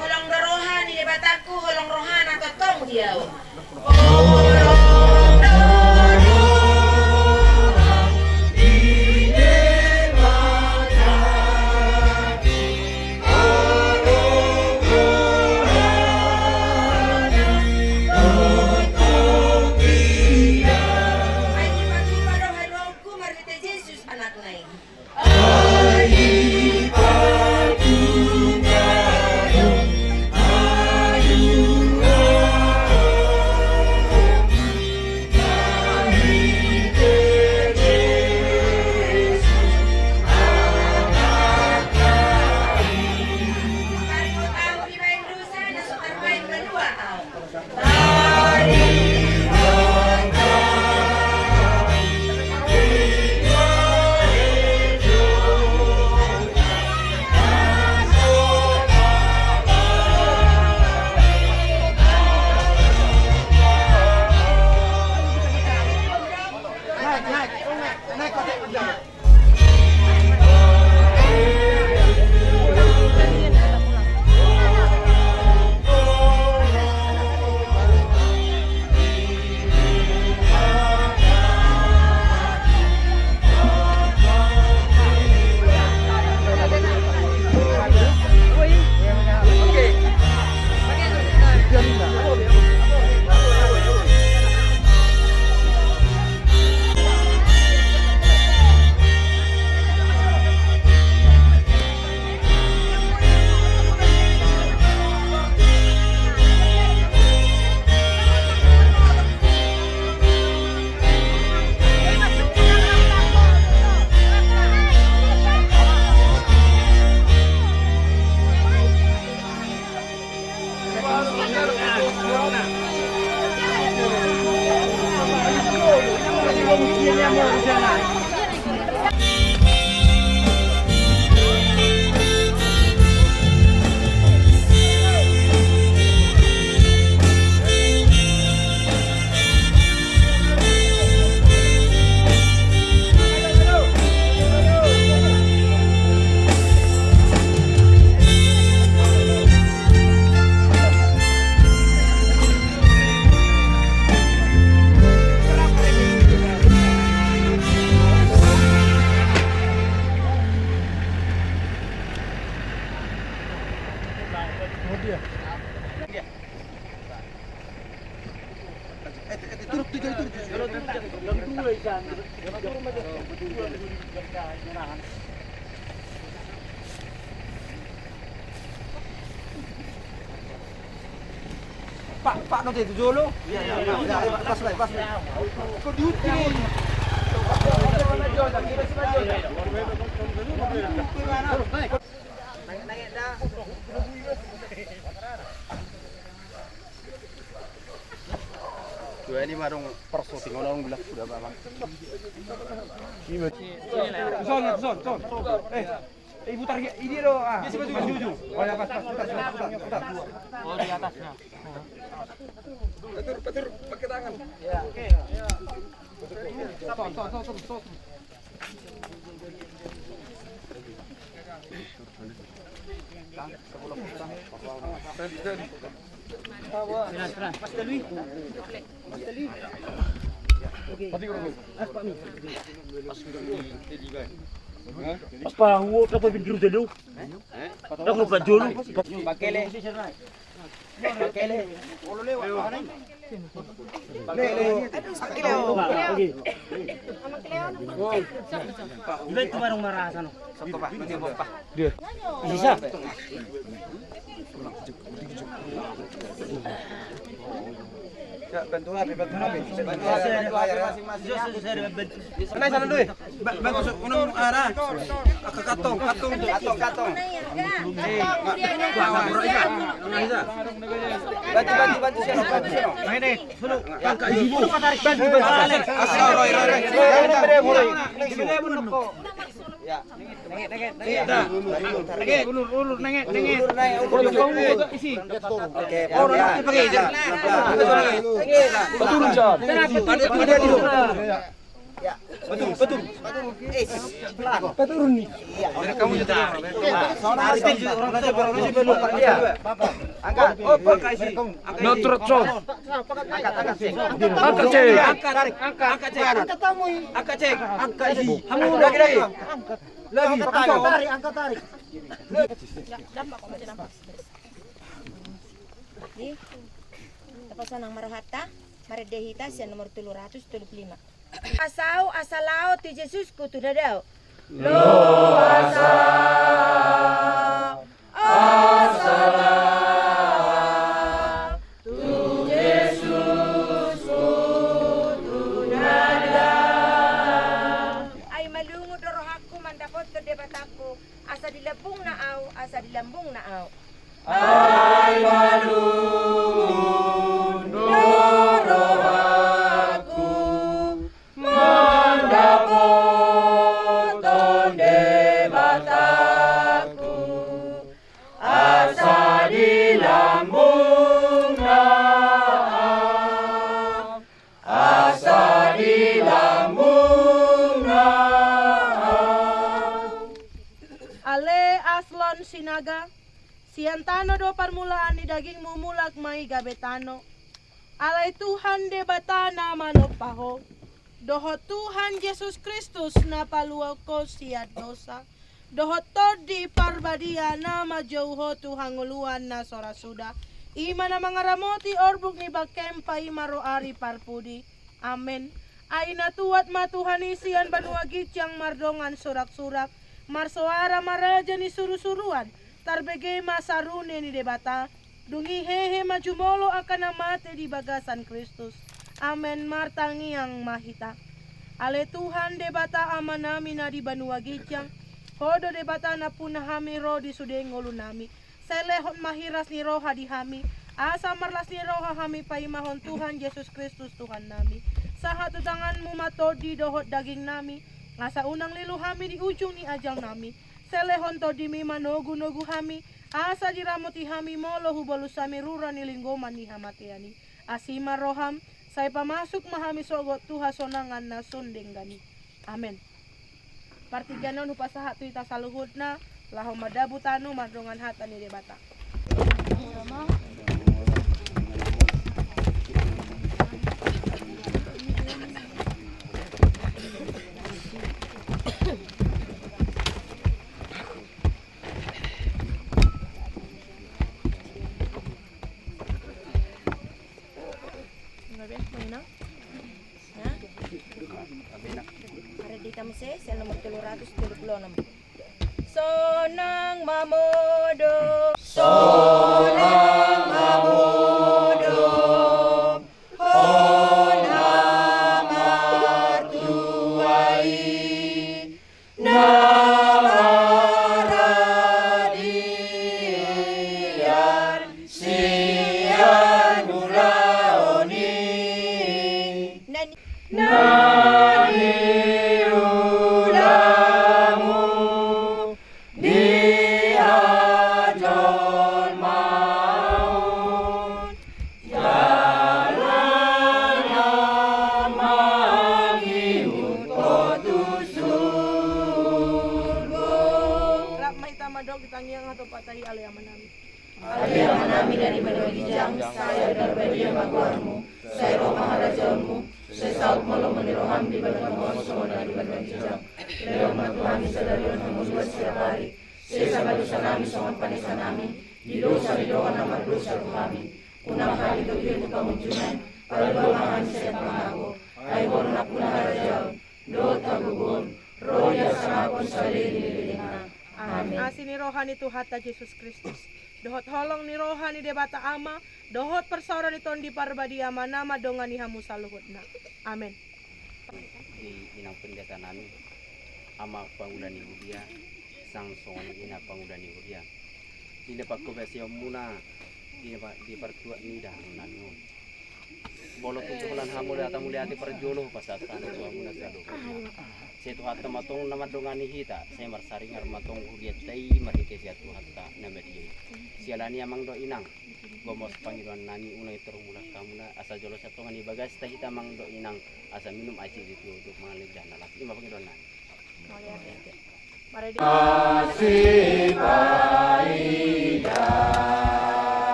Holong rohan di bataku holong rohan atau tong dia. Pak nanti itu dulu. Iya. Pas lagi. Kau diutin. Naik dah. Dua ini marung perso tinggal orang bilang sudah bang. Son. Ibu tarik ini loh. Maju. Oh ya pas. Oh di atasnya. Petur pakai tangan. Ya. Oke. Son. Mas Dalwi. Oke. Pas pahu apa pinggir dulu? Aku lupa dulu. Bakele. Itu barang marah sana. Satu Pak, nanti Pak. Dia. Bisa. Bantu HP. Sana dulu. Bantu unang arah. Ke katong. Bantu siapa? Ini. Suruh. Angkat ibu. Bantu. Ya, nengit. Ulur, nengit. Isi. Oke, pakai izin. Betul, John. Ya, betul. Pelan. Betul nih. Dari kamu juga. Angkat. Oh, pakai isi. Notrot, John. Angkat sih. Angkat cek. Angkat cek. Angkat cek. Angkat isi. Kamu lagi. Angkat tarik. Di tapasan ng Maruhata, Maridehita siya nomor 375. Asaw ti Jesus ko tudadaw. Lo asala tu Jesus ko tudadaw. Ay malungod rohakku mandapot ke debataku. Asa dilambung naaw. Ay malungod rohakku mandapot onde bataku asa dilambung naaw Ale aslon sinaga siantano do parmulaan ni daging mumulak may gabetano. Alay Tuhan de batana manopaho. Doho Tuhan Yesus Kristus na paluaw ko siya dosa. Doho tod di parbadia na majauho Tuhang uluan na sorasuda. Ima na mga ramoti orbog ni bakempa imaro ari parpudi. Amen. Ay natuat matuhani siyan banuagit yang mardongan surak-surak. Marsoara maraja ni suru-suruan. Tarbege masarune ni debata. Dungi hehe majumolo akan amate di bagasan Kristus. Amen martangi yang mahita. Ale Tuhan debata amanami na di banuagityang. Hodo debata na punahami ro di sudengolo nami. Selehon mahiras ni roha di hami. Asa marlas ni roha hami paimahon Tuhan Yesus Kristus Tuhan nami. Upasaha tu tanganmu mato di dohot daging nami. Ngasa unang lilu hami di ujung ni ajal nami. Selehon to di mi manogu-nogu hami. Asa diramoti hami molo hubolu sami rura ni linggoman ni hamatiani. Asima roham, saya pamasuk mahami sogot tuha sonangan na sundeng gani. Amin. Partiganon upasaha tu ita saluhudna. Lahom madabu tanu madrongan hata ni debata. Sel nomor 336. Sonang mamodo, sonang mamodo, hona martuai, namaradian, sian mulaoni, nani Aliyamanami dari Badwagijang, saya darbadia magwarmu, saya roh maharajamu, saya saut malam meniroham di Badwagijang, semua di Badwagijang. Lewat matuhami sadarion hamus setiap hari, saya sabar dosa nami, songan panesa nami, di dosa di doa nama dosa rohami. Unang hari itu ilmu pamuncunan, pada mahani saya pengaku, ay borna puna harajau, dota gugun, roh yasa ngapon saliri nililingna. Amin. Asini rohani Tuhata Yesus Kristus. Dohot holong ni rohani debata ama, dohot persaudaraan iton di parbadi ama nama dongan ni hamu saluhutna. Amin. Di inang pendeta nami, ama pangudani Budia, sang songan ina pangudani Budia. Di depan kubesi muna, di pertuat nida nanu. Bolo tukulan hamu data muliati perjolo pasatan muna salu. Setu hatta matong nama dongani hita, saya marsaringar matong hudiat tai marike siatu hatta nama dia. Sialani amang do inang, gomos pangiruan nani unai termula kamuna asa jolo satongani bagas teh hita mang do inang asa minum aci itu untuk mengalir dana lagi lima pangiruan nani. Kasih paidan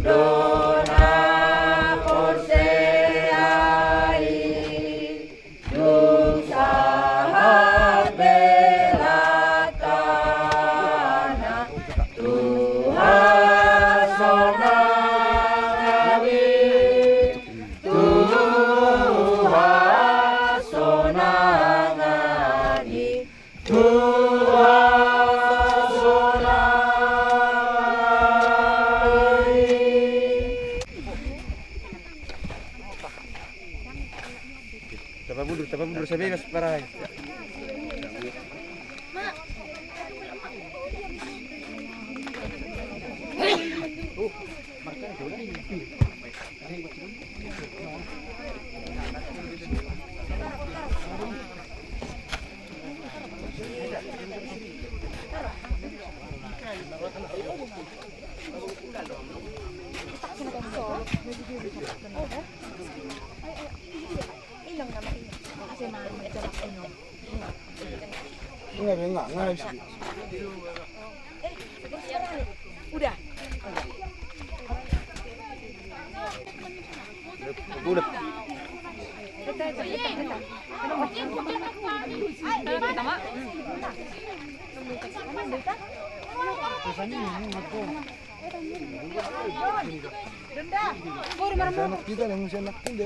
dona poseai dung sahat belakana Tuhan sonangawi Tuhan sonangani Tuhan sonangani. Tapa mundur, saya bebas parah. Enggak. Udah. Bulat. Anak kita yang masih anak kita.